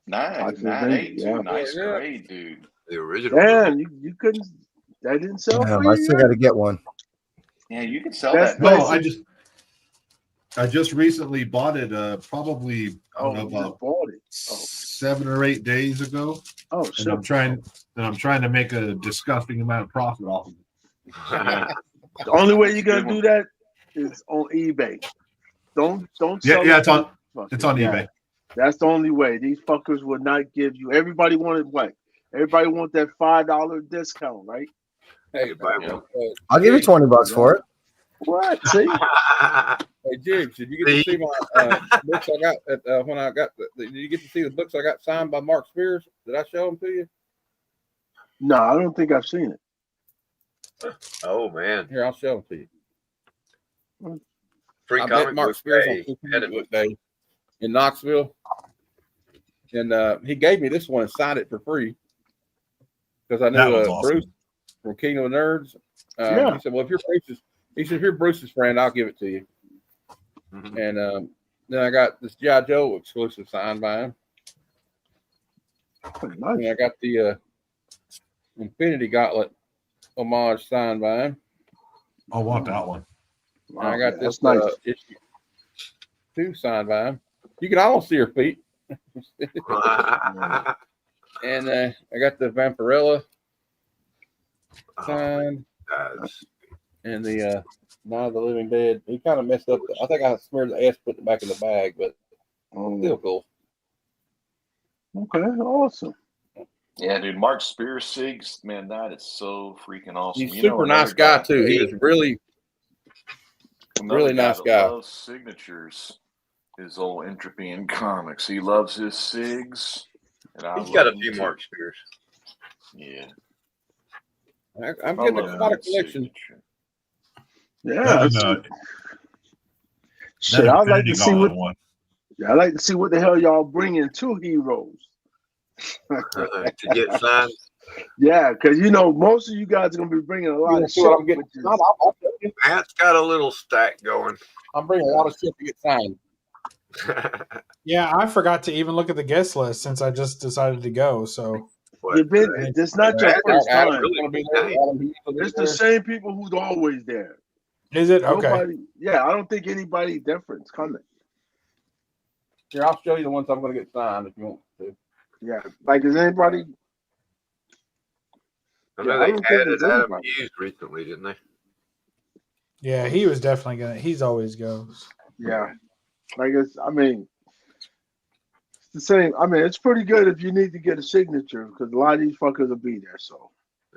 9/8 too. Nice grade, dude. The original. Damn, you couldn't. That didn't sell for you. I still got to get one. Yeah, you can sell that. No, I just recently bought it. Probably about 7 or 8 days ago. Oh, and shit. I'm trying to make a disgusting amount of profit off of it. Yeah. The only way you're gonna do that is on eBay. Don't sell it's on eBay. That's the only way. These fuckers would not give you. Everybody wanted what? Everybody want that $5 discount, right? Hey, I'll give you $20 for it. What? See? Hey, Jigs, did you get to see my books I got at, when I got? Did you get to see the books I got signed by Mark Spears? Did I show them to you? No, I don't think I've seen it. Oh man! Here, I'll show them to you. Free I comic met Mark book Spears day. on Comic Book Day in Knoxville, and he gave me this one and signed it for free because I knew awesome. Bruce from Kingdom of Nerds. He said, "Well, if you're Bruce's friend, I'll give it to you." Mm-hmm. And then I got this G.I. Joe exclusive signed by him. Oh, nice. And I got the Infinity Gauntlet homage signed by him. I want that one. Wow, I got this nice. Issue 2 signed by him. You can almost see her feet. And I got the Vampirella signed. And the Night of the Living Dead. He kind of messed up. I think I smeared the S, put it back in the bag, but still cool. Okay, awesome. Yeah, dude, Mark Spears Sigs, man, that is so freaking awesome. He's super nice guy too. He is really nice guy. Loves signatures. His old Entropy in Comics. He loves his Sigs. And He's got a few Mark Spears. Yeah. I'm getting a lot of collection. Yeah. Shit, I'd like to see I like to see what the hell y'all bringing to Heroes. To get signed. Yeah, because most of you guys are gonna be bringing a lot of shit. I'm getting. Matt's got a little stack going. I'm bringing a lot of shit to get signed. Yeah, I forgot to even look at the guest list since I just decided to go. So it's not your first time. Really It's the same people who's always there. Is it okay? I don't think anybody different's coming. Here, I'll show you the ones I'm going to get signed if you want to. Yeah, like is anybody? I know they added Adam Hughes recently, didn't they? Yeah, he was definitely gonna. He's always goes. Yeah, it's the same. It's pretty good if you need to get a signature because a lot of these fuckers will be there. So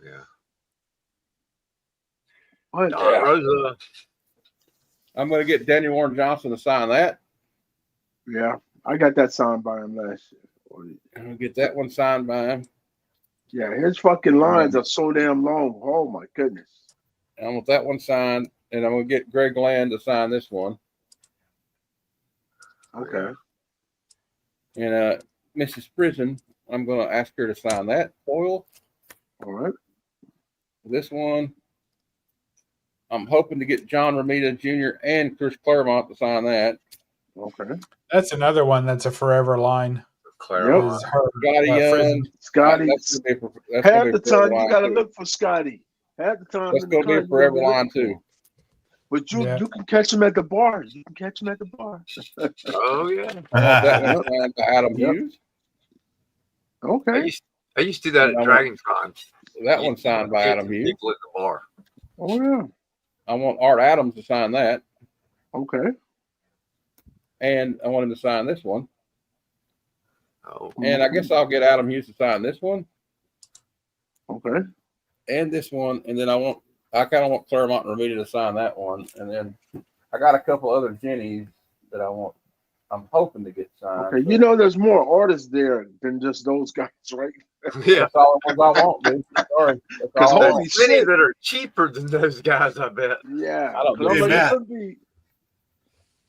yeah. Rosa. I'm going to get Daniel Warren Johnson to sign that. Yeah, I got that signed by him last year. I'm going to get that one signed by him. Yeah, his fucking lines are so damn long. Oh my goodness. I want that one signed, and I'm going to get Greg Land to sign this one. Okay. And Mrs. Prison, I'm going to ask her to sign that foil. All right. This one, I'm hoping to get John Romita Jr. and Chris Claremont to sign that. Okay. That's another one that's a forever line. Claremont. Is her, Scotty Young. Frisbee. Scotty. That's gonna be Half a the forever time you line, gotta too. look for Scotty. Half the time That's in the gonna be a car, you forever gotta be line looking too. for him. But you Yeah. you can catch him at the bars. You can catch him at the bars. Oh yeah. I want that one signed by Adam Yep. Hughes. Okay. I used to do that And at I Dragon Con. That one's signed by Adam Hughes. People at the bar. Oh yeah. I want Art Adams to sign that, Okay. and I want him to sign this one. Oh. And I guess I'll get Adam Hughes to sign this one Okay. and this one, and then I kind of want Claremont and Ramita to sign that one, and then I got a couple other Jennies that I'm hoping to get signed. Okay. You know, there's more artists there than just those guys, right? Yeah. That's all the ones I want, dude. Sorry. That's Because all I There's holy want. many shit. that are cheaper than those guys, I bet. Yeah. I don't 'Cause I'm do like, that. it could be.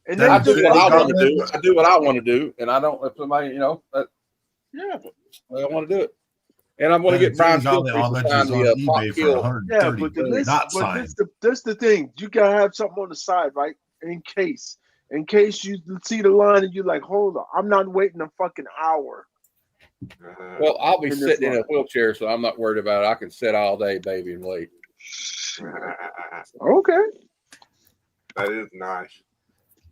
And That they I is do just what I they want to got- do. I do what I want to do, and I don't. If somebody, Yeah. I want to do it. And I'm going to get Brian all Field the to images sign on the Pop eBay for Kill. 130. Yeah, but Not but signed. this the thing. You gotta have something on the side, right? In case you see the line and you're like, hold on, I'm not waiting a fucking hour. Well, I'll be In this sitting in a line. wheelchair, so I'm not worried about it. I can sit all day, baby, and wait. Okay. That is nice.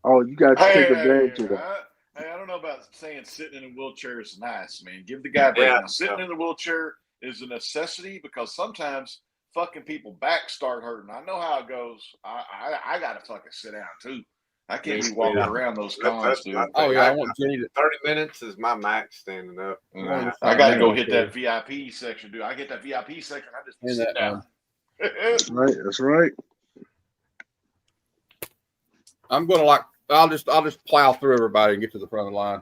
Oh, you gotta Hey, take advantage of that. I don't know about saying sitting in a wheelchair is nice, man. Give the guy a break. Yeah, Now, sitting in a wheelchair is a necessity because sometimes fucking people back start hurting. I know how it goes. I gotta fucking sit down too. I can't be walking around those cons, That's dude. my thing. Oh yeah, I want Jenny to. 30 minutes is my max standing up. I gotta go hit that VIP section, dude. I get that VIP section. I just In sit that down. That's right. That's right. I'm gonna I'll just plow through everybody and get to the front of the line.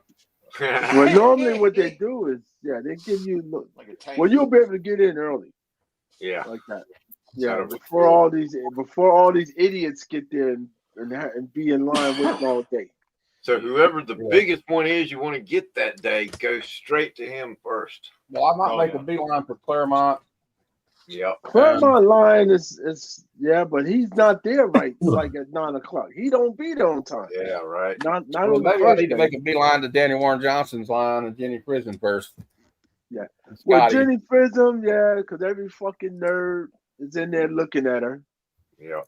Well, normally what they do is, they give you. Like a tank. Well, you'll be able to get in early Yeah. like that. Yeah, So- before all these idiots get there and be in line waiting all day. So whoever the biggest one is you want to get that day, go straight to him first. Well, I might make a beeline for Claremont. Yep. Claremont line is but he's not there right like at 9 o'clock. He don't be there on time. Yeah, right. Not Well, on the maybe I first need to day. make a beeline to Danny Warren Johnson's line and Jenny Prison first. Yeah. And Well, Scotty. Jenny Prism, because every fucking nerd is in there looking at her. Yep.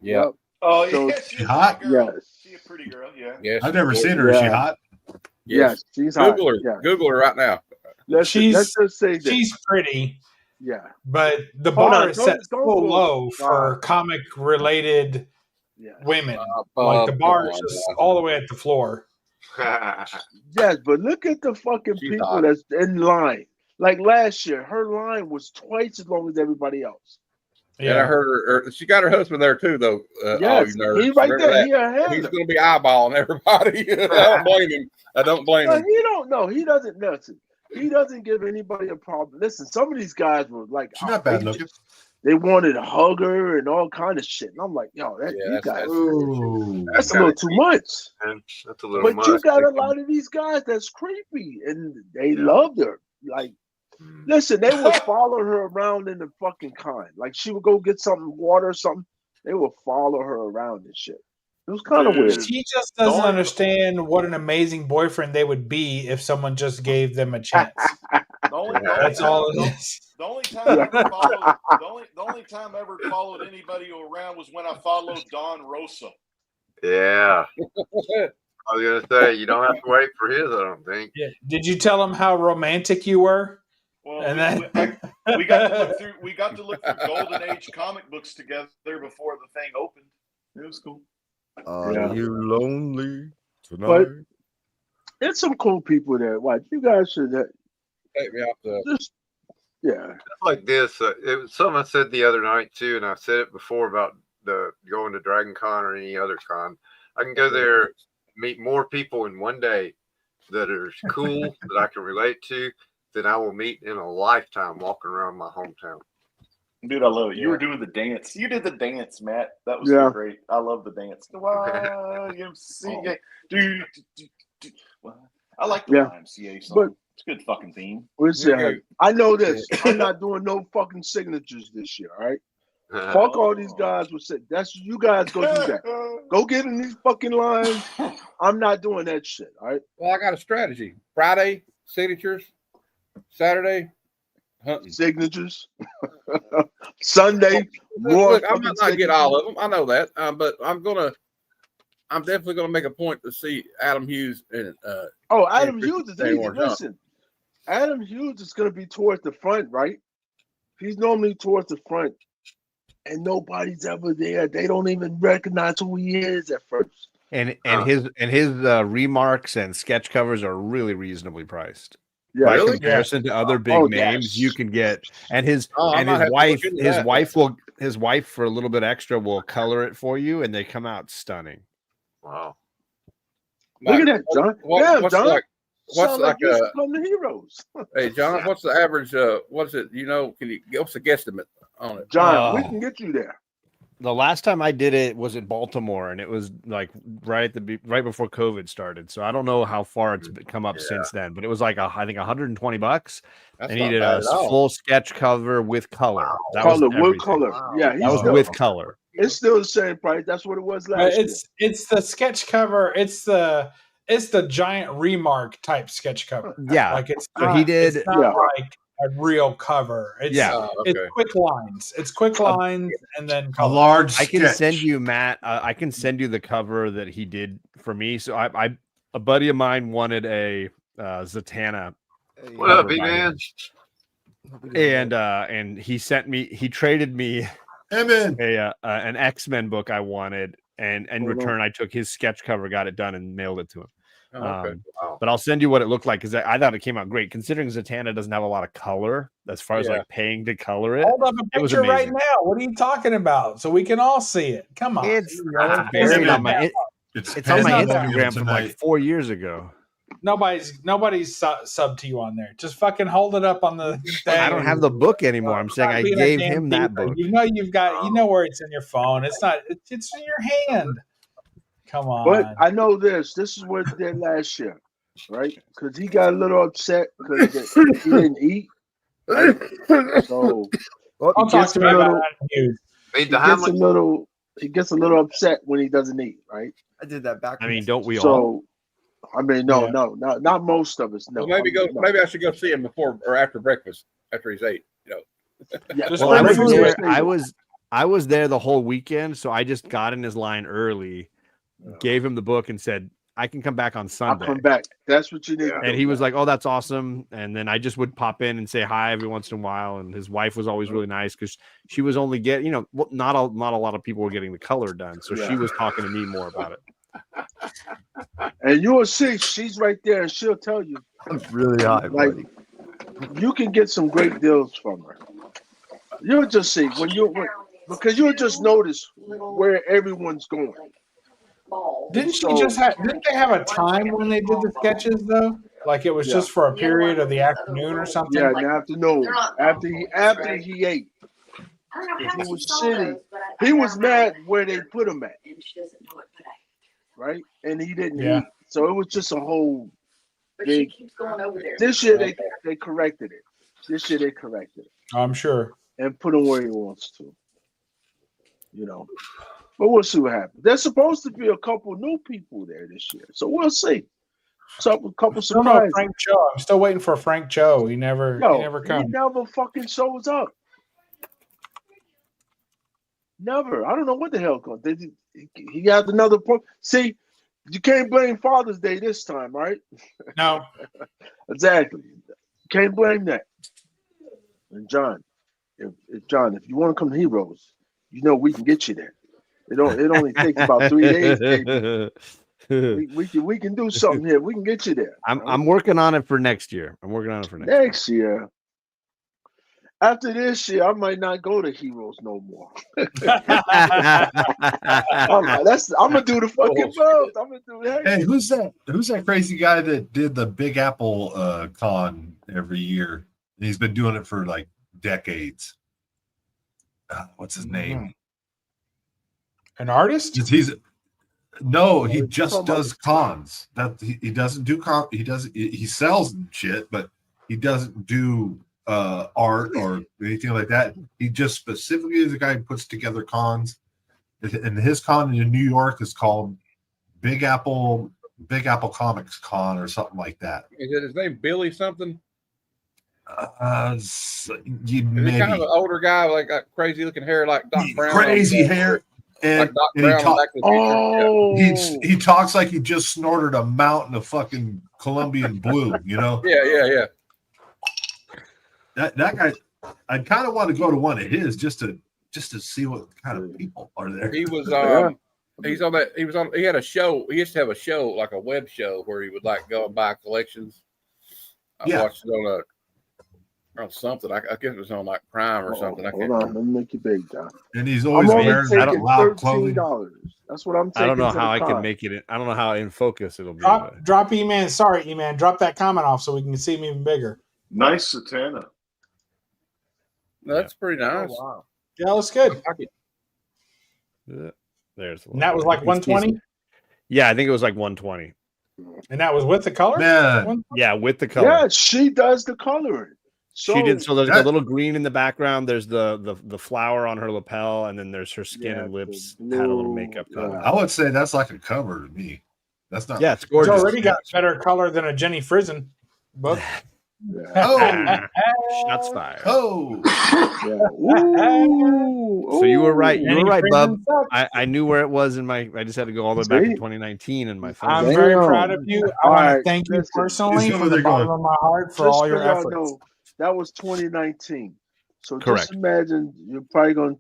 Yeah. Yep. Oh, So- yeah, she's a hot? pretty girl. Yes. She's a pretty girl, yeah. Yes. I've never seen her. Is she Yeah. hot? Yes, she's hot. Google her. Yeah. Google her right now. Let's just say that. She's pretty, Yeah. but the Hold bar on, is set don't so go- low for Wow. comic related Yeah. women. Like the bar is just all the way at the floor. Yes, but look at the fucking She's people hot. that's in line. Like last year, her line was twice as long as everybody else. And I heard her. She got her husband there too, though. All Yes, you nerds. he right Remember there. that? He ahead He's of going to be eyeballing everybody. I don't blame him. I don't blame No, him. he don't know. He doesn't listen. He doesn't give anybody a problem. Listen, some of these guys were like, She's not bad looking. they wanted to hug her and all kind of shit. And I'm like, yo, Yeah, you guys, Ooh. that's a little too much. That's a little But much. you got a lot of these guys that's creepy, and they loved her. Like, listen, they would follow her around in the fucking con. Like, she would go get something, water or something. They would follow her around and shit. It was kind of weird. She just doesn't understand what an amazing boyfriend they would be if someone just gave them a chance. That's all it is. The only time I ever followed, the only time I ever followed anybody around was when I followed Don Rosa. Yeah. I was gonna say you don't have to wait for his. I don't think. Yeah. Did you tell them how romantic you were? Well, And we got to look through. We got to look through Golden Age comic books together before the thing opened. It was cool. Are you lonely tonight? But there's some cool people there. Watch, you guys should Take me off the. just, yeah. Like this, it was something I said the other night too, and I've said it before about the going to Dragon Con or any other con. I can go there, meet more people in one day that are cool that I can relate to than I will meet in a lifetime walking around my hometown. Dude, I love it. You were doing the dance. You did the dance, Matt. That was Yeah. great. I love the dance. Well, I like the YMCA song. But it's a good fucking theme. I know this. I'm not doing no fucking signatures this year, all right? Fuck all these guys would say. That's you guys go do that. Go get in these fucking lines. I'm not doing that shit. All right. Well, I got a strategy. Friday, signatures. Saturday, hunting. Signatures. Sunday, more. Look, I'm not get all of them. I know that, but I'm definitely gonna make a point to see Adam Hughes and. Adam Hughes is easy. Listen, Adam Hughes is gonna be towards the front, right? He's normally towards the front, and nobody's ever there. They don't even recognize who he is at first. And his remarks and sketch covers are really reasonably priced. Yeah, By really? comparison to other big names, you can get, and his wife for a little bit extra will color it for you, and they come out stunning. Wow! Look at that, John. What's John. What's like from the heroes? Hey, John, what's the average? What's it? You know, what's the guesstimate on it? John, we can get you there. The last time I did it was at Baltimore, and it was like right before COVID started. So I don't know how far it's come up since then, but it was like I think $120, and he did a full sketch cover with color. That was with color. Wow. Yeah, that was with color. It's still the same price. That's what it was last year. It's the sketch cover. It's the giant remark type sketch cover. Yeah, like it's so not, he did. It's not like a real cover. It's it's quick lines. It's quick lines and then color. A large sketch. I can send you, Matt. I can send you the cover that he did for me. So a buddy of mine wanted a Zatanna. What up, B-Man? And he traded me an X-Men book I wanted, and in return I took his sketch cover, got it done, and mailed it to him. Wow. But I'll send you what it looked like, because I thought it came out great, considering Zatanna doesn't have a lot of color as far as like paying to color it. Hold up a picture right now. What are you talking about? So we can all see it. Come on. It's buried on my it's on my Instagram from like 4 years ago. Nobody's subbed to you on there. Just fucking hold it up on the thing. I don't have the book anymore. I'm saying I gave him that book. You know where it's in your phone. It's not. It's in your hand. Come on. But I know this. This is what he did last year, right? Because he got a little upset because he didn't eat. Right? So he gets a little upset when he doesn't eat, right? I did that back. I mean, don't we all? So, I mean, no, not most of us. No. Well, maybe I should go see him before or after breakfast, after he's ate. You know. Yeah. Well, I was there the whole weekend, so I just got in his line early, gave him the book, and said, I can come back on Sunday. I'll come back. That's what you need. And he was like, oh, that's awesome. And then I just would pop in and say hi every once in a while. And his wife was always really nice, because she was only getting, not a lot of people were getting the color done. So she was talking to me more about it. And you'll see, she's right there, and she'll tell you. It's really hot. Like, you can get some great deals from her. You'll just see because you'll just notice where everyone's going. Didn't they have a time when they did the sketches though? Like it was just for a period of the afternoon or something? Yeah, in the afternoon. After he ate. He was shitty. He was mad where they put him at. Right? And he didn't eat. So it was just a whole big. This year they corrected it. I'm sure. And put him where he wants to. But we'll see what happens. There's supposed to be a couple new people there this year, so we'll see. So a couple surprises. Frank Cho. I'm still waiting for Frank Cho. He never comes. He never fucking shows up. Never. I don't know what the hell going. He got another point. See, you can't blame Father's Day this time, right? No. Exactly. You can't blame that. And John, if you want to come to Heroes, we can get you there. It only takes about 3 days. We can do something here. We can get you there. I'm working on it for next year. Next year. After this year, I might not go to Heroes no more. I'm gonna do the fucking both. I'm gonna do that. Hey, who's that? Who's that crazy guy that did the Big Apple con every year? He's been doing it for like decades. What's his name? An artist? He just does cons. That he doesn't do con. He sells shit, but he doesn't do art or anything like that. He just specifically is the guy who puts together cons. And his con in New York is called Big Apple Comics Con or something like that. Is it his name Billy something? Is he kind of an older guy, like got crazy looking hair, like Doc Brown? Crazy hair. And, like Doc and Brown on Back to the Future. He talks like he just snorted a mountain of fucking Colombian blue, you know? Yeah. That guy, I kind of want to go to one of his just to see what kind of people are there. He was he's on that. He had a show. He used to have a show, like a web show, where he would like go and buy collections. I watched it on something. I guess it was on like Prime or something. Hold on, let me make you big, John. And he's always wearing that loud clothing. That's what I'm taking. I don't know how I can make it. I don't know how in focus it'll be. Drop E-Man. Sorry, E-Man. Drop that comment off so we can see him even bigger. Nice satana. That's pretty nice. Oh, wow. Yeah, looks good. There's and that was like 120. Yeah, I think it was like 120. And that was with the color. Yeah, with the color. Yeah, she does the coloring. So she did. So there's a little green in the background. There's the flower on her lapel, and then there's her skin and lips had a little makeup done. I would say that's like a cover to me. That's not. Yeah, it's gorgeous. It's already got better color than a Jenny Frizen book. Oh, shots fired. Oh, so you were right. You were right, Bub. I knew where it was in my. I just had to go all the way back to 2019 in my phone. I'm very proud of you. I want to thank you personally from the bottom of my heart for all your efforts. That was 2019. So correct. Just imagine you're probably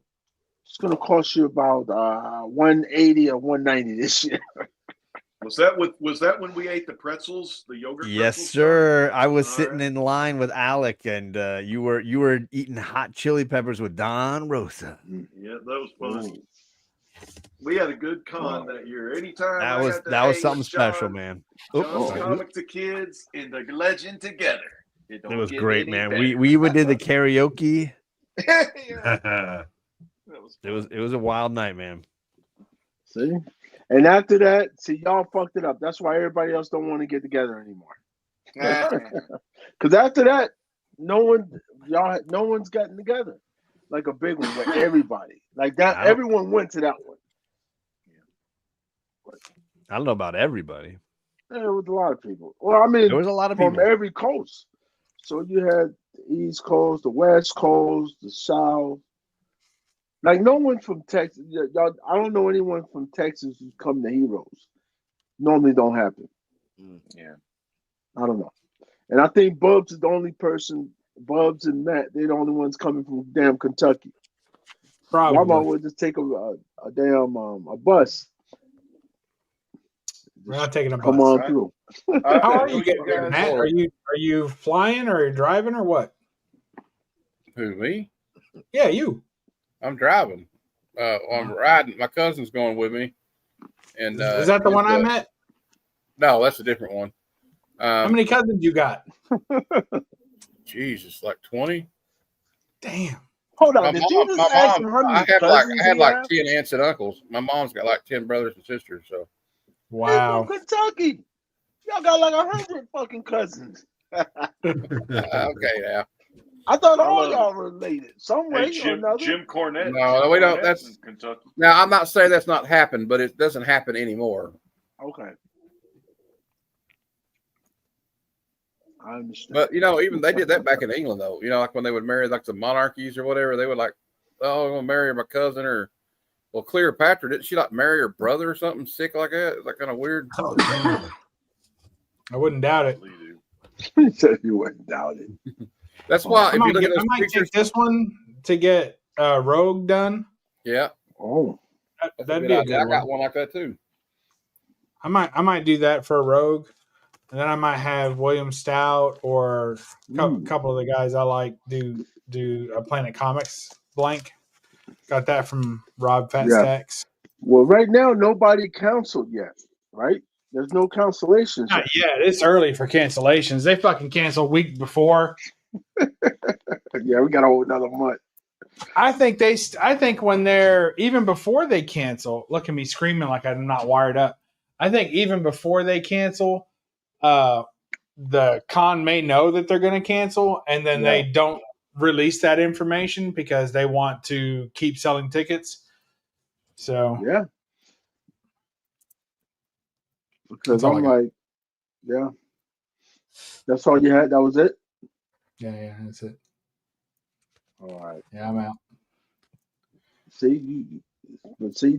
it's going to cost you about 180 or 190 this year. Was that when we ate the pretzels, the yogurt? Yes, sir. I was sitting in line with Alec, and you were eating hot chili peppers with Don Rosa. Yeah, that was fun. We had a good con that year. Anytime that was something special, man. John's comic to kids and the legend together. It was great, man. Better. We even did the karaoke. It was a wild night, man. See? And after that, y'all fucked it up. That's why everybody else don't want to get together anymore. Because after that, no one's gotten together like a big one with everybody. Like that, everyone went to that one. I don't know about everybody. There was a lot of people. Well, I mean, there was a lot of from people from every coast. So you had the East Coast, the West Coast, the South. Like no one from Texas. Y'all, I don't know anyone from Texas who's come to Heroes. Normally don't happen. Yeah. I don't know. And I think Bubs is the only person. Bubs and Matt, they're the only ones coming from damn Kentucky. Probably. I might would just take a damn a bus. We're not taking a bus. Come on through. How are you getting there, Matt? Are you flying or are you driving or what? Who, me? Yeah, you. I'm driving. I'm riding. My cousin's going with me. And is that the one I met? No, that's a different one. How many cousins you got? Jesus, like 20. Damn. Hold on. I had like 10 aunts and uncles. My mom's got like 10 brothers and sisters. So. Wow. From Kentucky. Y'all got like 100 fucking cousins. Okay, yeah. I thought all y'all were related some way or another. Jim Cornette. No, we don't. That's Kentucky. Now, I'm not saying that's not happened, but it doesn't happen anymore. Okay. I understand. But even they did that back in England, though. Like when they would marry like the monarchies or whatever, they would like, oh, I'm gonna marry my cousin or. Well, Cleopatra, didn't she like marry her brother or something sick like that? Is that kind of weird? I wouldn't doubt it. You said you wouldn't doubt it. That's why. I might take this one to get Rogue done. Yeah. Oh, that'd be a good one. I got one like that too. I might do that for Rogue, and then I might have William Stout or a couple of the guys I like do a Planet Comics blank. Got that from Rob Fat Stacks. Well, right now nobody canceled yet, right? There's no cancellations. Not yet. It's early for cancellations. They fucking canceled week before. Yeah, we got a whole another month. I think when they're even before they cancel, look at me screaming like I'm not wired up. I think even before they cancel, the con may know that they're going to cancel, and then they don't release that information because they want to keep selling tickets. So Yeah. Because I'm like, yeah. That's all you had? That was it? Yeah, that's it. All right. Yeah, I'm out. See,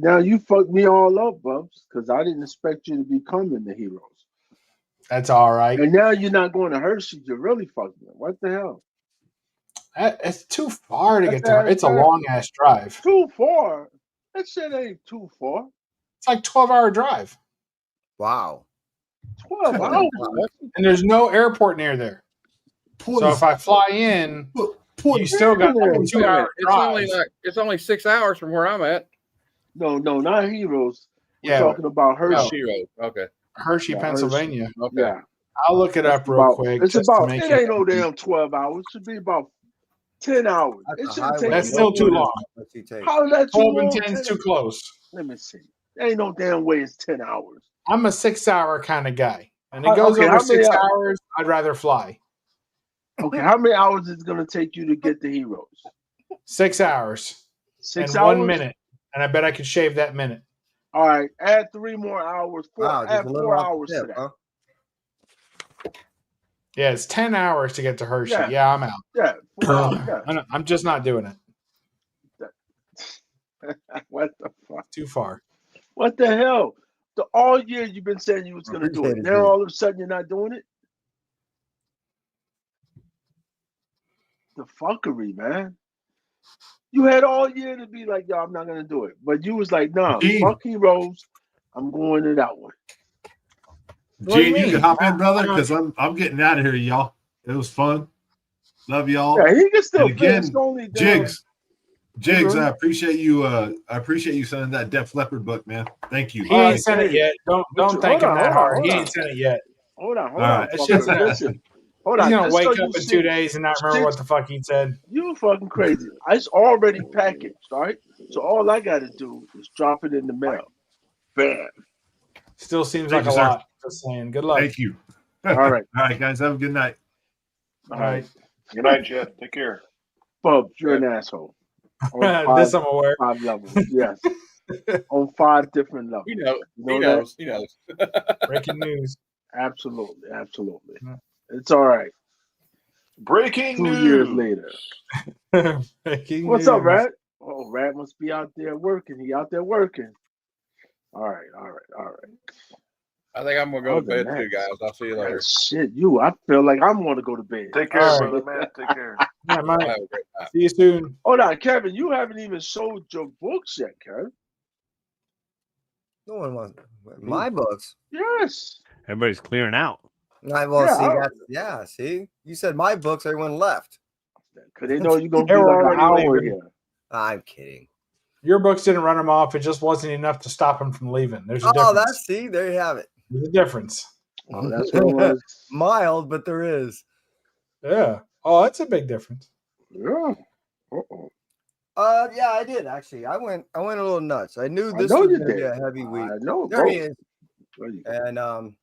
now you fucked me all up, Bubs, because I didn't expect you to be coming the Heroes. That's all right. And now you're not going to Hershey. You're really fucking me. What the hell? It's too far to get to her. It's a long ass drive. Too far? That shit ain't too far. It's like 12-hour drive. Wow. 12 hours. And there's no airport near there. So if I fly in, you still got like a 2-hour drive. It's only 6 hours from where I'm at. No, not Heroes. We're talking about Hershey. Okay. Hershey, Pennsylvania. Hershey. Okay. Yeah. I'll look it up real quick. It's about, it ain't no damn 12 hours. It should be about 10 hours. It shouldn't take That's still too long. How is that too 12 long? and 10 is too close. Let me see. There ain't no damn way it's 10 hours. I'm a 6-hour kind of guy. And it goes over 6 hours, I'd rather fly. Okay, how many hours is it going to take you to get the Heroes? 6 hours. 6 and hours? 1 minute. And I bet I could shave that minute. All right, add 3 more hours. Add 4 hours to that. Huh? Yeah, it's 10 hours to get to Hershey. Yeah, I'm out. Yeah, 4 hours. I'm just not doing it. What the fuck? Too far. What the hell? All year you've been saying you was going to do it. Now all of a sudden you're not doing it? The fuckery, man. You had all year to be like, yo, I'm not going to do it. But you was like, no, fuck Heroes. I'm going to that one. Gene, you can hop in, brother, because I'm getting out of here, y'all. It was fun. Love y'all. Yeah, he can still again, Jigs. I appreciate you. I appreciate you sending that Def Leppard book, man. Thank you. He ain't sent it yet. Don't thank him that hard. He ain't sent it yet. Hold on. Listen. Hold on. He's gonna wake up in 2 days and not remember what the fuck he said. You fucking crazy. It's already packaged, all right? So all I got to do is drop it in the mail. Bam. Still seems like a lot. Just saying. Good luck. Thank you. All right. All right, guys. Have a good night. All right. Good night, Jeff. Take care. Bubs, you're an asshole. This I'm aware. 5 levels, yes. On 5 different levels. He knows. He knows. Breaking news. Absolutely. It's all right. Breaking 2 news. years later. What's up, news. Rat? Oh, Rat must be out there working. He out there working. All right. I think I'm going to go to bed too, guys. I'll see you later. Shit, I feel like I'm going to go to bed. Take care, brother, man. Take care. Yeah, man. Have a great night. See you soon. Hold on, Kevin. You haven't even sold your books yet, Kevin. No one wants my books. Yes. Everybody's clearing out. See, you said my books. Everyone left. Because they know you're going to They be were like an already hour leaving. here. I'm kidding. Your books didn't run him off. It just wasn't enough to stop him from leaving. There's a difference. There you have it. There's a difference. Oh, that's what it was. Mild, but there is. Yeah. Oh, that's a big difference. Yeah. Uh-oh. Yeah, I did actually. I went a little nuts. I knew this know was you going to be did. a heavy week. I know. There he both. is. And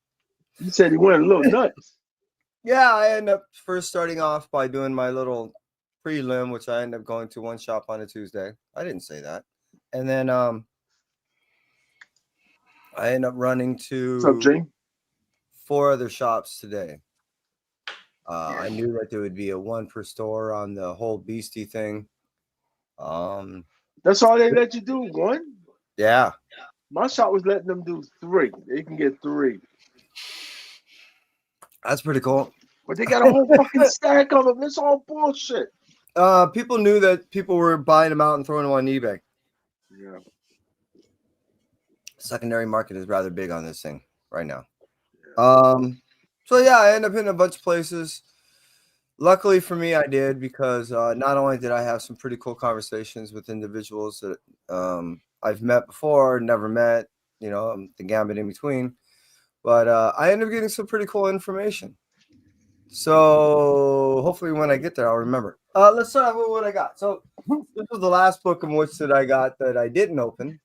You said he went a little nuts. yeah, I ended up first starting off by doing my little prelim, which I ended up going to one shop on a Tuesday. I didn't say that. And then I ended up running to What's up, Jane? 4 other shops today. I knew that there would be a 1 per store on the whole Beastie thing. That's all they let you do, 1? Yeah. My shop was letting them do 3. They can get 3. That's pretty cool. But they got a whole fucking stack of them. It's all bullshit. People knew that people were buying them out and throwing them on eBay. Yeah. Secondary market is rather big on this thing right now. So yeah, I ended up in a bunch of places. Luckily for me, I did, because not only did I have some pretty cool conversations with individuals that I've met before, never met, the gambit in between, but I ended up getting some pretty cool information. So hopefully when I get there, I'll remember. Let's start with what I got. So this was the last book in which that I got that I didn't open.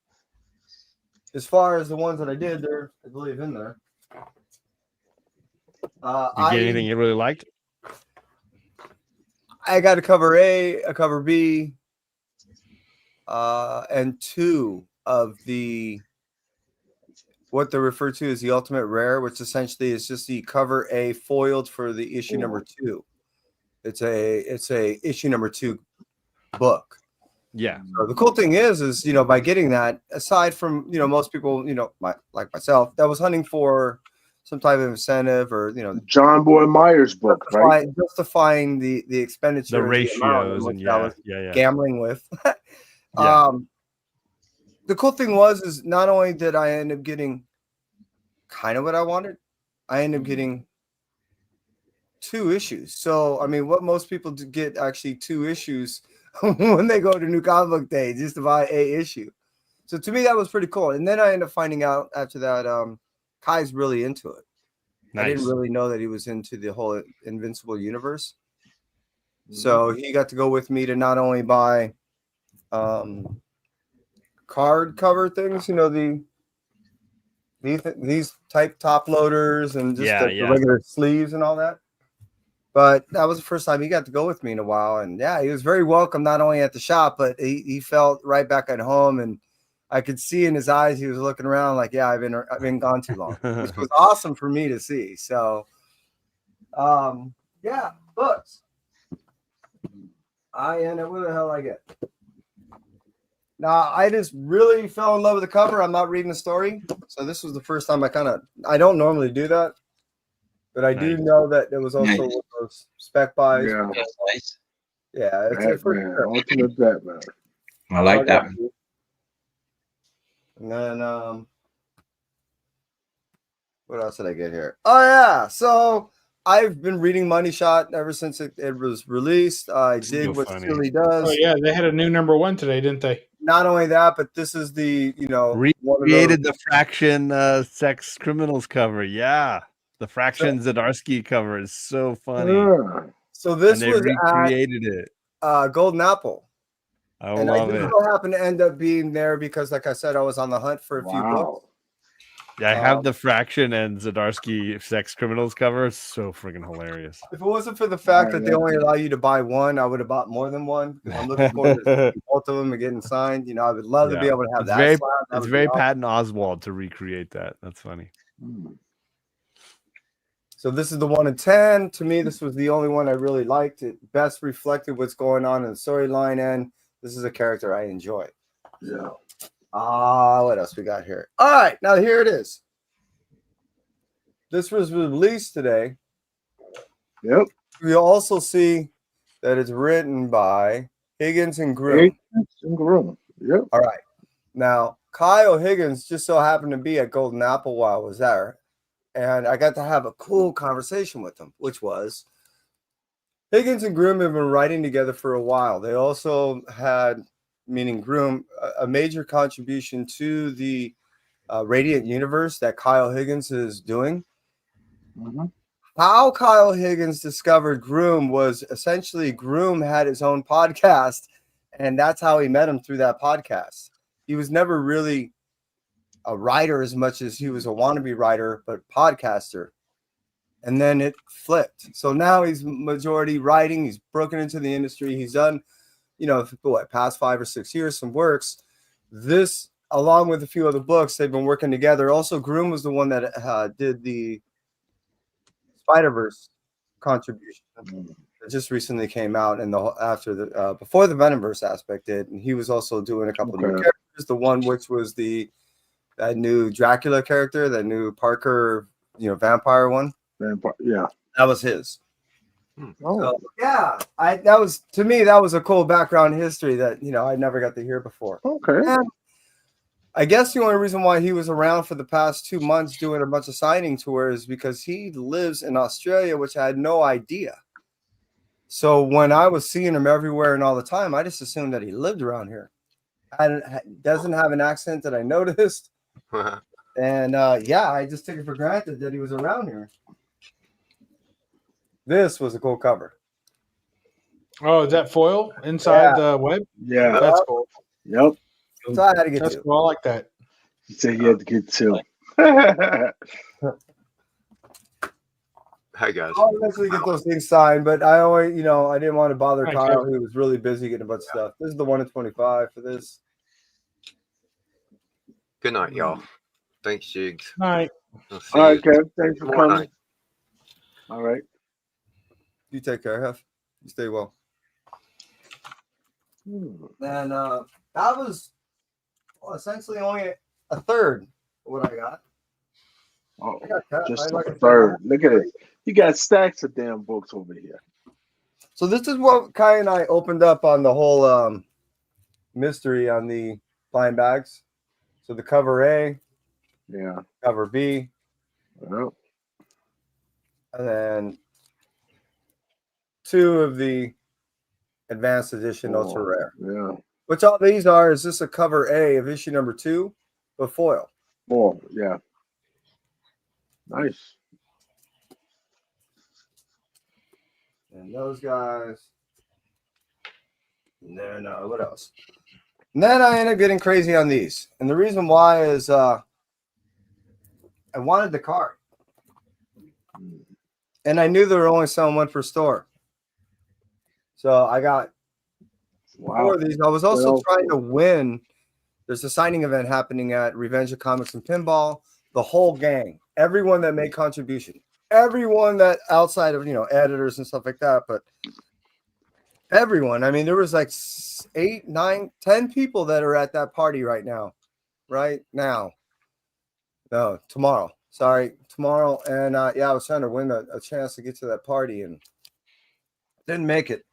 As far as the ones that I did, they're, I believe, in there. You get anything you really liked? I got a cover A, a cover B, and 2 of the what they refer to as the ultimate rare, which essentially is just the cover A foiled for the issue number 2. It's a issue number 2 book. Yeah. So the cool thing is by getting that, aside from most people like myself that was hunting for some type of incentive or John Boy Myers book, right? Justifying the expenditure, The ratios, and I was gambling with. The cool thing is not only did I end up getting kind of what I wanted, I ended up getting 2 issues. So I mean, what most people get actually 2 issues when they go to New Comic Book Day just to buy a issue. So to me, that was pretty cool. And then I ended up finding out after that, Kai's really into it. Nice. I didn't really know that he was into the whole Invincible universe. So he got to go with me to not only buy card cover things, these type top loaders and just the regular sleeves and all that. But that was the first time he got to go with me in a while. And yeah, he was very welcome, not only at the shop, but he felt right back at home. And I could see in his eyes, he was looking around like, yeah, I've been gone too long. This was awesome for me to see. So, yeah, books. What the hell I get? Now, I just really fell in love with the cover. I'm not reading the story. So this was the first time I don't normally do that. But I do know that there was also one of those spec buys. Yeah, That's nice. Yeah, it's Batman, ultimate Batman. I like that. And then what else did I get here? Oh yeah, so I've been reading Money Shot ever since it was released. I dig what Steely does. Oh yeah, they had a new number 1 today, didn't they? Not only that, but this is the recreated the Fraction Sex Criminals cover. Yeah. The Fraction Zdarsky cover is so funny. So this was recreated it. Golden Apple. I love it. I just so happened to end up being there because, like I said, I was on the hunt for a few books. Yeah, I have the Fraction and Zdarsky Sex Criminals cover. It's so freaking hilarious. If it wasn't for the fact that they only allow you to buy one, I would have bought more than one. I'm looking forward to both of them and getting signed. I would love to be able to have that. It's very Patton Oswalt to recreate that. That's funny. So this is the 1 in 10. To me, this was the only one I really liked. It best reflected what's going on in the storyline, and this is a character I enjoy. Yeah. What else we got here? All right, now here it is. This was released today. Yep. We also see that it's written by Higgins and Groom. Yep. All right. Now, Kyle Higgins just so happened to be at Golden Apple while I was there. And I got to have a cool conversation with him, which was Higgins and Groom have been writing together for a while. They also had, meaning Groom, a major contribution to the Radiant universe that Kyle Higgins is doing. How Kyle Higgins discovered Groom was essentially Groom had his own podcast, and that's how he met him, through that podcast. He was never really a writer as much as he was a wannabe writer, but podcaster. And then it flipped. So now he's majority writing. He's broken into the industry. He's done, past 5 or 6 years, some works. This, along with a few other books, they've been working together. Also, Groom was the one that did the Spider-Verse contribution. It just recently came out, and before the Venomverse aspect did, and he was also doing a couple of new characters. The one which was that new Dracula character, that new Parker, vampire one. Yeah, that was his. So, yeah, that was a cool background history that I never got to hear before. Okay. And I guess the only reason why he was around for the past 2 months doing a bunch of signing tours is because he lives in Australia, which I had no idea. So when I was seeing him everywhere and all the time, I just assumed that he lived around here. Doesn't have an accent that I noticed. And I just took it for granted that he was around here. This was a cool cover. Oh, is that foil inside the web? Yeah. That's cool. Yep. So I had to get That's two. cool. I like that. He said he had to get 2. Hi guys. I'll eventually get those things signed, but I always, I didn't want to bother Hi, Kyle. Kevin. He was really busy getting a bunch of stuff. This is the 1 in 25 for this. Good night, y'all. Thanks, Jigs. All right. I'll see All right, you Kev. Thanks for tomorrow coming. night. All right. You take care, Hef. You stay well. And that was essentially only a third of what I got. Oh, I got that. just I a like it. third. Look at it. You got stacks of damn books over here. So this is what Kai and I opened up on the whole mystery on the blind bags. So the cover A, Yeah. cover B, Well, and then 2 of the advanced edition ultra rare. Yeah. Which all these are is this a cover A of issue number 2, but foil. More. Yeah. Nice. And those guys. And then what else? And then I ended up getting crazy on these. And the reason why is I wanted the card. And I knew they were only selling 1 per store. So I got 4 of these. I was also trying to win. There's a signing event happening at Revenge of Comics and Pinball. The whole gang. Everyone that made contribution. Everyone that outside of, editors and stuff like that. But everyone. I mean, there was like 8, 9, 10 people that are at that party right now. Right now. No, tomorrow. Sorry, tomorrow. And I was trying to win a chance to get to that party and didn't make it.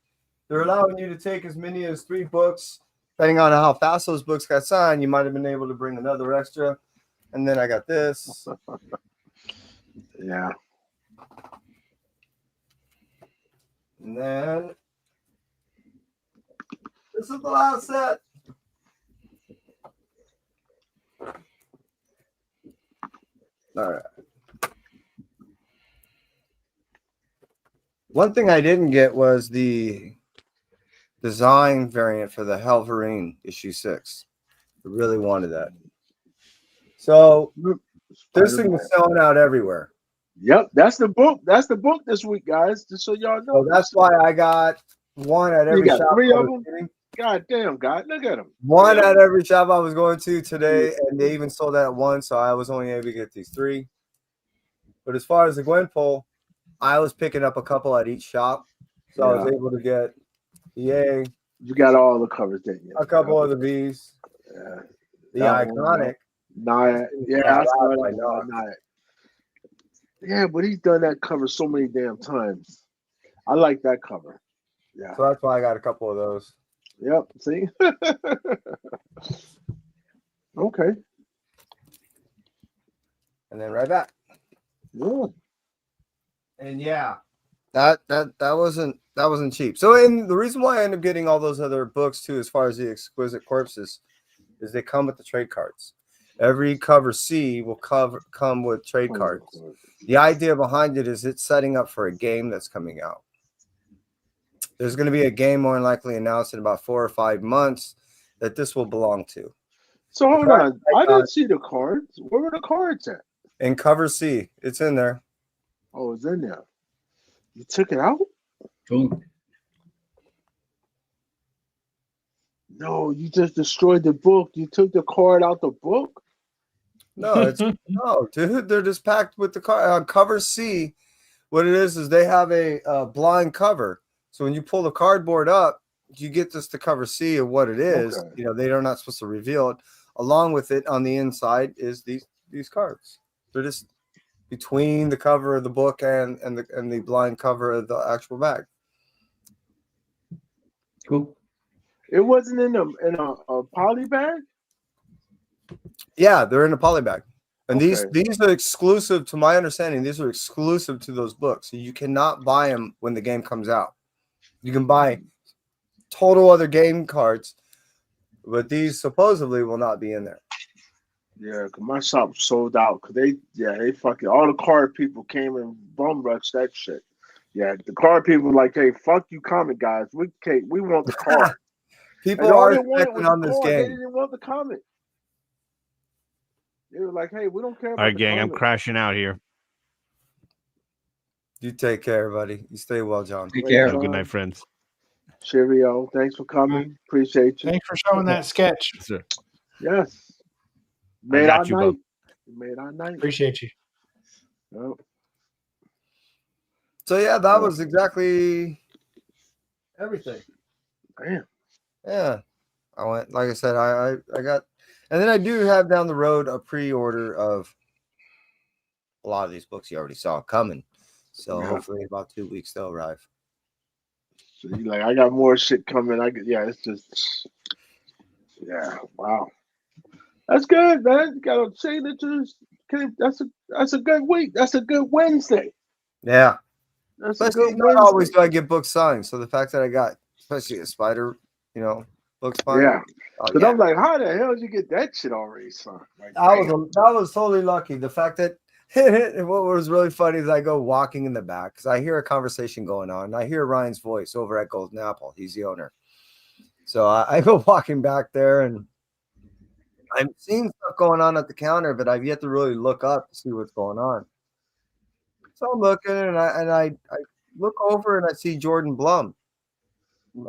They're allowing you to take as many as 3 books. Depending on how fast those books got signed, you might have been able to bring another extra. And then I got this. Yeah. And then this is the last set. All right. One thing I didn't get was the design variant for the Wolverine issue 6. I really wanted that. So this thing was selling out everywhere. Yep, that's the book. That's the book this week, guys. Just so y'all know. So that's why I got 1 at every You got shop. 3 I of was them. getting. God damn, God, look at them. 1 at every shop I was going to today, and they even sold that at 1, so I was only able to get these 3. But as far as the Gwenpool, I was picking up a couple at each shop, so I was able to get the A. You got all the covers, didn't you? A couple of the B's. Yeah. The iconic. Nyack. Yeah, I saw Why that. not? Nyack. Yeah, but he's done that cover so many damn times. I like that cover. Yeah. So that's why I got a couple of those. Yep. See? Okay. And then right back. Yeah. And that wasn't cheap. So, and the reason why I ended up getting all those other books too, as far as the Exquisite Corpses, is they come with the trade cards. Every cover C will come with trade cards. The idea behind it is it's setting up for a game that's coming out. There's going to be a game more than likely announced in about 4 or 5 months that this will belong to. So hold on. I didn't see the cards. Where were the cards at? In cover C. It's in there. Oh, it's in there. You took it out? Cool. No, you just destroyed the book. You took the card out the book? No, it's no, dude. They're just packed with the card on cover C. What it is they have a blind cover. So when you pull the cardboard up, you get just the cover C of what it is. Okay. They are not supposed to reveal it. Along with it on the inside is these cards. They're just between the cover of the book and the blind cover of the actual bag. Cool. It wasn't in a poly bag? Yeah, they're in a poly bag. And Okay. these are exclusive, to my understanding, these are exclusive to those books. So you cannot buy them when the game comes out. You can buy total other game cards, but these supposedly will not be in there. Yeah, because my shop sold out. Because they fucking, all the card people came and bum rushed that shit. Yeah, the card people were like, hey, fuck you comic guys. We want the card. People And all are they wanted was expecting on the this card. They game. didn't want the comic. They were like, hey, we don't care about All right, the gang, I'm comic. crashing out here. You take care, buddy. You stay well, John. Take care. Have a good night, friends. Cheerio. Thanks for coming. Appreciate you. Thanks for showing that sketch. Yes, sir. Yes. I Made our got you, night. bub. Made our night. Appreciate you. Yep. So yeah, that was exactly everything. Damn. Yeah. I went, like I said, I got, and then I do have down the road a pre-order of a lot of these books you already saw coming. So hopefully in about 2 weeks they'll arrive. So you like, I got more shit coming. It's just, yeah, wow. That's good, man. You got signatures. That's a good week. That's a good Wednesday. Yeah. That's a Especially good not Wednesday. always do I get books signed. So the fact that I got, especially a Spider, book signed. Yeah. Because Yeah. I'm like, how the hell did you get that shit already signed? Like, That was totally lucky. The fact that what was really funny is I go walking in the back because I hear a conversation going on. And I hear Ryan's voice over at Golden Apple. He's the owner. So I go walking back there and I'm seeing stuff going on at the counter, but I've yet to really look up to see what's going on. So I'm looking and I look over and I see Jordan Blum.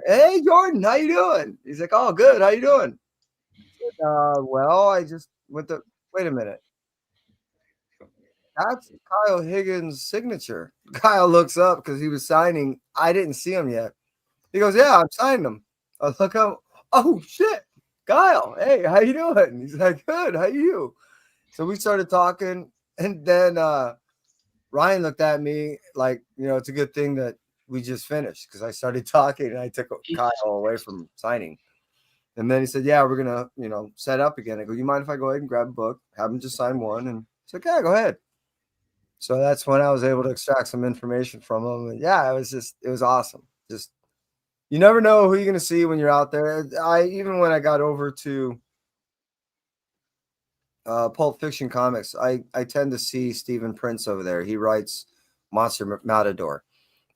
Hey Jordan, how you doing? He's like, oh, good. How you doing? Well, I just went to wait a minute. That's Kyle Higgins' signature. Kyle looks up because he was signing. I didn't see him yet. He goes, yeah, I'm signing him. I look up. Oh shit, Kyle. Hey, how you doing? He's like, good. How you? So we started talking, and then Ryan looked at me like, it's a good thing that we just finished because I started talking and I took Kyle away from signing. And then he said, yeah, we're gonna, set up again. I go, you mind if I go ahead and grab a book, have him just sign one? And he's like, yeah, go ahead. So that's when I was able to extract some information from him. And yeah, it was awesome. Just, you never know who you're going to see when you're out there. Even when I got over to Pulp Fiction Comics, I tend to see Stephen Prince over there. He writes Monster Matador,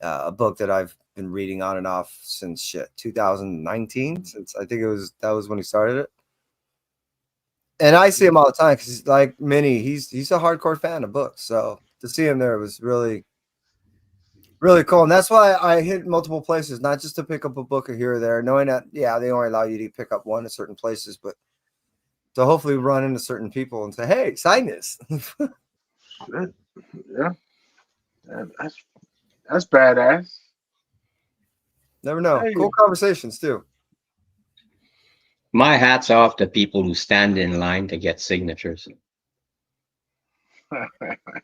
a book that I've been reading on and off since 2019. Since I think that was when he started it. And I see him all the time because, like Minnie, he's a hardcore fan of books. So to see him there was really, really cool. And that's why I hit multiple places, not just to pick up a book here or there, knowing that, yeah, they only allow you to pick up one at certain places, but to hopefully run into certain people and say, hey, sign this. Yeah. That's badass. Never know. Hey. Cool conversations, too. My hat's off to people who stand in line to get signatures.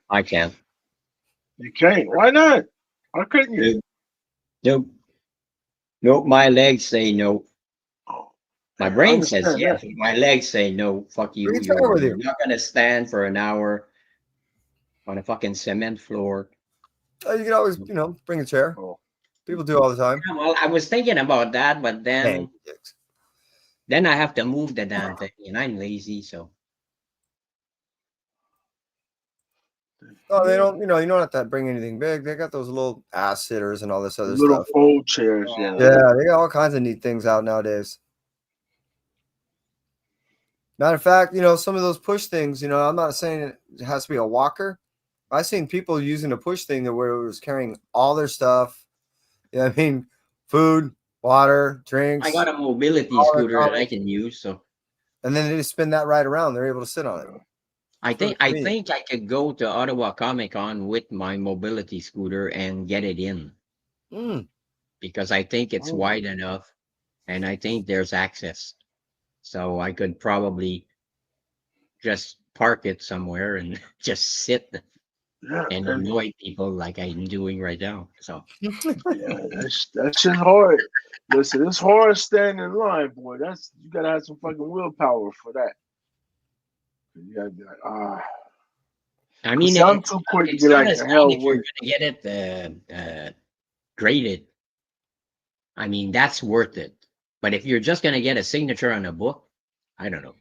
I can't. You can't. Why not? Why couldn't you? Nope. Nope. My legs say no. My brain says yes. That. My legs say no. Fuck you. You're not going to stand for an hour on a fucking cement floor. You can always, bring a chair. People do all the time. Yeah, well, I was thinking about that, but then I have to move the damn thing, and I'm lazy, so. Oh, they don't, you don't have to bring anything big. They got those little ass sitters and all this other little stuff. fold chairs, yeah. Yeah, they got all kinds of neat things out nowadays. Matter of fact, some of those push things, I'm not saying it has to be a walker. I've seen people using a push thing where it was carrying all their stuff. Yeah, I mean, food, water, drinks. I got a mobility scooter that I can use, so. And then they just spin that right around. They're able to sit on it. I think I could go to Ottawa Comic Con with my mobility scooter and get it in. Because I think it's wide enough, and I think there's access. So I could probably just park it somewhere and just sit and annoy people like I'm doing right now. So yeah, that shit hard. Listen, it's hard standing in line, boy. You gotta have some fucking willpower for that. You gotta be like, I mean, I'm too quick to be like, the hell if you're gonna get it graded. I mean, that's worth it. But if you're just gonna get a signature on a book, I don't know.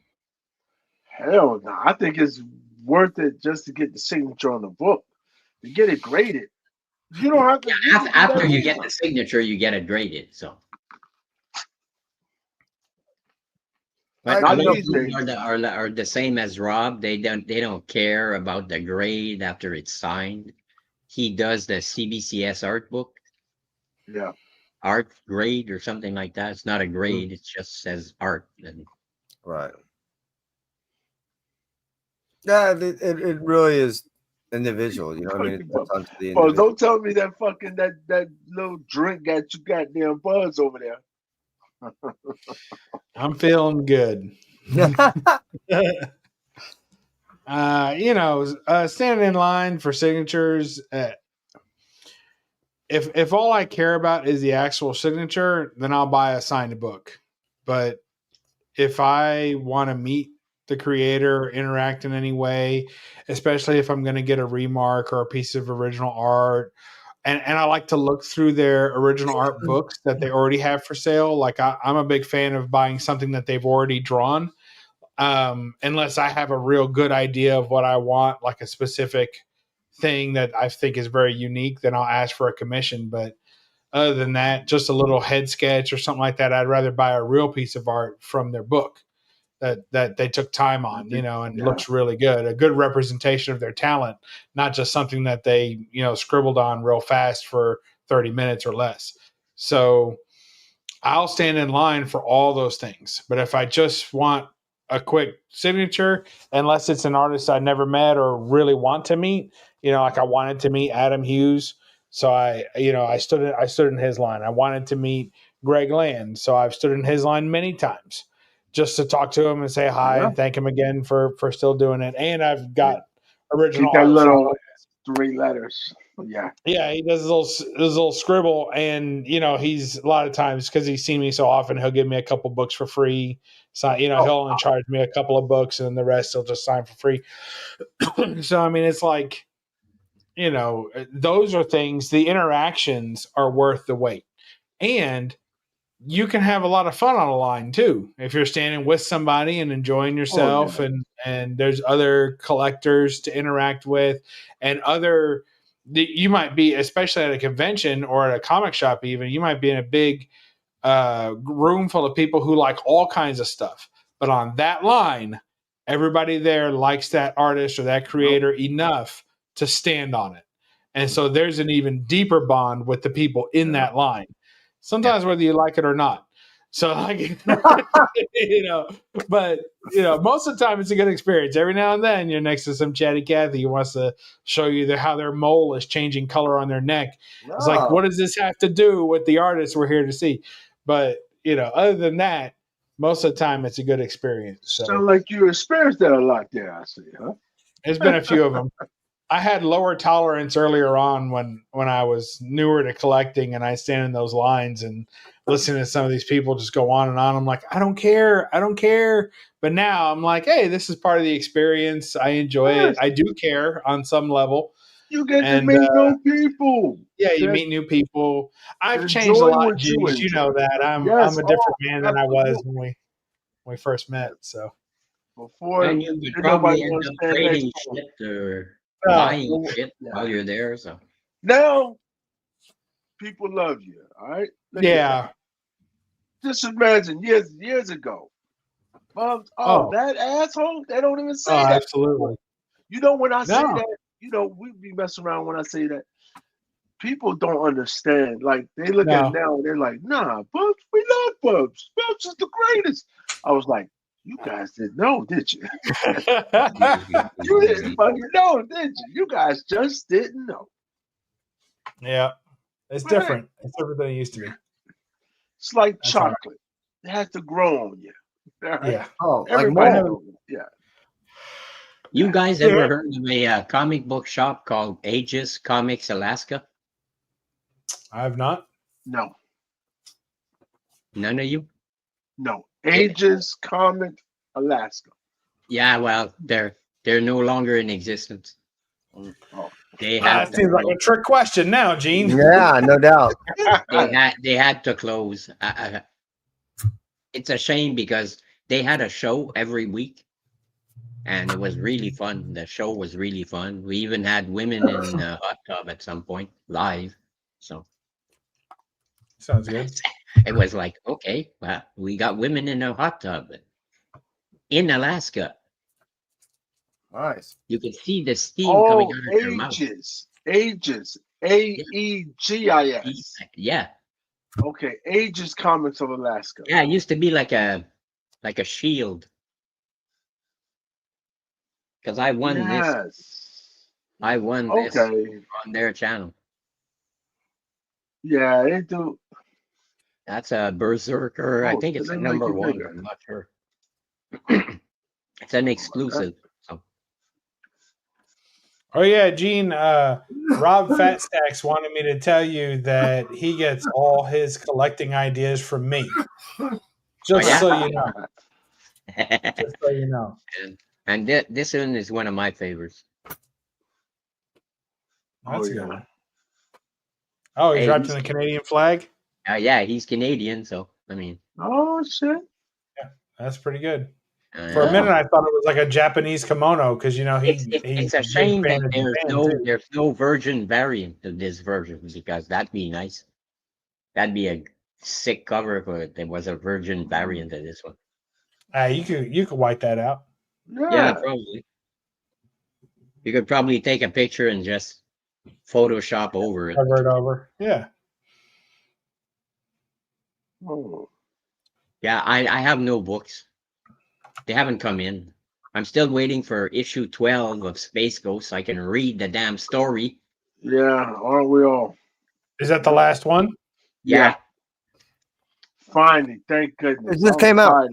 Hell no. I think it's worth it just to get the signature on the book. To get it graded. You don't have to. After you get the signature, you get it graded. So. But a lot of people are the same as Rob. They don't care about the grade after it's signed. he does the CBCS art book, Yeah. art grade or something like that. It's not a grade; it just says art. And Right. Yeah, it really is individual. You know what I mean? It depends on the Well, individual. don't tell me that fucking that little drink got you goddamn buzz over there. I'm feeling good. Standing in line for signatures. If all I care about is the actual signature, then I'll buy a signed book. But if I want to meet the creator, interact in any way, especially if I'm going to get a remark or a piece of original art, and I like to look through their original art books that they already have for sale. Like I'm a big fan of buying something that they've already drawn, unless I have a real good idea of what I want, like a specific thing that I think is very unique, then I'll ask for a commission. But other than that, just a little head sketch or something like that, I'd rather buy a real piece of art from their book that they took time on, and looks really good, a good representation of their talent, not just something that they, scribbled on real fast for 30 minutes or less. So I'll stand in line for all those things. But if I just want a quick signature, unless it's an artist I never met or really want to meet, like I wanted to meet Adam Hughes. So I stood in his line. I wanted to meet Greg Land. So I've stood in his line many times just to talk to him and say hi and thank him again for still doing it. And I've got original Got art. little 3 letters. Yeah. Yeah, he does his little scribble, and he's a lot of times, because he's seen me so often, he'll give me a couple books for free. So he'll only charge me a couple of books, and then the rest he'll just sign for free. So I mean, it's like, those are things. The interactions are worth the wait, and you can have a lot of fun on a line too if you're standing with somebody and enjoying yourself, and there's other collectors to interact with, and you might be, especially at a convention or at a comic shop, even you might be in a big room full of people who like all kinds of stuff, but on that line everybody there likes that artist or that creator enough to stand on it, and so there's an even deeper bond with the people in that line. Sometimes whether you like it or not. So like, but most of the time it's a good experience. Every now and then you're next to some chatty Cathy who wants to show you how their mole is changing color on their neck. It's like, what does this have to do with the artist we're here to see? But other than that, most of the time it's a good experience. So sound like you experienced that a lot there, I see, huh? There's been a few of them. I had lower tolerance earlier on when I was newer to collecting, and I stand in those lines and listen to some of these people just go on and on. I'm like, I don't care. But now I'm like, hey, this is part of the experience. I enjoy it. I do care on some level. You get to meet new people. Yeah, you meet new people. I've changed a lot, Juice. You know that. I'm a different man than I was when we first met. So before, and you could probably end up trading shit or buying shit while you're there. So now people love you. All right. Just imagine years ago. That asshole. They don't even say that. Absolutely. When I say that, we be messing around when I say that. People don't understand. Like they look at it now and they're like, nah, Bubs, we love Bubs. Bubs is the greatest. I was like, you guys didn't know, did you? You didn't fucking know, did you? You guys just didn't know. Yeah. It's different. It's different than it used to be. It's like chocolate. It has to grow on you. Right? Yeah. Oh, everybody knows. Yeah. You guys ever heard of a comic book shop called Aegis Comics Alaska? I have not. No. None of you? No. Aegis Comics Alaska. Yeah, well, they're no longer in existence. Oh. That seems like a trick question now, Gene. Yeah, no doubt. They had to close. It's a shame because they had a show every week, and it was really fun. The show was really fun. We even had women in the hot tub at some point live. So sounds good. It was like, okay, well, we got women in a hot tub in Alaska. Nice. You could see the steam coming out of their mouth. Aegis. Aegis. Yeah. Okay, Aegis Comics of Alaska. Yeah, it used to be like a shield. Because I won this. Yes. I won this Okay. on their channel. Yeah, they do. That's a Berserker. I Oh, think so it's they a make number it one. bigger. I'm not sure. It's an exclusive. So. Oh yeah, Gene. Rob Fatstacks wanted me to tell you that he gets all his collecting ideas from me. Just yeah? so you know. Just so you know. And this one is one of my favorites. That's a good one. Oh, he's wrapped in the Canadian flag? Yeah, he's Canadian, so I mean. Oh shit. Yeah, that's pretty good. For a minute, I thought it was like a Japanese kimono because it's a shame that there's no virgin variant of this version because that'd be nice. That'd be a sick cover if there was a virgin variant of this one. You could wipe that out. Yeah, probably. You could probably take a picture and just Photoshop over it. Cover it over. Yeah. Oh. Yeah, I have no books. They haven't come in. I'm still waiting for issue 12 of Space Ghost so I can read the damn story. Yeah, aren't we all? Is that the last one? Yeah. Finally, thank goodness. It just came out.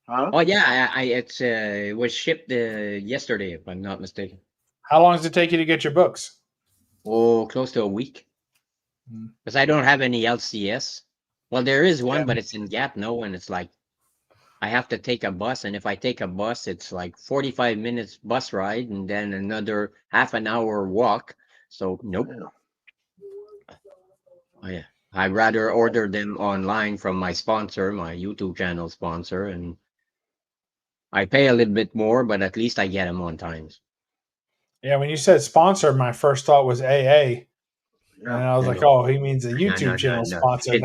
Huh? Oh yeah, it was shipped yesterday, if I'm not mistaken. How long does it take you to get your books? Oh, close to a week. Because I don't have any LCS. Well, there is one, but it's in Gatineau, and it's like I have to take a bus, and if I take a bus, it's like 45 minutes bus ride, and then another half an hour walk. So nope. Oh yeah, I'd rather order them online from my sponsor, my YouTube channel sponsor, and I pay a little bit more, but at least I get them on times. Yeah, when you said sponsor, my first thought was AA. And I was like, oh, he means a YouTube channel sponsor.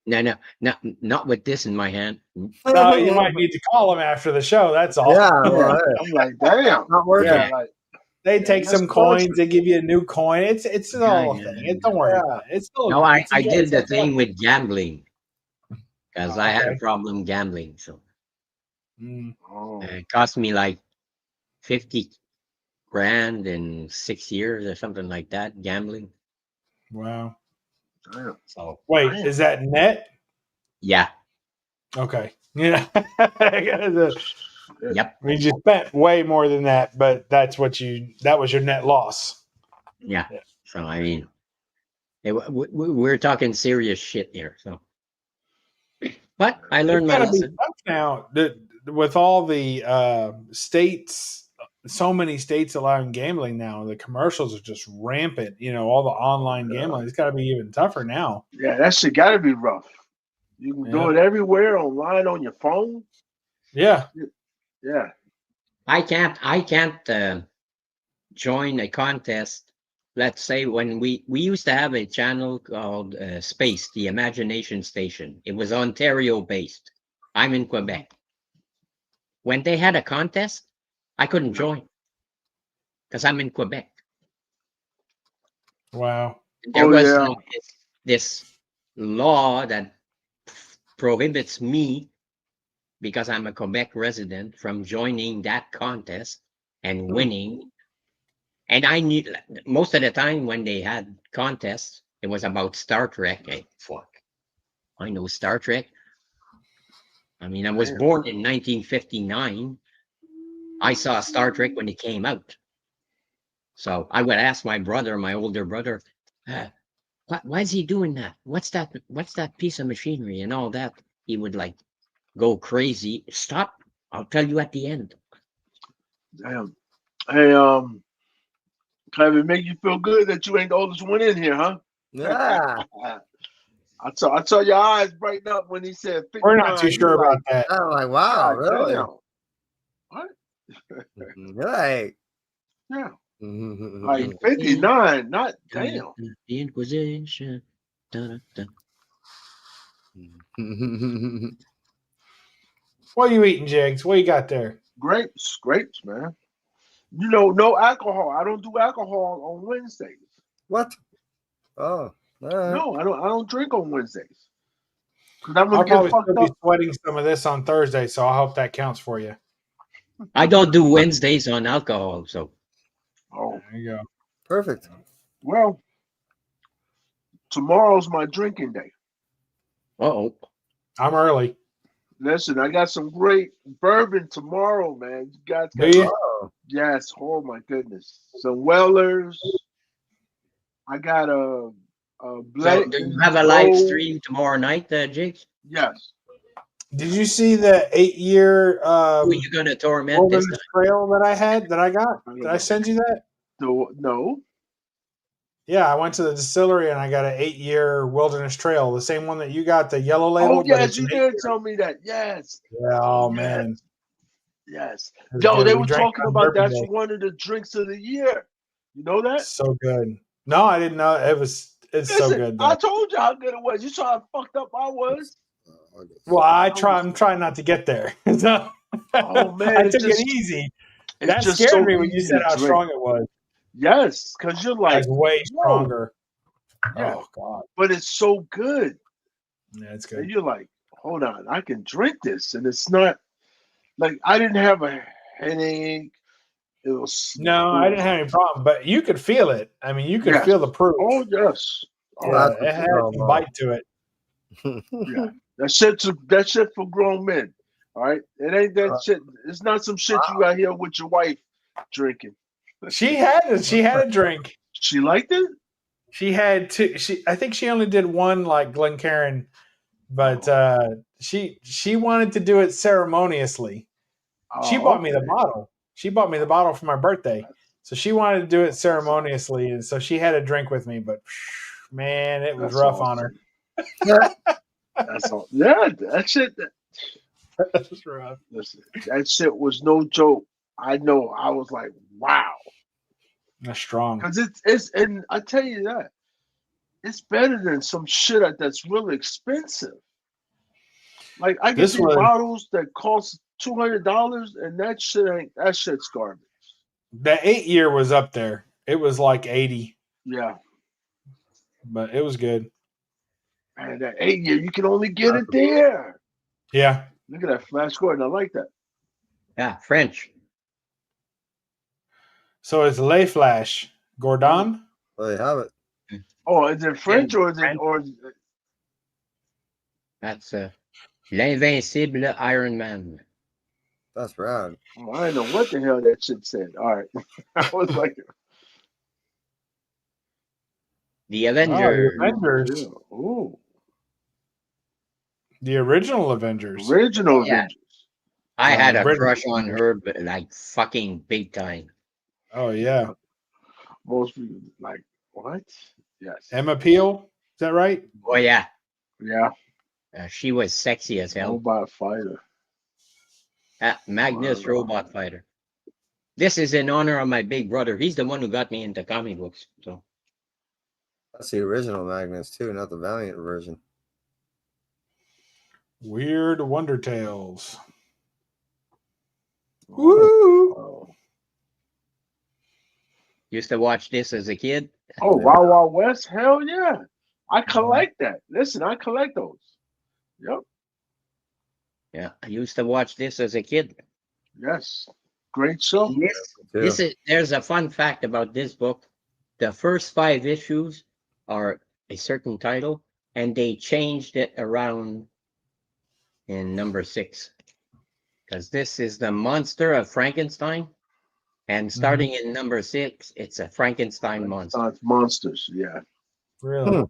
Not with this in my hand. No, you might need to call him after the show. That's all. Yeah, well, I'm like, damn. Not worth Yeah. it. Like, they take some coins, they give you a new coin. It's the whole thing. Don't worry about it. It's still no, I did the thing with gambling because I had a okay. problem gambling. So oh. it cost me like 50 grand in 6 years or something like that, gambling. Wow. Damn. So wait, is that net? Yeah. Okay. Yeah. Yep. I mean, you spent way more than that, but that was your net loss. Yeah. So I mean, we're talking serious shit here. So, but I learned my lesson. Now, with all the states, so many states allowing gambling now, the commercials are just rampant. All the online gambling. It's got to be even tougher now. Yeah, that shit got to be rough. You can do it everywhere online on your phone. Yeah. Yeah. I can't join a contest. Let's say when we used to have a channel called Space, the Imagination Station. It was Ontario based. I'm in Quebec. When they had a contest, I couldn't join because I'm in Quebec. Wow. There was this law that prohibits me, because I'm a Quebec resident, from joining that contest and winning. And I knew most of the time when they had contests, it was about Star Trek. Hey, fuck. I know Star Trek. I mean, I was born in 1959. I saw Star Trek when it came out. So I would ask my brother, my older brother, why is he doing that? What's that piece of machinery and all that? He would like go crazy. Stop. I'll tell you at the end. Damn. Hey, kind of make you feel good that you ain't the oldest one in here, huh? Yeah. I saw your eyes brighten up when he said 59. We're not too sure about that. I'm like, wow, really? Damn. What? Like, Yeah. Like 59, not damn. The Inquisition. Dun, dun. What are you eating, Jigs? What you got there? Grapes, man. No alcohol. I don't do alcohol on Wednesdays. What? Oh, all right. No, I don't drink on Wednesdays. Because I'm I'll gonna get probably fucked still be up. sweating some of this on Thursday, so I hope that counts for you. I don't do Wednesdays on alcohol, so Oh, There you go. Perfect. well, tomorrow's my drinking day. oh. I'm early. Listen, I got some great bourbon tomorrow, man. You guys Do got you? Oh, yes. Oh my goodness, some Wellers. I got a So Black do you have a live Gold. stream tomorrow night, Jakes? Yes. Did you see the 8-year Who are you gonna torment this wilderness time? trail that I got? Did I send you that? No. Yeah, I went to the distillery and I got an 8-year wilderness trail, the same one that you got, the yellow label. Oh but yes, it's you an did 8-year. tell me that. Yes. Yeah, oh Yes. man, Yes. it was Yo, good. they We were drank it talking on about Bourbon that's Day. one of the drinks of the year. You know that? So good. No, I didn't know. It's so Listen, good though. I told you how good it was. You saw how fucked up I was. Well, I'm trying not to get there. So Oh man, I it's took it just easy. it's That just scared so me when you easy said to how drink. strong it was. Yes, because you're like, It's way whoa. stronger. Yeah. Oh god. But it's so good. Yeah, it's And good. you're like, hold on, I can drink this. And it's not like I didn't have a headache. It was No, I didn't have any problem, but you could feel it. I mean, you could yes. feel the proof. Oh yes. Oh Yeah, That's it had what some bite to it. yeah. That shit for grown men. All right. It ain't that shit. It's not some shit you out here with your wife drinking. She had a drink. She liked it? She had two. I think she only did one like Glencairn, but she wanted to do it ceremoniously. She bought me the bottle. She bought me the bottle for my birthday. So she wanted to do it ceremoniously, and so she had a drink with me. But man, it was That's rough on her. That's all. Yeah, that shit. That's rough. Listen, that shit was no joke. I know. I was like, wow. That's strong. Because it's and I tell you that it's better than some shit that's really expensive. Like I get This these was bottles that cost $200, and that shit's garbage. the 8-year was up there. It was like 80, Yeah, but it was good. and that 8-year you can only get it there. Yeah. Look at that Flash Gordon. I like that. Yeah, French. So it's Le Flash Gordon. Well, you have it. Oh, is it French or is it French. That's l'Invincible Iron Man. That's rad. Oh, I didn't know what the hell that shit said. All right, I was like, The Oh, Avengers. the Avengers. yeah. Ooh, The original Avengers. original Yeah. Avengers. I had a British crush on Avengers. her, but like fucking big time. Oh yeah. Most people like what? Yes. Emma Peel. Is that right? Oh yeah, Yeah. she was sexy as hell. Robot fighter. Magnus Wow. Robot Fighter. This is in honor of my big brother. He's the one who got me into comic books. So That's the original Magnus too, not the Valiant version. Weird Wonder Tales. Woo! Oh. used to watch this as a kid. Oh, Wild Wild West? Hell yeah. I collect that. Listen, I collect those. Yep. Yeah, I used to watch this as a kid. Yes. Great show. There's a fun fact about this book. The first 5 issues are a certain title, and they changed it around in number 6. Because this is the Monster of Frankenstein. And starting in number 6, it's a Frankenstein monster. Monsters, yeah. Really?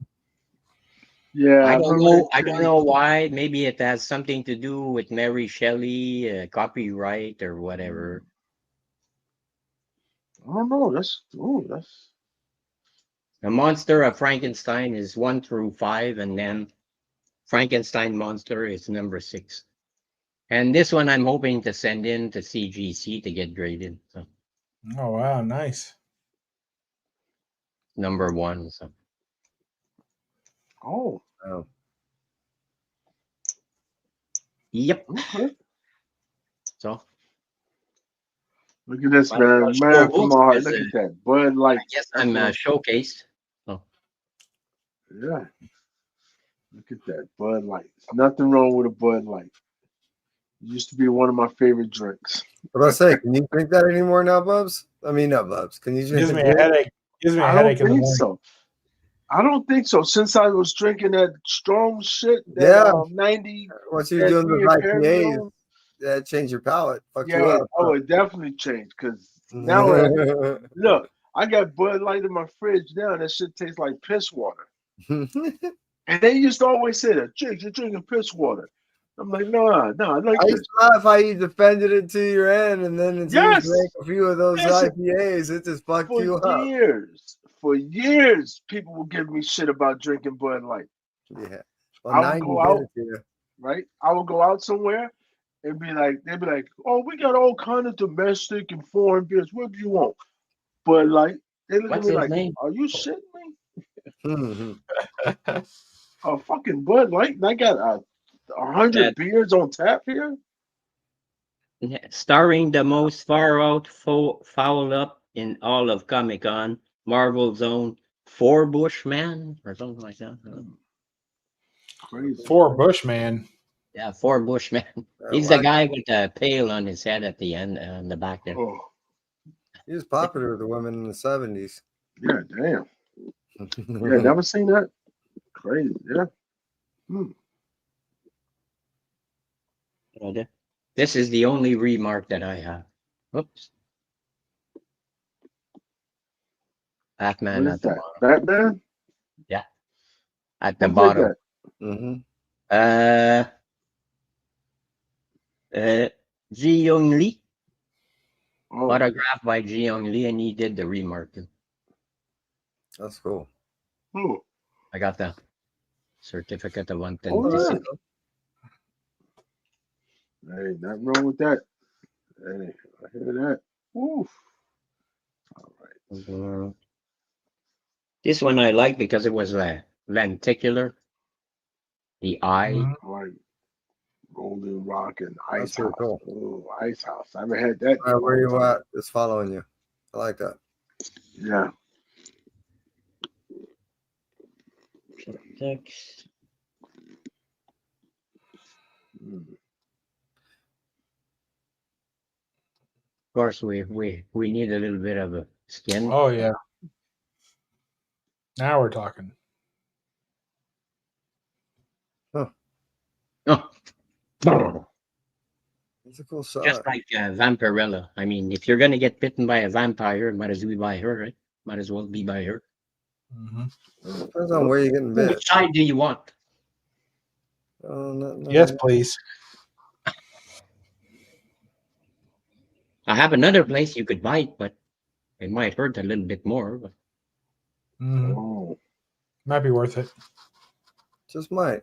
Yeah. I don't know why. Maybe it has something to do with Mary Shelley, copyright or whatever. I don't know. That's The Monster of Frankenstein is 1 through 5, and then Frankenstein Monster is number 6. And this one I'm hoping to send in to CGC to get graded. So Oh wow, nice. number 1. So oh. Yep. Okay. So Look at this, Well, man. show Man, from books my heart. is, Look at that. Bud Light. I guess That's I'm what I'm showcased. Oh, Yeah. Look at that. Bud Light. Nothing wrong with a Bud Light. It used to be one of my favorite drinks. What I say? Can you drink that anymore now, Bubs? I mean, not Bubs. Can you drink Gives me it? a headache. Gives me a I headache don't in the think morning. so. I don't think so. Since I was drinking that strong shit, that Yeah. 90, Once you're that doing those 3 Imperial, IPAs, that change your palate. Fuck you yeah, up. oh, it definitely changed. Because now, look, I got Bud Light in my fridge now. That shit tastes like piss water. And they used to always say that, Jake, you're drinking piss water. I'm like, no, I like I this. used to laugh how you defended it to your end, and then as soon as Yes. you drank a few of those Listen, IPAs, it just fucked you up. For years, people will give me shit about drinking Bud Light. Yeah. Well, I would 90 go did out, it to you. right? I would go out somewhere and they'd be like, oh, we got all kind of domestic and foreign beers. What do you want? Bud Light. They look what's at me his like, name? are you shitting me? Mhm. A fucking Bud Light? And I got 100 beers on tap here? Starring the most far out foul up in all of Comic Con, Marvel Zone, 4 Bushman or something like that. Crazy. 4 Bushman. Yeah, 4 Bushman. He's well, the guy with the pail on his head at the end, on the back there. Oh, He was popular with the women in the 70s. yeah, damn. Yeah, never seen that. Crazy, yeah. This is the only remark that I have. Oops. Batman What at is the that? bottom. Batman? Yeah. At the Who did bottom. that? Ji Young Lee. Oh, Autographed by Ji Young Lee, and he did the remark. That's cool. who? I got the certificate of Oh, authenticity. yeah. Hey, nothing wrong with that. Hey, I hear that. Oof. All right. This one I like because it was lenticular. The eye. Mhm. Like Golden Rock and Ice That's pretty House. cool. Oh, Ice House. I haven't had that. All right, where you at? It's following you. I like that. Yeah. Text. Of course, we need a little bit of a skin. Oh yeah. Now we're talking. Oh. It's a cool shot. Just like Vampirella. I mean, if you're gonna get bitten by a vampire, might as well be by her, right? Might as well be by her. Mm-hmm. Depends on where you're getting bit. Which side do you want? No. Yes, please. I have another place you could bite, but it might hurt a little bit more. But Mhm. Oh. Might be worth it. Just might.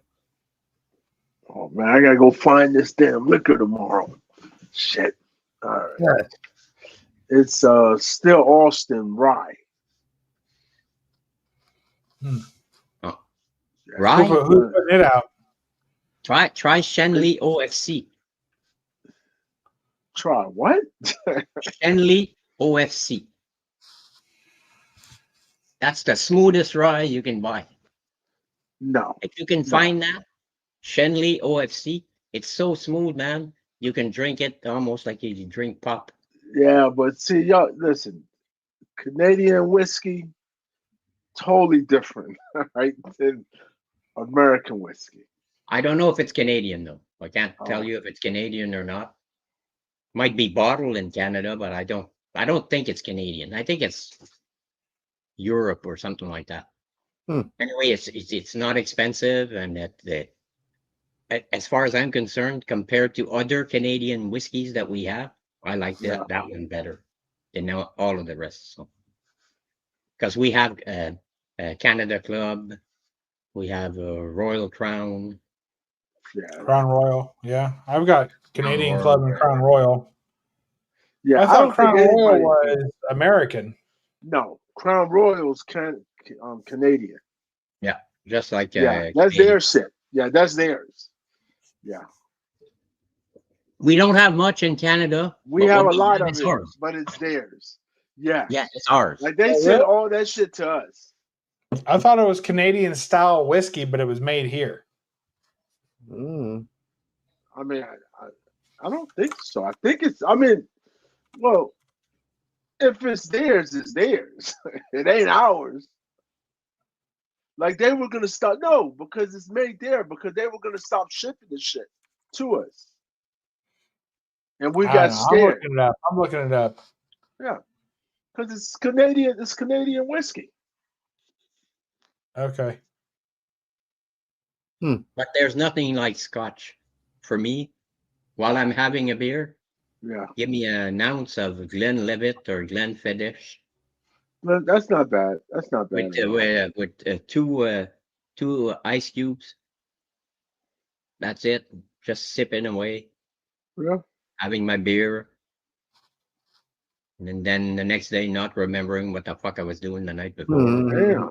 Oh man, I gotta go find this damn liquor tomorrow. Shit. All right. Yeah. It's still Austin Rye. Rye? Who's putting it out? Try Shenley OFC. Try what? Shenley OFC. That's the smoothest rye you can buy. No. If you can find that, Shenley OFC, it's so smooth, man. You can drink it almost like you drink pop. Yeah, but see, y'all, listen, Canadian whiskey, totally different, right, than American whiskey. I don't know if it's Canadian though. I can't tell you if it's Canadian or not. Might be bottled in Canada, but I don't think it's Canadian. I think it's Europe or something like that. Anyway, it's not expensive, and as far as I'm concerned, compared to other Canadian whiskeys that we have, I like that one better than all of the rest. So, because we have Canada Club, we have Royal Crown. Yeah. Crown Royal. Yeah, I've got Canadian Club and Crown Royal. Yeah, I thought Crown Royal was American. No, Crown Royal's Canadian. Yeah, just like that's their shit. Yeah, that's theirs. Yeah. We don't have much in Canada. We but have what a we lot have of is it, ours. but it's theirs. Yes. Yeah, it's ours. Like they Oh, send really? all that shit to us. I thought it was Canadian style whiskey, but it was made here. Mm. I mean, I don't think so. I think it's. I mean, well, if it's theirs, it's theirs. It ain't ours. Like they were gonna stop. No, because it's made there. Because they were gonna stop shipping the shit to us, and we I got don't know. scared. I'm looking it up. Yeah, because it's Canadian. It's Canadian whiskey. Okay. But there's nothing like Scotch for me. While I'm having a beer, Yeah, give me an ounce of Glenlivet or Glenfiddich but that's not bad. That's not bad at all. with two ice cubes. That's it. Just sipping away, Yeah. having my beer, and then the next day not remembering what the fuck I was doing the night before. Damn.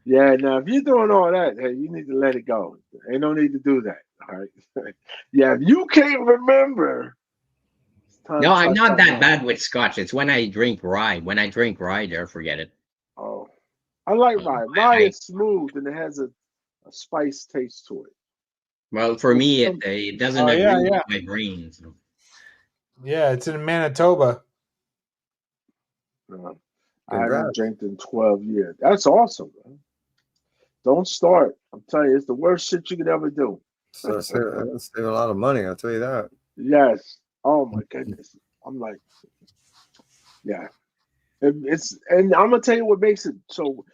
Yeah, now if you're doing all that, hey, you need to let it go. Ain't no need to do that. All right. Yeah, if you can't remember, it's time No, to I'm try not that something bad with Scotch. It's when I drink rye. When I drink rye, there, forget it. else. Oh, I like rye. Rye I- is smooth and it has a spice taste to it. Well, for me, it doesn't Oh, agree yeah, with yeah. my brain. So. Yeah, it's in Manitoba. I haven't drank in 12 years. That's awesome, man. Don't start. I'm telling you, it's the worst shit you could ever do. So save a lot of money, I'll tell you that. Yes. Oh my goodness. I'm like, yeah. And I'm gonna tell you what makes it so.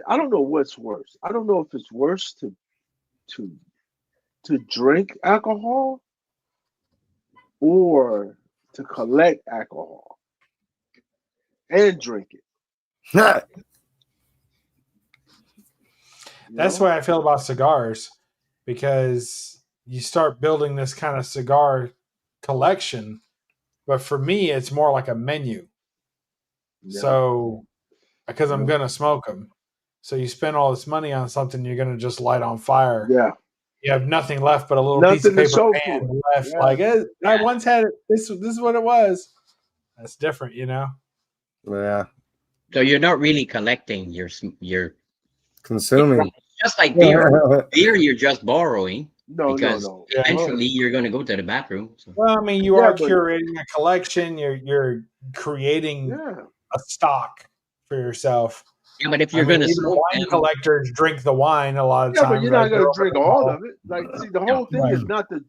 I don't know what's worse. I don't know if it's worse to drink alcohol or to collect alcohol and drink it. That's the way I feel about cigars, because you start building this kind of cigar collection, but for me, it's more like a menu. Yeah. So, because I'm gonna smoke them, so you spend all this money on something you're gonna just light on fire. Yeah. You have nothing left but a little piece of Nothing to paper show band for it. left. Yeah. Like I once had it. This is what it was. That's different, you know. Yeah. So you're not really collecting. You're Consuming. just like beer. Beer, you're just borrowing. No, because no. eventually you're going to go to the bathroom. So. Well, I mean, you Yeah, are but- curating a collection. You're creating Yeah. a stock for yourself. Yeah, but if you're going to even smoke wine them, collectors drink the wine a lot of Yeah, times. but you're not right? gonna They're drink open all all. of it. Like, see, the whole thing Right. is not the.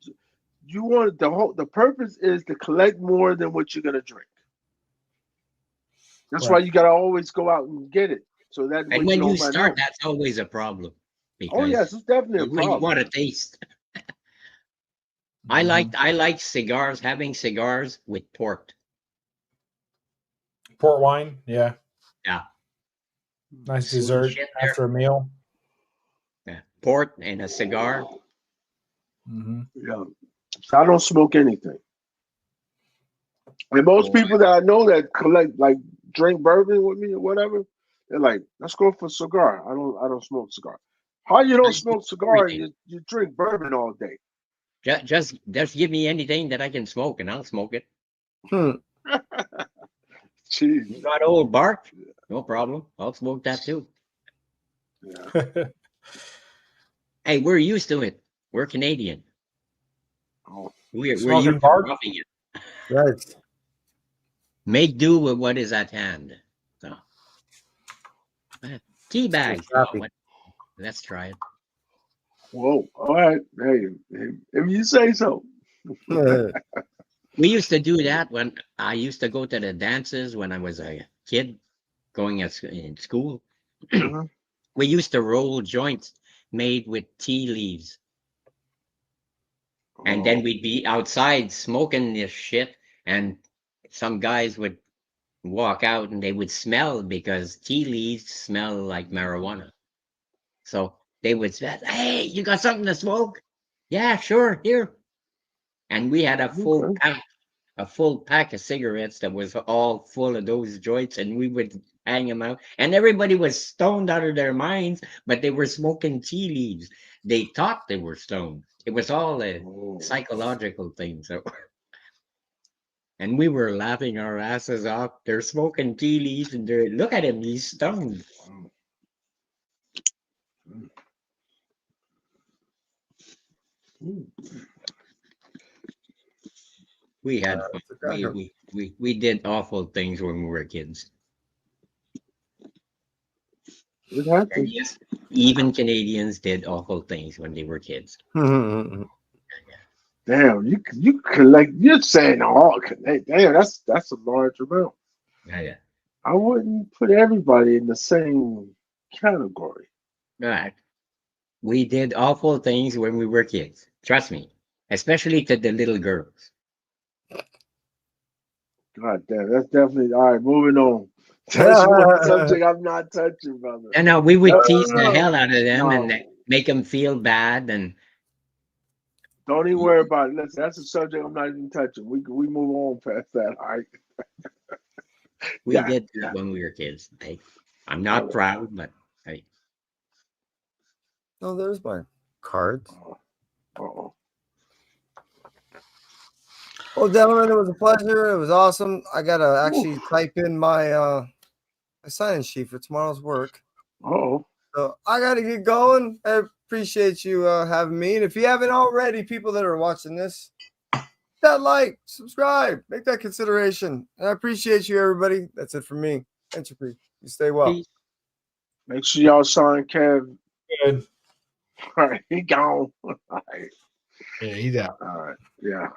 You want the purpose is to collect more than what you're gonna drink. That's why Right. you gotta always go out and get it. So that way and when you you don't run start, out. that's always a problem. Because Oh yes, it's definitely a when you problem. want to taste. Mm-hmm. I like cigars, having cigars with port. Port wine, yeah. Yeah. Nice Sweet dessert shit there. after a meal. Yeah. Port and a cigar. Mm-hmm. Yeah. So I don't smoke anything. And most people that I know that collect, like, drink bourbon with me or whatever, they're like, let's go for a cigar. I don't smoke cigar. How you don't smoke cigar and you drink bourbon all day? Just give me anything that I can smoke and I'll smoke it. Jeez. You got old Bart? No problem. I'll smoke that too. Yeah. Hey, we're used to it. We're Canadian. Oh. We're Smoking used to Bart? roughing it. Right. Make do with what is at hand. So, tea bags. Let's try it. Whoa. All right. Hey, if you say so. We used to do that when I used to go to the dances when I was a kid going in school. We used to roll joints made with tea leaves. And then we'd be outside smoking this shit, and some guys would walk out and they would smell because tea leaves smell like marijuana. So they would say, "Hey, you got something to smoke?" "Yeah, sure, here." And we had a full pack of cigarettes that was all full of those joints, and we would hang them out, and everybody was stoned out of their minds, but they were smoking tea leaves. They thought they were stoned. It was all a psychological thing. So, and we were laughing our asses off. They're smoking tea leaves, and they're look at him, he's stoned. We had fun. We did awful things when we were kids. And yes, even Canadians did awful things when they were kids. Damn, you collect. You're saying all. Damn, that's a large amount. Yeah. I wouldn't put everybody in the same category. Right. We did awful things when we were kids. Trust me, especially to the little girls. God damn, that's definitely all right. Moving on. That's one subject I'm not touching, brother. And no, we would tease the hell out of them No. and make them feel bad. And Don't even worry about it. Listen, that's a subject I'm not even touching. We move on past that. All right. we did that when we were kids. I'm not proud, but hey. Oh, there's my cards. Uh-oh. Well, gentlemen, it was a pleasure. It was awesome. I gotta actually type in my sign-in sheet for tomorrow's work. Oh. So I gotta get going. I appreciate you having me. And if you haven't already, people that are watching this, that like, subscribe, make that consideration. And I appreciate you, everybody. That's it for me. Entropy. You stay well. Peace. Make sure y'all sign Kev. Good. All right, he gone. All right. Yeah, he's out. All right. Yeah.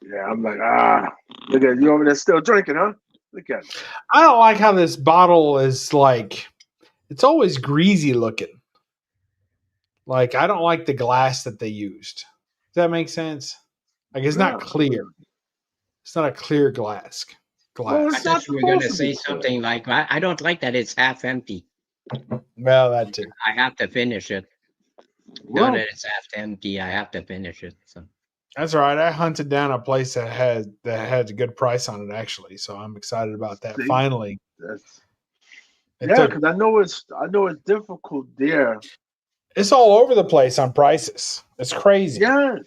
Yeah, I'm like, look at you over there still drinking, huh? Look at it. I don't like how this bottle is like, it's always greasy looking. Like, I don't like the glass that they used. Does that make sense? Like, it's not clear. It's not a clear glass. I thought you were going to say something like, I don't like that it's half empty. Well, that too. I have to finish it. Now that it's half empty, I have to finish it. So. That's all right. I hunted down a place that had a good price on it, actually. So I'm excited about that. Finally. Because I know it's difficult there. It's all over the place on prices. It's crazy. Yes.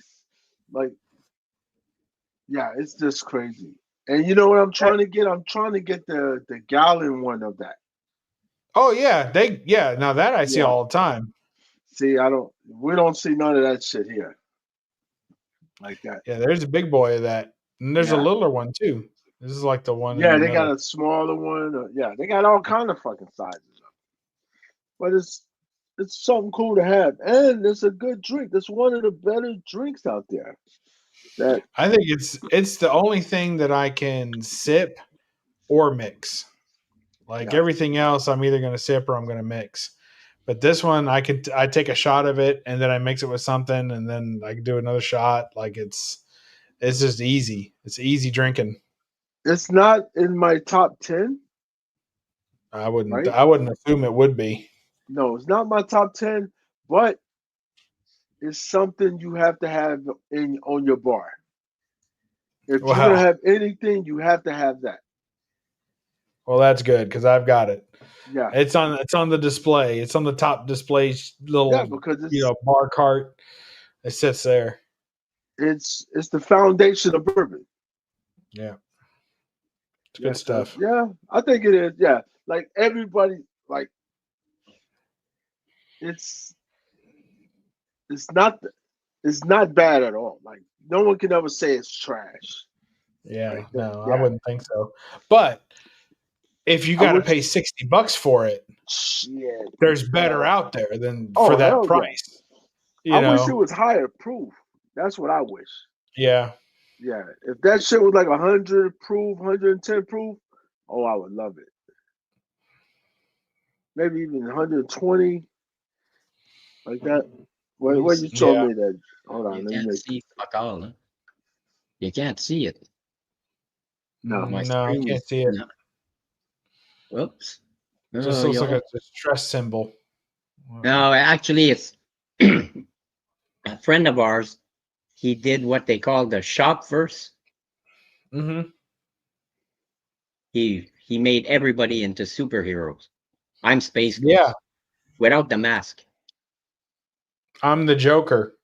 It's just crazy. And you know what I'm trying to get? I'm trying to get the gallon one of that. Oh yeah. Now that I see all the time. See, we don't see none of that shit here. Like that. Yeah, there's a big boy of that. And there's a littler one too. This is like the one. Yeah, they got a smaller one. They got all kind of fucking sizes. But it's something cool to have. And it's a good drink. It's one of the better drinks out there. I think it's the only thing that I can sip or mix. Like everything else, I'm either going to sip or I'm going to mix. But this one, I take a shot of it and then I mix it with something and then I can do another shot. Like it's just easy. It's easy drinking. It's not in my top 10. I wouldn't assume it would be. No, it's not my top 10, but it's something you have to have on your bar. If you're gonna have anything, you have to have that. Well, that's good because I've got it. Yeah, it's on the display. It's on the top display little because bar cart. It sits there. It's the foundation of bourbon. Yeah, it's good stuff. Yeah, I think it is. Yeah, like everybody, like it's not bad at all. Like no one can ever say it's trash. Yeah, no, I wouldn't think so. But if you got to pay $60 for it, there's better out there than for that price. Yeah. I wish it was higher proof. That's what I wish. Yeah. Yeah. If that shit was like 100 proof, 110 proof, I would love it. Maybe even 120, like that. What you told me that? Hold on, you can't see fuck all. Huh? You can't see it. No, I can't see it. No. Whoops. It just looks like a distress symbol. No, actually, it's a friend of ours. He did what they call the shop verse. Mm-hmm. He he made everybody into superheroes. I'm Space Ghost. Yeah. Without the mask. I'm the Joker.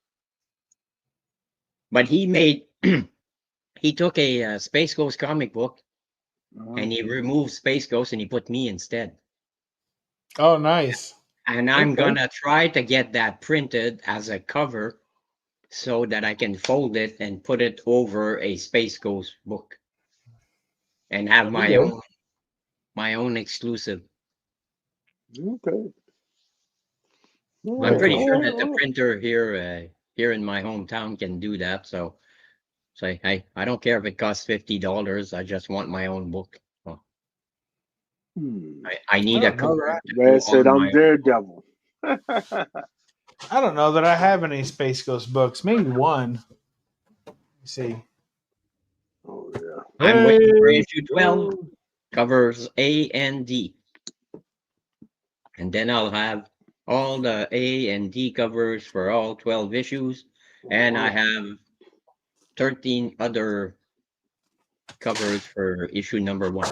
But he made he took a Space Ghost comic book and he removed Space Ghost and he put me instead. Oh, nice. And I'm gonna try to get that printed as a cover so that I can fold it and put it over a Space Ghost book and have my own exclusive. Okay. I'm pretty sure that the printer here in my hometown can do that. So I don't care if it costs $50. I just want my own book. So I need a cover. Man said I'm Daredevil. I don't know that I have any Space Ghost books. Maybe one. Let's see. Oh yeah. I'm waiting for issue 12, covers A and D. And then I'll have all the A and D covers for all 12 issues. And I have 13 other covers for issue number 1.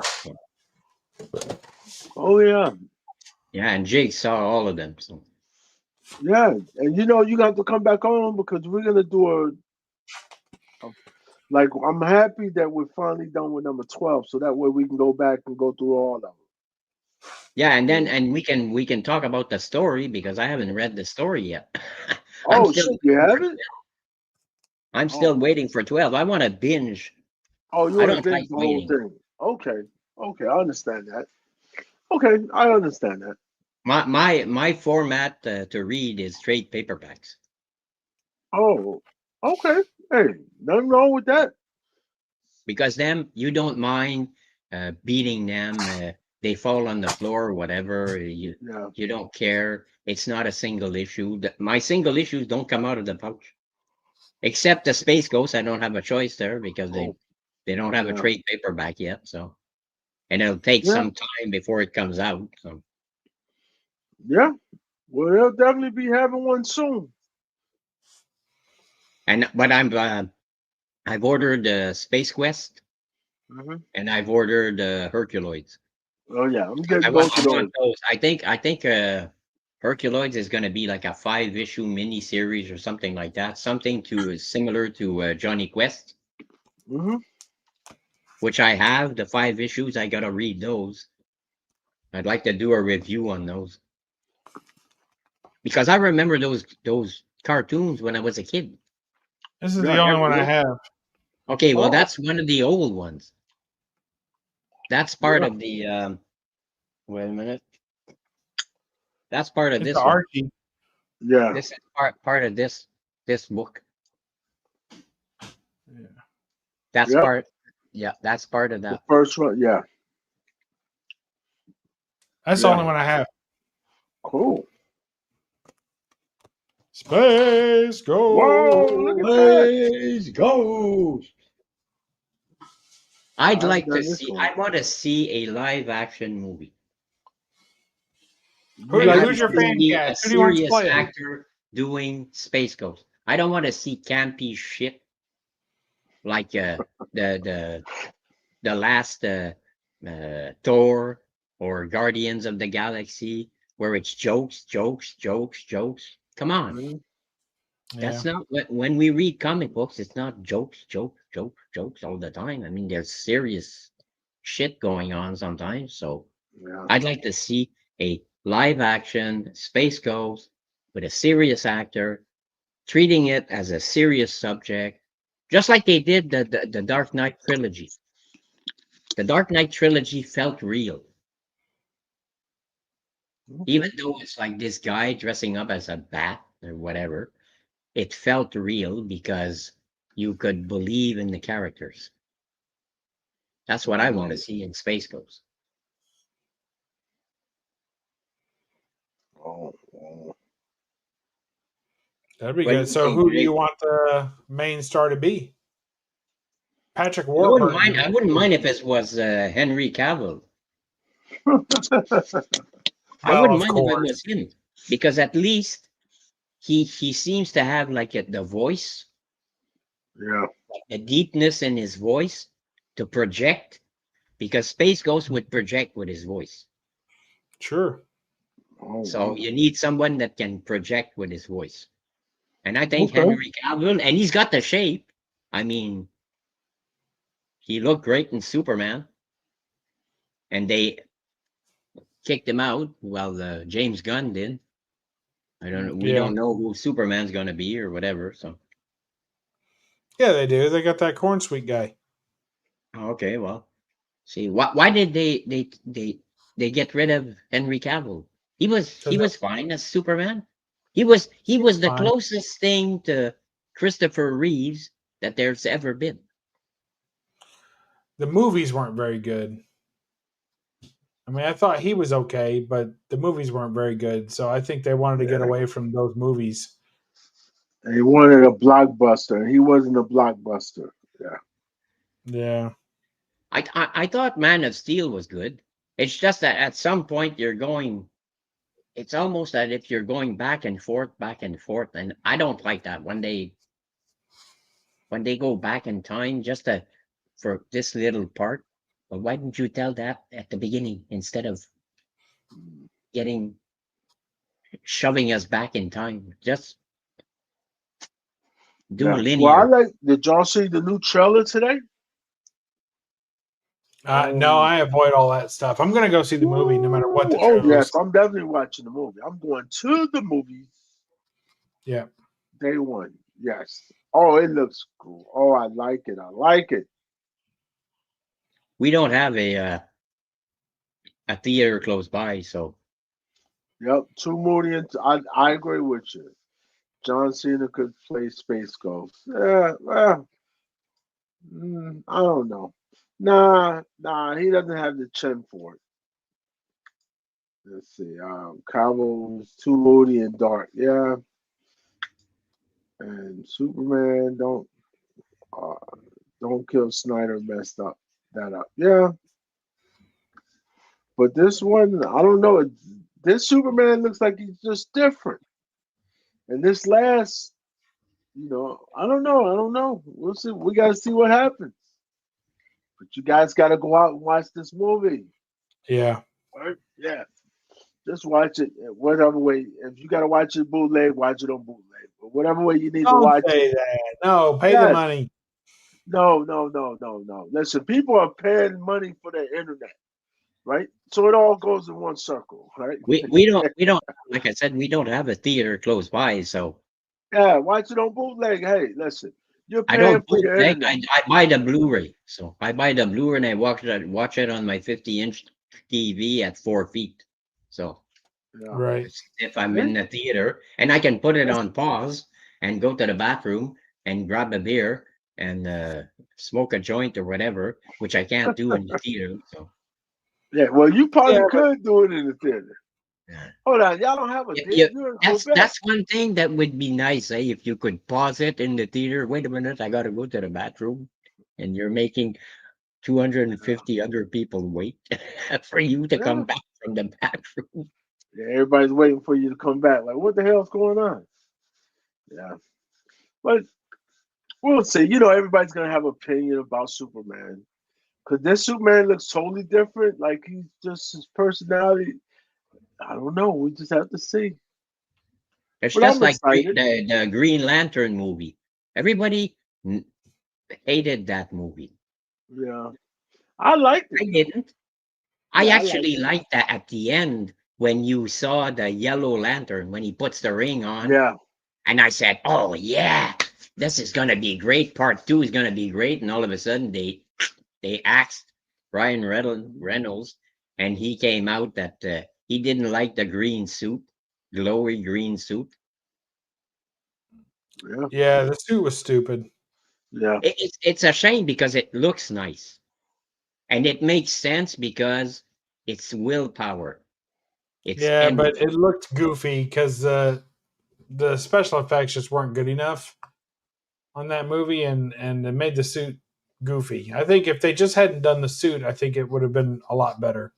Oh yeah. Yeah, and Jake saw all of them. So Yeah, and you got to come back on because we're gonna do like I'm happy that we're finally done with number 12, so that way we can go back and go through all of them. yeah, and then we can talk about the story because I haven't read the story yet. Oh shit, you haven't? I'm still waiting for 12. I want to binge. Oh, you I want to don't binge like the whole waiting. thing? Okay, I understand that. Okay, I understand that. My format to read is trade paperbacks. Oh, okay. Hey, nothing wrong with that. Because them, you don't mind beating them. They fall on the floor or whatever. You don't care. It's not a single issue. My single issues don't come out of the pouch. Except the Space Ghost, I don't have a choice there because they don't have a trade paperback yet. So, and it'll take some time before it comes out. So, yeah, well, they'll definitely be having one soon. But I've ordered Space Quest, and I've ordered Herculoids. Oh yeah, I'm getting both of those. I think Herculoids is going to be like a 5-issue mini series or something like that, something similar to Johnny Quest, which I have the 5 issues. I got to read those. I'd like to do a review on those because I remember those cartoons when I was a kid. This is the only one I have. Okay, well that's one of the old ones. That's part of the. Wait a minute. That's part of this one. Archie. Yeah. This is part of this book. Yeah. That's part. Yeah, that's part of that. The first one, yeah. That's the only one I have. Cool. Space Ghost. Whoa, look at Space Ghost. I'd like to this see. one. I want to see a live action movie. Who's your fan cast? Who do you want to serious play it? actor doing Space Ghost. I don't want to see campy shit like the last Thor or Guardians of the Galaxy, where it's jokes. Come on. That's not when we read comic books, it's not jokes all the time. I mean, there's serious shit going on sometimes. So I'd like to see a live action Space Ghost with a serious actor treating it as a serious subject, just like they did the Dark Knight trilogy. The Dark Knight trilogy felt real. Even though it's like this guy dressing up as a bat or whatever, it felt real because you could believe in the characters. That's what I want to see in Space Ghost. That'd be What do good. you So, think, who do Jake? you want the main star to be? Patrick I wouldn't Warburton. mind. I wouldn't mind if it was Henry Cavill. I Well, wouldn't of mind if it course. was him because at least he seems to have like the voice, Yeah. a deepness in his voice to project because Space Ghost would project with his voice. Sure. Oh, So wow. you need someone that can project with his voice. And I think Okay. Henry Cavill, and he's got the shape. I mean, he looked great in Superman. And they kicked him out while James Gunn did. I don't know. We Yeah. don't know who Superman's going to be or whatever. So, Yeah, they do. They got that corn sweet guy. okay, well, see, why did they get rid of Henry Cavill? He was fine as Superman. He was the fine. closest thing to Christopher Reeves that there's ever been. The movies weren't very good. I mean, I thought he was okay, but the movies weren't very good. So I think they wanted to get away from those movies. He wanted a blockbuster, and he wasn't a blockbuster. Yeah. Yeah. I thought Man of Steel was good. It's just that at some point you're going. It's almost as if you're going back and forth, and I don't like that when they go back in time just for this little part. But why didn't you tell that at the beginning instead of getting shoving us back in time? Just do Yeah. linear. Well, I like. Did y'all see the new trailer today? No, I avoid all that stuff. I'm going to go see the movie no matter what the Oh trailer yes, is. I'm definitely watching the movie. I'm going to the movies Yeah. day one. Yes. Oh, it looks cool. Oh, I like it. I like it. We don't have a theater close by, so Yep. Too moody. And I agree with you. John Cena could play Space Ghost. Yeah. Well, I don't know. Nah. He doesn't have the chin for it. Let's see. Cowboys too moody and dark. Yeah. And Superman uh, don't kill Snyder messed up that up. Yeah. But this one, I don't know. This Superman looks like he's just different. And this last, I don't know. I don't know. We'll see. We got to see what happens. But you guys got to go out and watch this movie. Yeah. Right? Yeah. Just watch it whatever way. If you got to watch it bootleg, watch it on bootleg. But whatever way you need to Don't watch say it. that. No, pay the Yes. money. No. Listen, people are paying money for their internet, right? So it all goes in one circle, right? we don't like I said, we don't have a theater close by, so Yeah, watch it on bootleg. Hey, listen, you're I paying don't for your bootleg. internet. I buy the Blu-ray. So I buy the Blu-ray and I watch it on my 50-inch TV at 4 feet. So Yeah. Right. if I'm in the theater and I can put it on pause and go to the bathroom and grab a beer and smoke a joint or whatever, which I can't do in the theater. So Yeah, well, you probably Yeah, but- could do it in the theater. yeah. Hold on, y'all don't have a theater. You're in Quebec. That's one thing that would be nice, if you could pause it in the theater. Wait a minute, I gotta go to the bathroom, and you're making 250 other people wait for you to come Yeah. back from the bathroom. Yeah, everybody's waiting for you to come back. Like, what the hell's going on? Yeah, but we'll see. Everybody's gonna have opinion about Superman because this Superman looks totally different. Like he's just his personality. I don't know. We just have to see. It's But just I'm like excited. the Green Lantern movie. Everybody hated that movie. Yeah, I liked I it. didn't. I Yeah, I actually liked it. liked that at the end when you saw the Yellow Lantern when he puts the ring on. Yeah, And I said, "Oh yeah, this is gonna be great. Part 2 is gonna be great." And all of a sudden, they asked Ryan Reynolds, and he came out that he didn't like the green suit, glowy green suit. yeah, Yeah, the suit was stupid. yeah. It's a shame because it looks nice, and it makes sense because it's willpower. It's Yeah, but energy. it looked goofy because the special effects just weren't good enough on that movie, and it made the suit goofy. I think if they just hadn't done the suit, I think it would have been a lot better.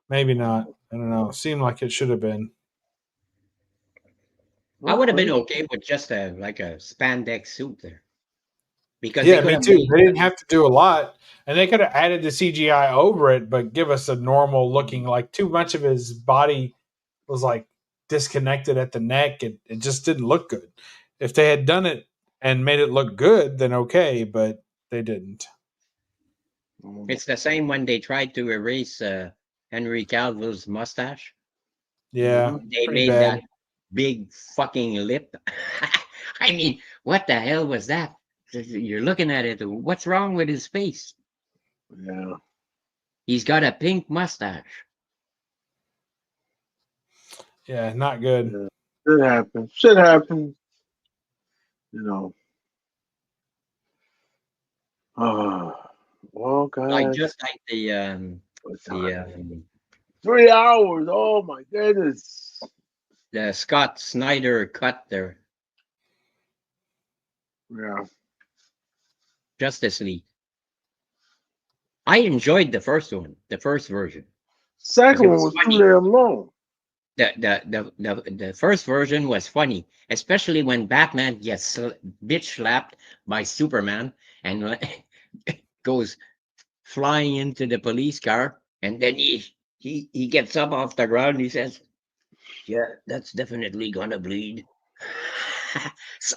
Maybe not. I don't know. It seemed like it should have been. I would have been Okay. okay with just like a spandex suit there. Because yeah, me too. They didn't have to do a lot, and they could have added the CGI over it, but give us a normal looking. Like too much of his body was like disconnected at the neck. It just didn't look good. If they had done it and made it look good, then okay, but they didn't. It's the same when they tried to erase Henry Cavill's mustache. Yeah, They pretty made bad. that big fucking lip. I mean, what the hell was that? You're looking at it. What's wrong with his face? Yeah. He's got a pink mustache. Yeah, not good. Yeah. Shit happens. Shit happens. You know. Well, guys. Like just like what time? 3 hours. Oh my goodness. the Scott Snyder cut there. Yeah. Justice League. I enjoyed the first one, the first version. Second It one was too damn long. The first version was funny, especially when Batman gets bitch slapped by Superman and goes flying into the police car, and then he gets up off the ground and he says, "Yeah, that's definitely gonna bleed." So,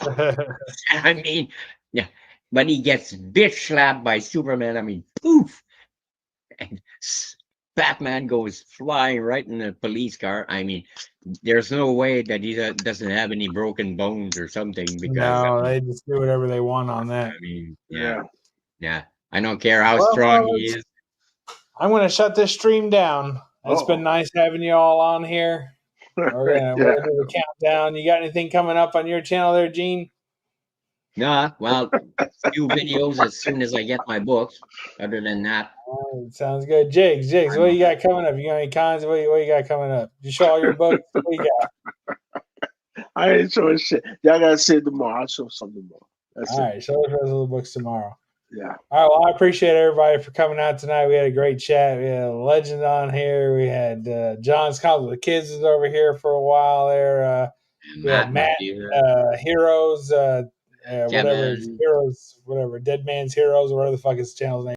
I mean, yeah, but he gets bitch slapped by Superman. I mean, poof, and Batman goes flying right in the police car. I mean, there's no way that he doesn't have any broken bones or something, because I No, mean, they just do whatever they want on that. I mean, Yeah. yeah. I don't care how Well, strong he is. I'm going to shut this stream down. It's been nice having you all on here. We're gonna do the countdown. You got anything coming up on your channel there, Gene? Nah, well, few videos as soon as I get my books. Other than that, Sounds good. Jigs, what do you got coming up? You got any cons? What you got coming up? You show all your books? What you got? I ain't showing shit. Y'all gotta see it tomorrow. I'll show some tomorrow. All right, show us the little books tomorrow. Yeah. All right. Well, I appreciate everybody for coming out tonight. We had a great chat. We had a legend on here. We had John's College with the Kids was over here for a while there. We had Matt, Heroes, whatever, Heroes, whatever, Dead Man's Heroes, whatever the fuck his channel's name.